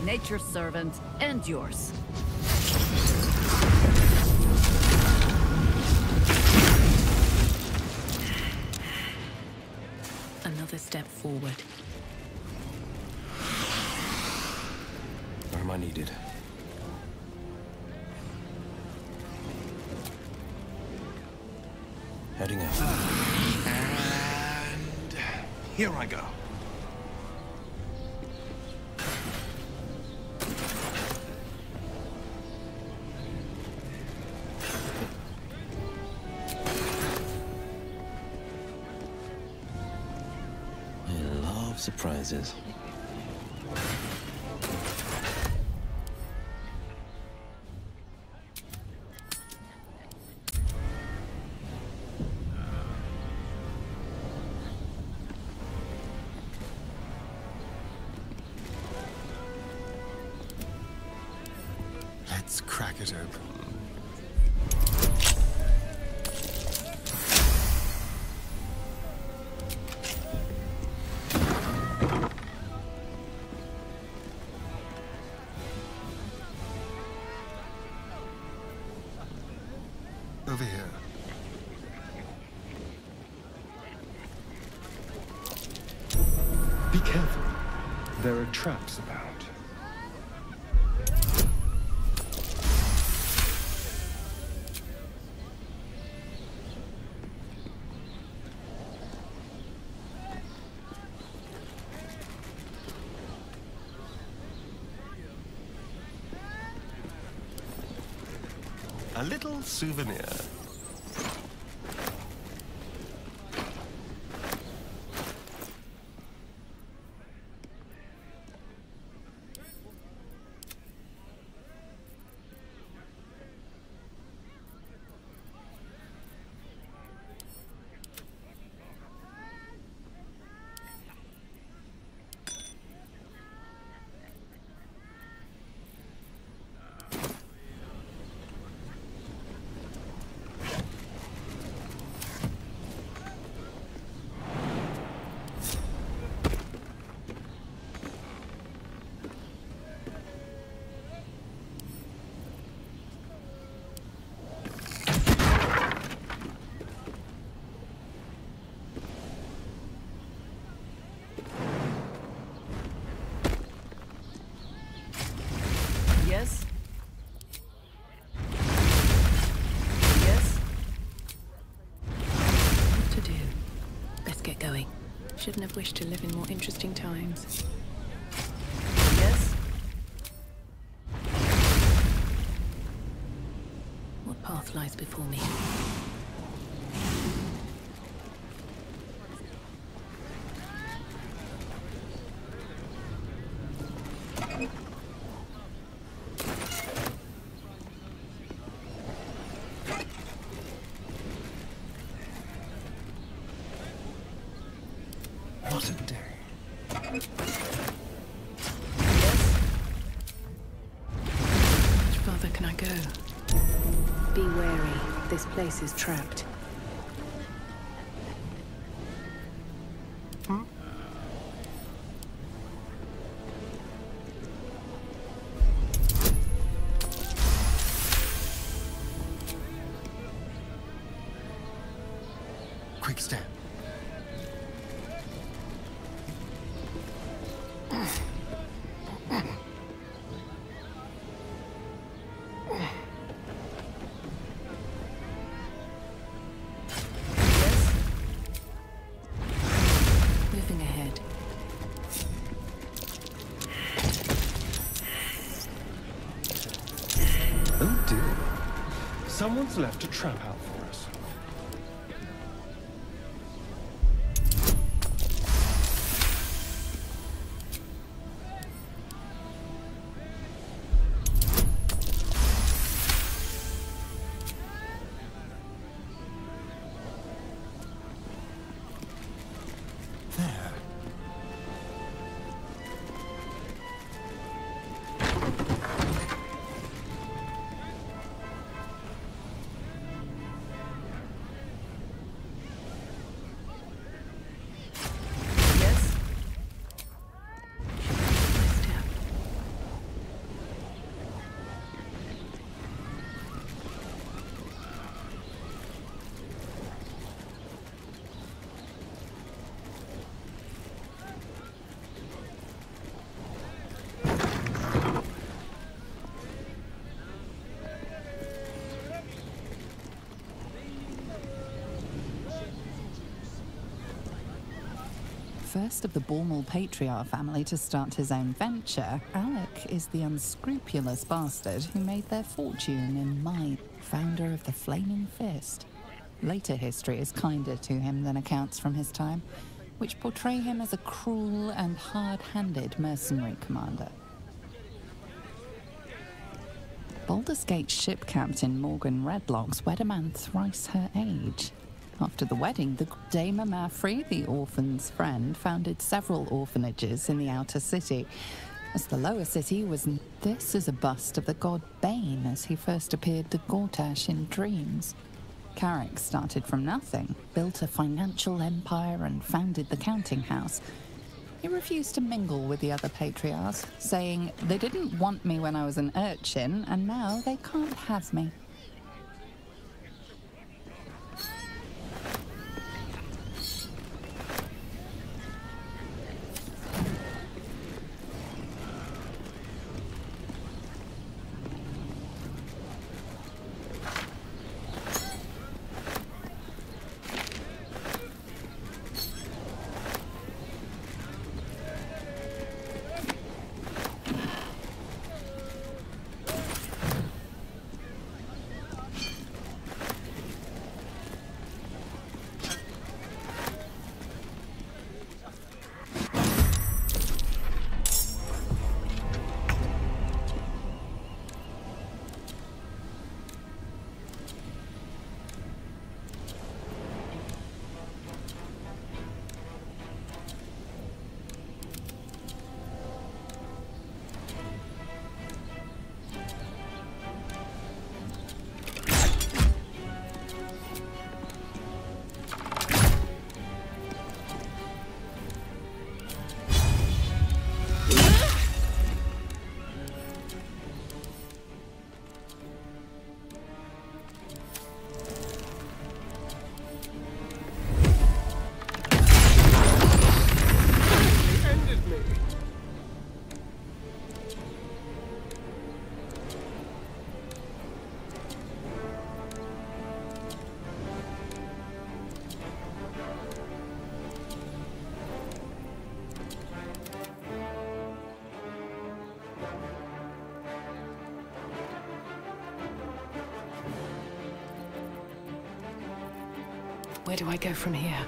Speaker 17: Nature's servant and yours.
Speaker 1: Another step forward.
Speaker 5: Where am I needed? Heading out.
Speaker 4: And here I go.
Speaker 5: Surprises.
Speaker 15: Let's crack it open. Over here. Be careful. There are traps about. A little souvenir.
Speaker 1: get going. Shouldn't have wished to live in more interesting times.
Speaker 6: Yes?
Speaker 1: What path lies before me?
Speaker 15: What a day.
Speaker 1: Much farther can I go? Be wary. This place is trapped.
Speaker 15: Quick step.
Speaker 1: Moving ahead.
Speaker 15: Oh dear. Someone's left a trap out for us. There.
Speaker 2: First of the Bormal patriarch family to start his own venture, Alec is the unscrupulous bastard who made their fortune in mine, founder of the Flaming Fist. Later history is kinder to him than accounts from his time, which portray him as a cruel and hard-handed mercenary commander. Baldur's Gate ship captain Morgan Redlocks wed a man thrice her age. After the wedding, the Dame Mafrey, the orphan's friend, founded several orphanages in the outer city. As the lower city was... This is a bust of the god Bane as he first appeared to Gortash in dreams. Carrick started from nothing, built a financial empire and founded the counting house. He refused to mingle with the other patriarchs, saying, "They didn't want me when I was an urchin, and now they can't have me."
Speaker 1: Where do I go from here?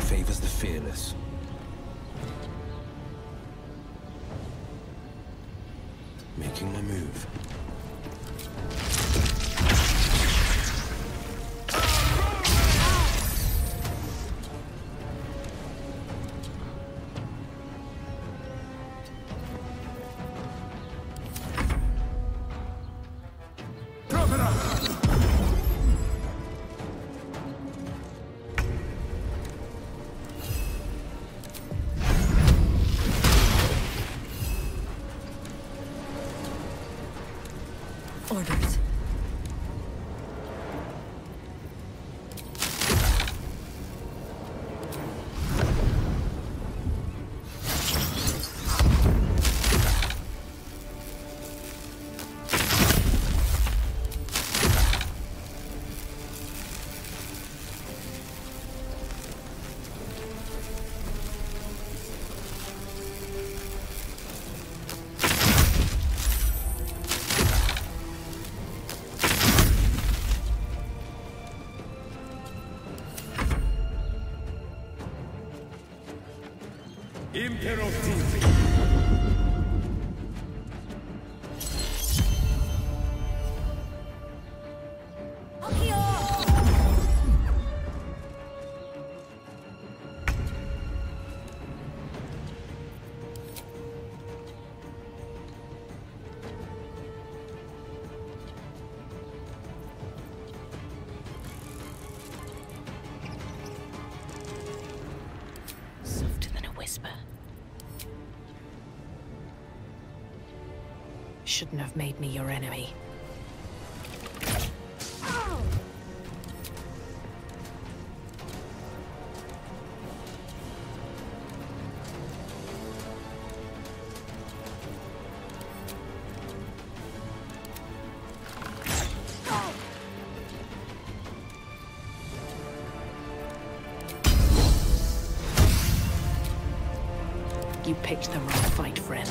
Speaker 5: Favors the fearless. Making my move.
Speaker 1: Orders. Shouldn't have made me your enemy. You picked the wrong fight, friend.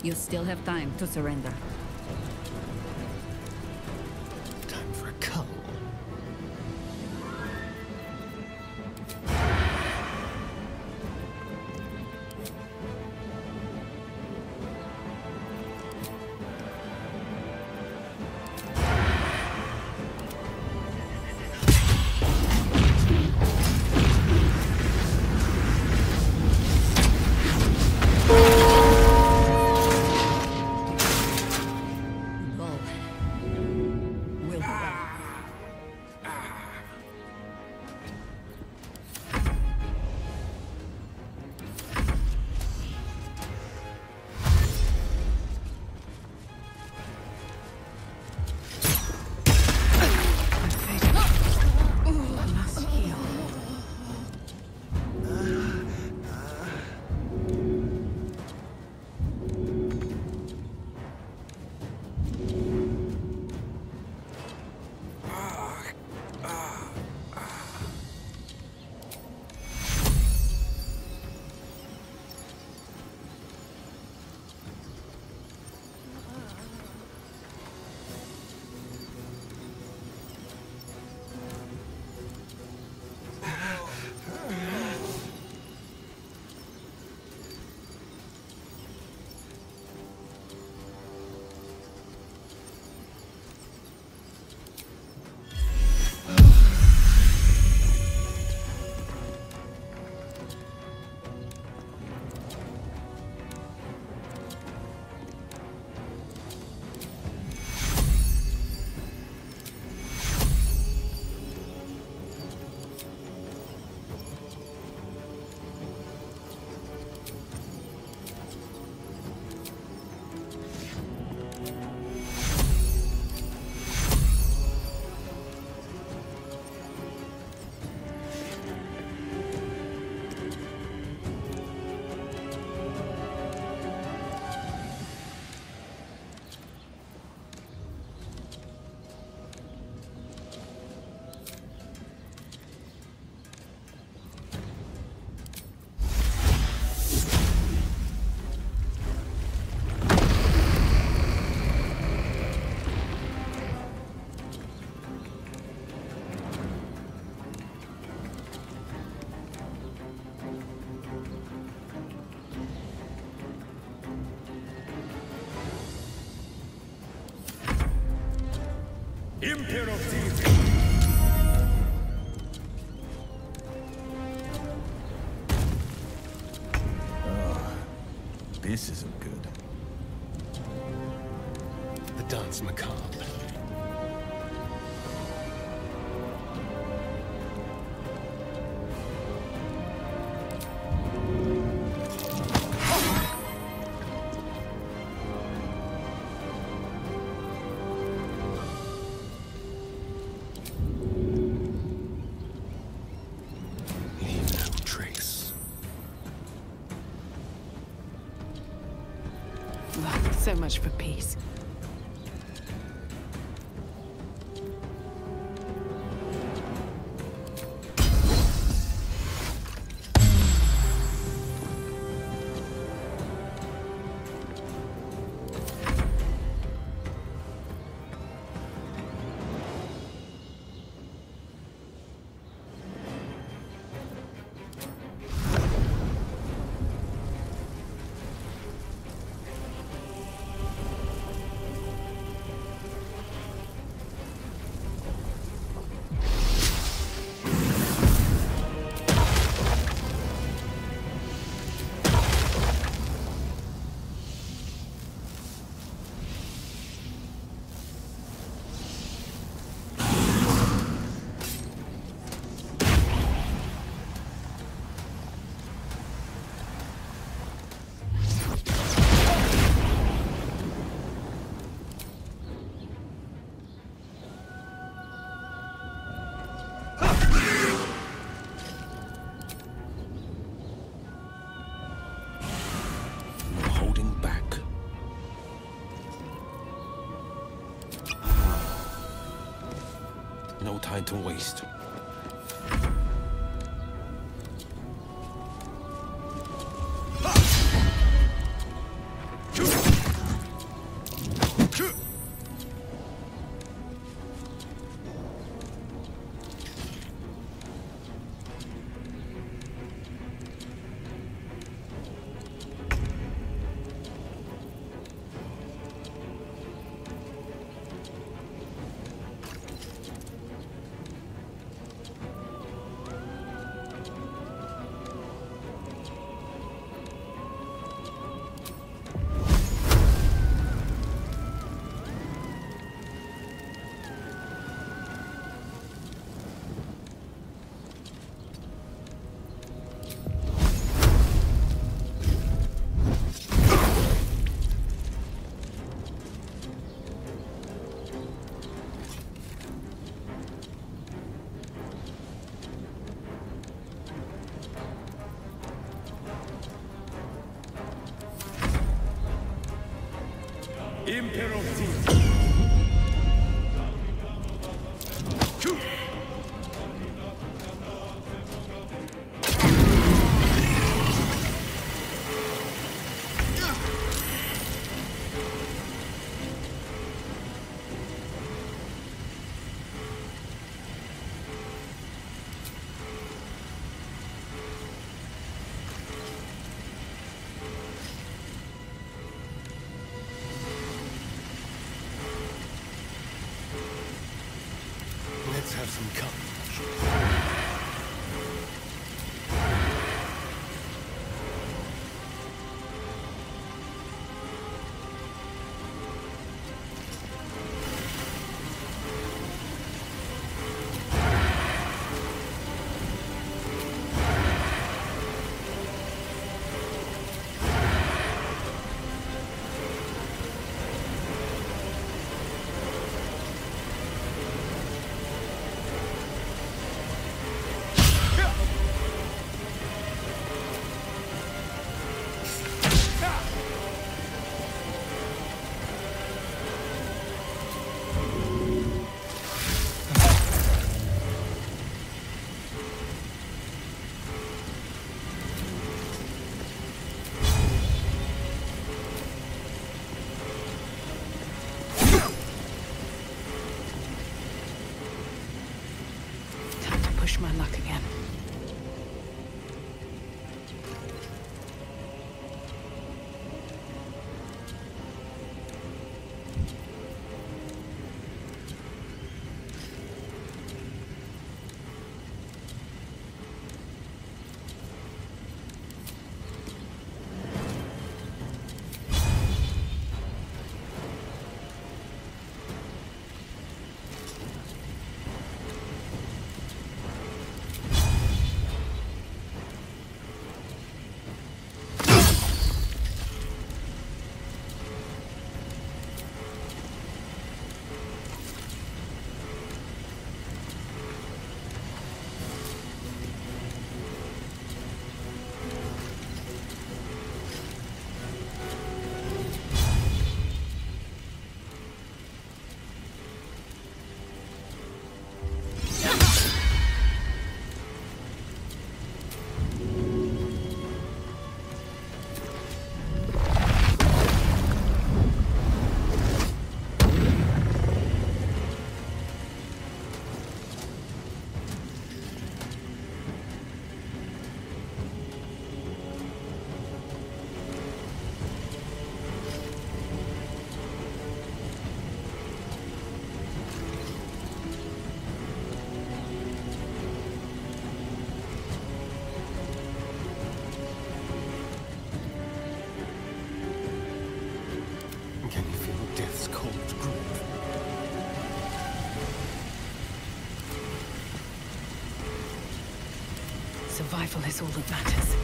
Speaker 17: You still have time to surrender.
Speaker 15: Time for a cull.
Speaker 5: This isn't good.
Speaker 15: The dance macabre. Leave no trace.
Speaker 1: So much for peace.
Speaker 5: No time to waste.
Speaker 15: Let's have some courage.
Speaker 1: survival is all that matters.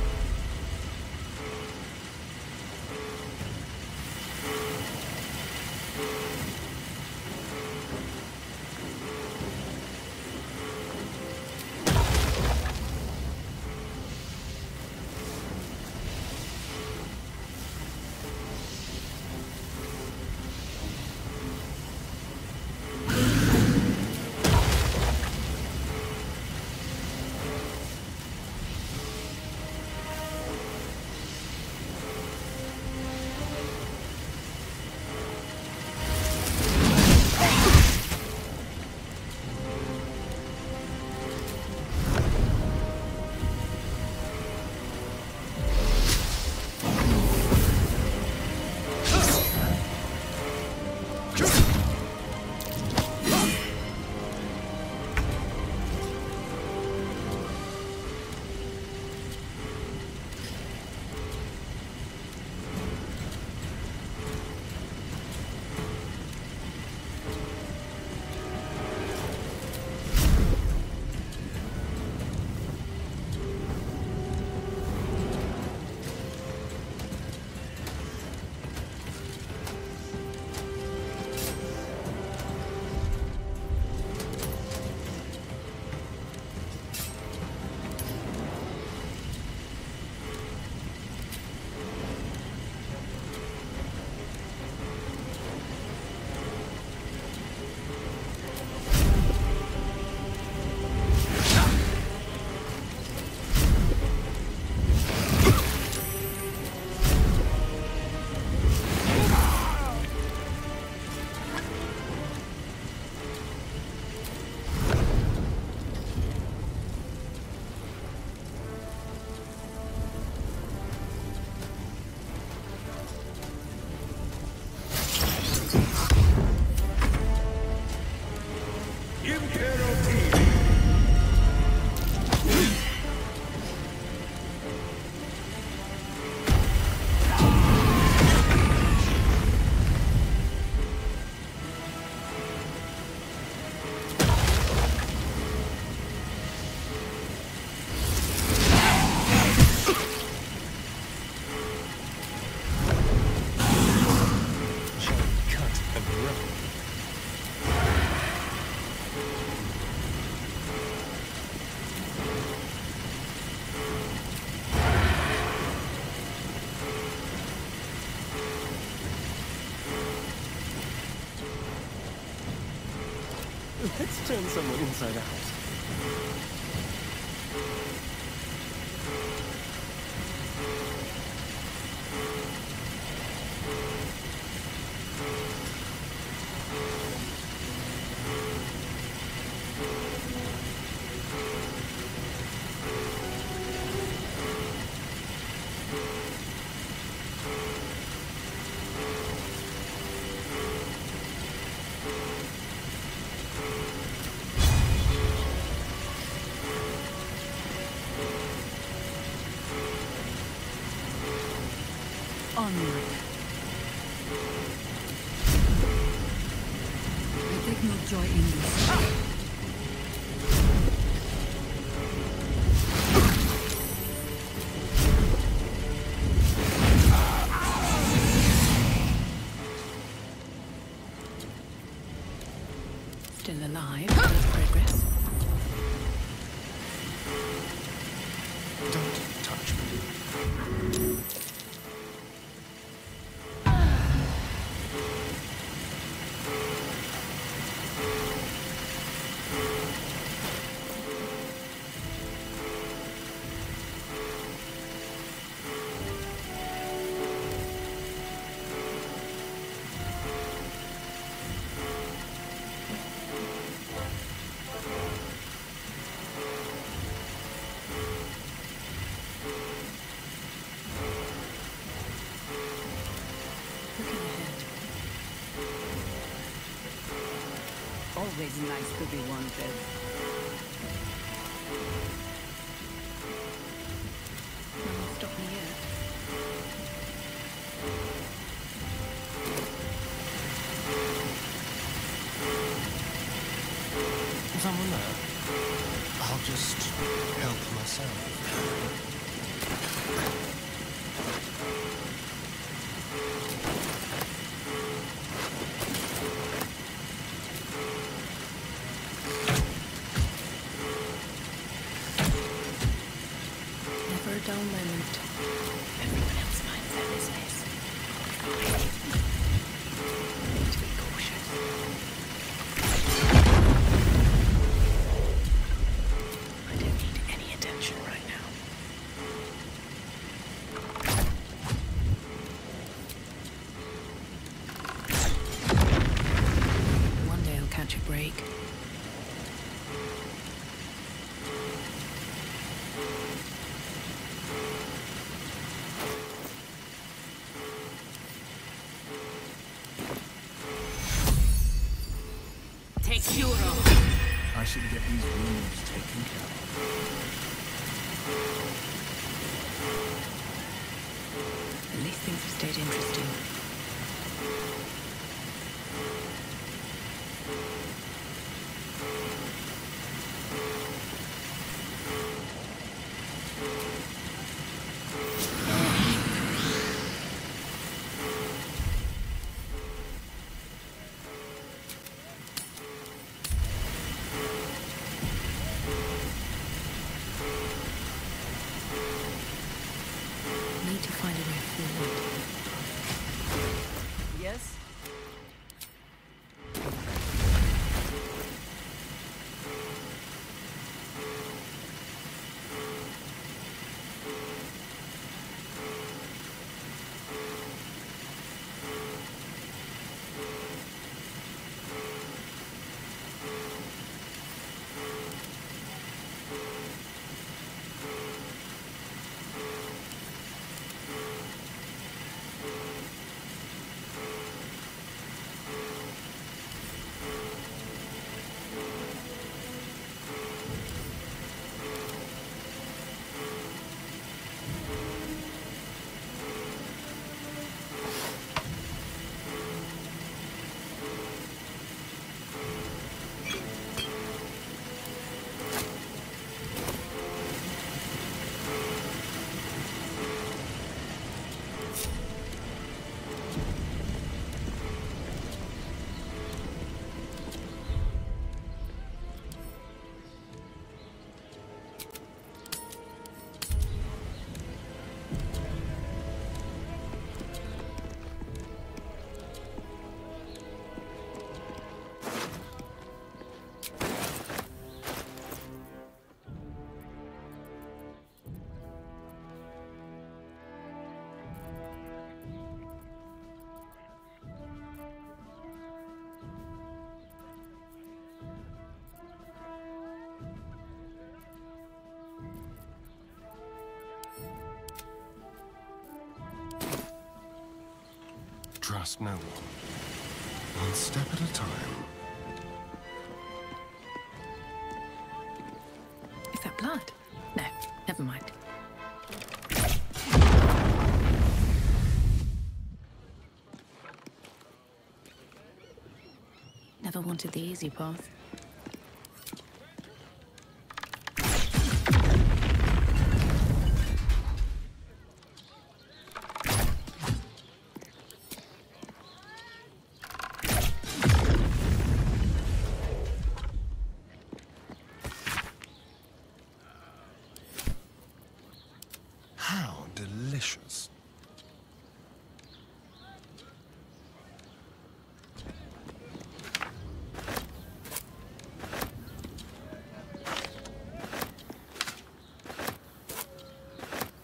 Speaker 15: Let's turn someone inside out.
Speaker 17: Onward. I take no joy in this.
Speaker 1: Still alive. Progress.
Speaker 15: Don't touch me.
Speaker 17: Always nice to be wanted.
Speaker 1: No one stop me yet.
Speaker 15: Someone there? I'll just help
Speaker 22: myself.
Speaker 1: Never a dull moment. Everyone else minds their business. Need to be cautious. I don't need any attention right now. One day I'll catch a break.
Speaker 10: I should get these wounds taken care of.
Speaker 1: At least things have stayed interesting. Need to find a way forward.
Speaker 24: Yes?
Speaker 15: Trust no one. One step at a time.
Speaker 1: Is that blood? No, never mind. Never wanted the easy path.
Speaker 15: How delicious.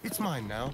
Speaker 15: It's mine now.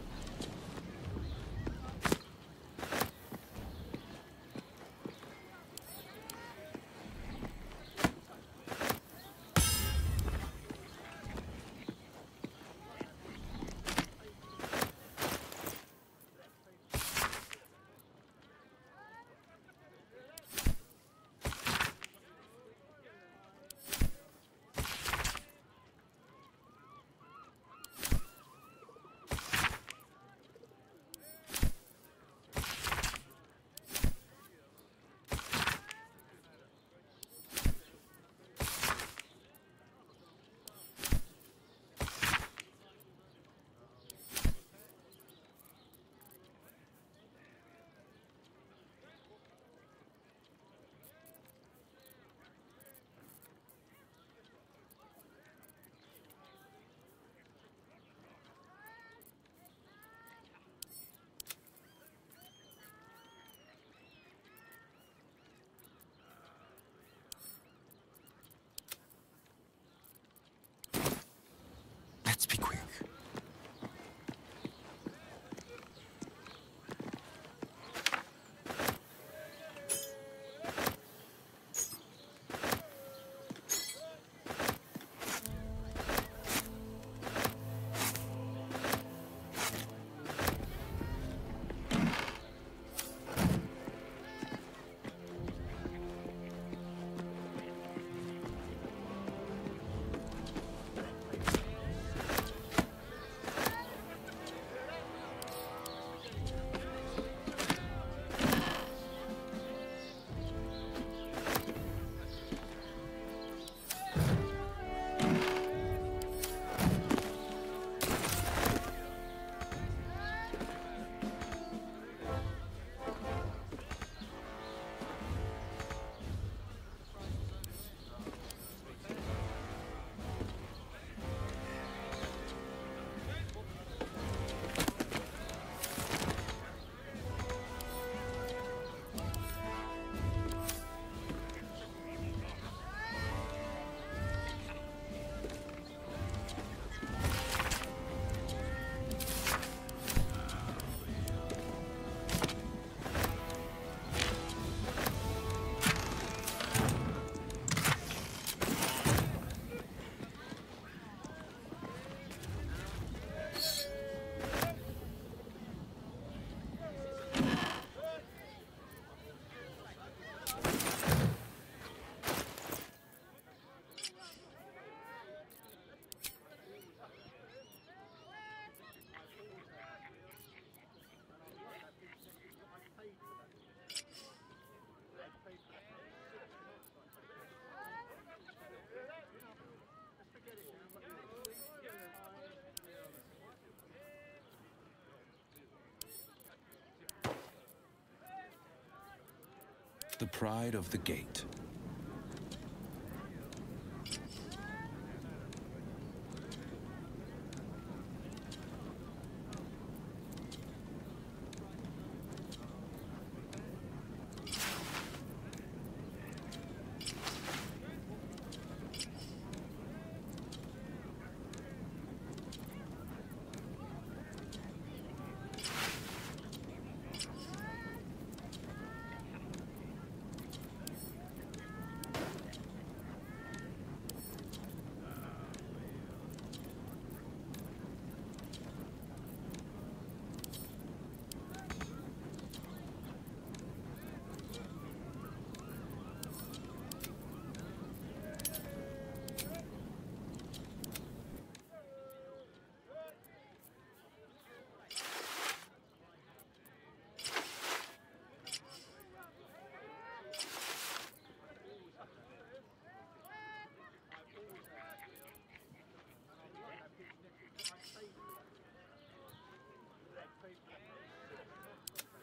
Speaker 5: The pride of the gate.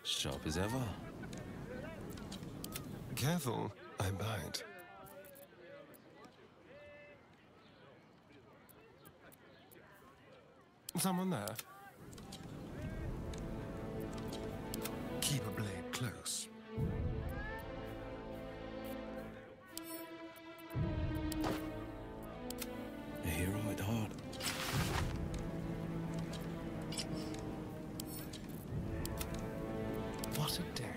Speaker 5: Sharp as ever.
Speaker 15: Careful, I bite. Someone there? Keep a blade close.
Speaker 5: A hero at heart.
Speaker 15: What a day.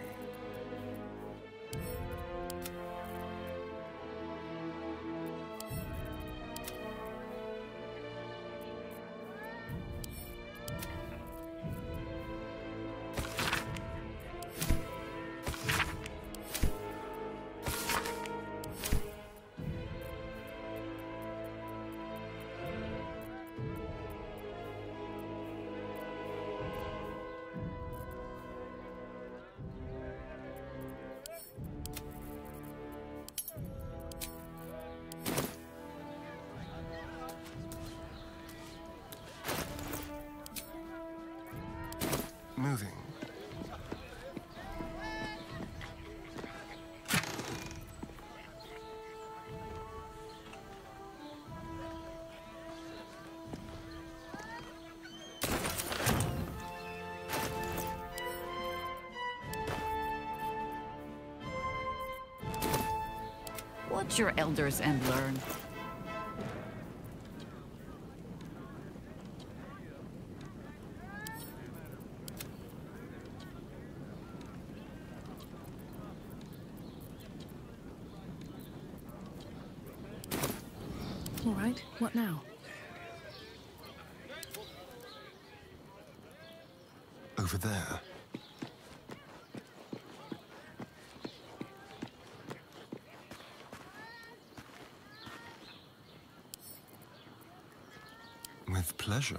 Speaker 15: Moving.
Speaker 17: Watch your elders and learn.
Speaker 1: All right, what now?
Speaker 15: Over there. With pleasure.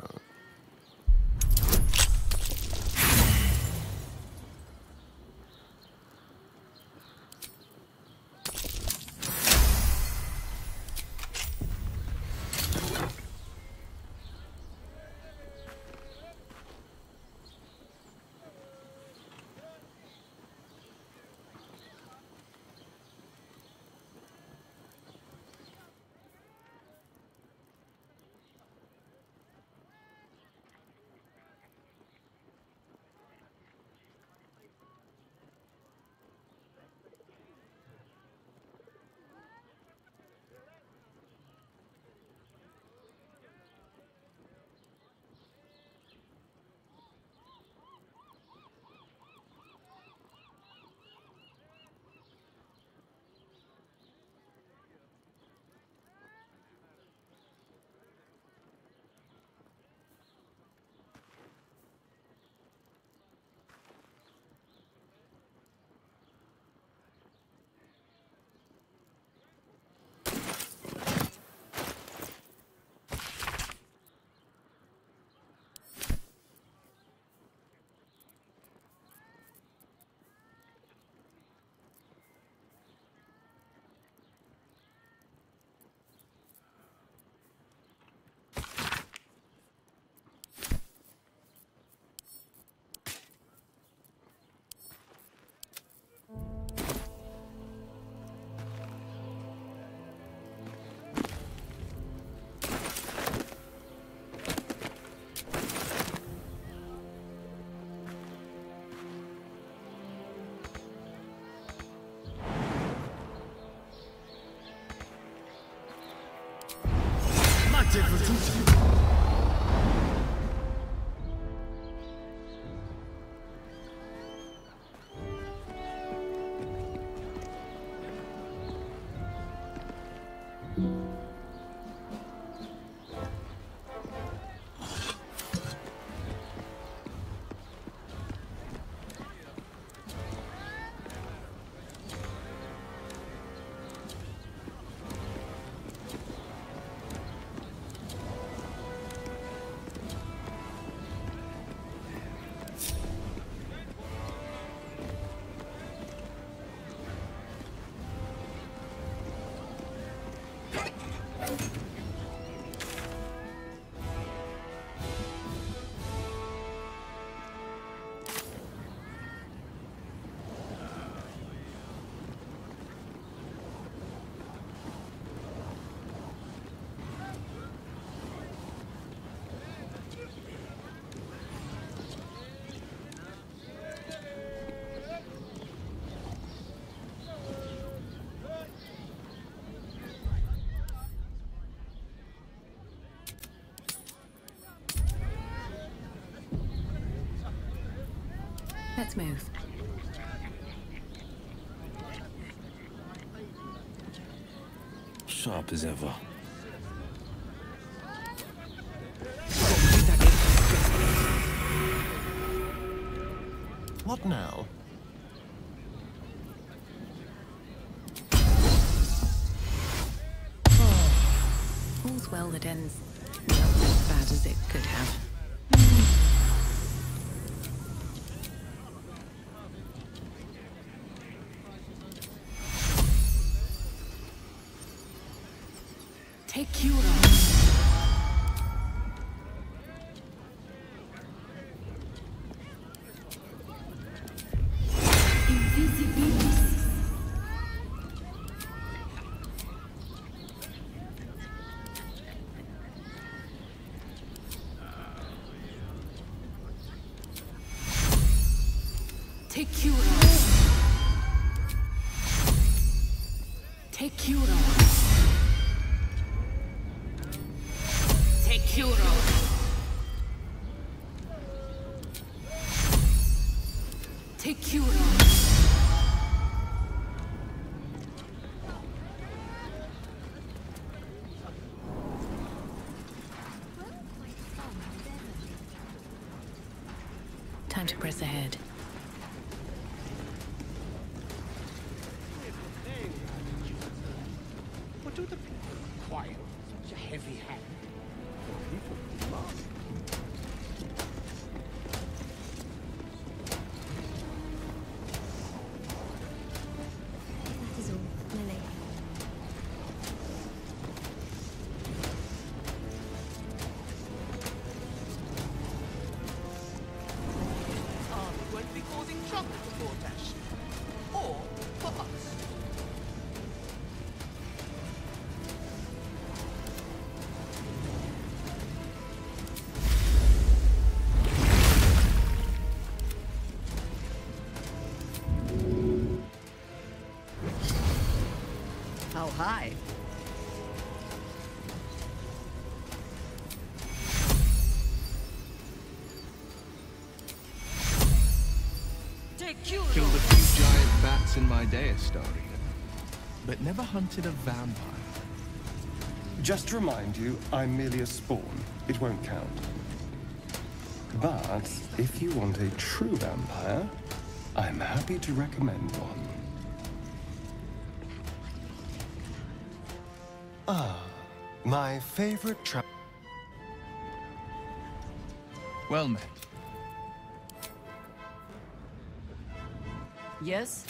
Speaker 1: Let's move.
Speaker 5: Sharp as ever.
Speaker 15: What now?
Speaker 1: All's well that ends not as bad as it could have. Take you Take you Take you Take you Take you Time to press ahead.
Speaker 10: What do the people require? Such a heavy hand.
Speaker 12: That is all, Lily.
Speaker 10: Won't be causing trouble for Gortash. Or for us.
Speaker 17: How high?
Speaker 11: Killed a few giant bats in my day, Astarion, but never hunted a vampire.
Speaker 15: Just to remind you, I'm merely a spawn. It won't count. But if you want a true vampire, I'm happy to recommend one. Ah, my favorite
Speaker 11: Well met.
Speaker 17: Yes?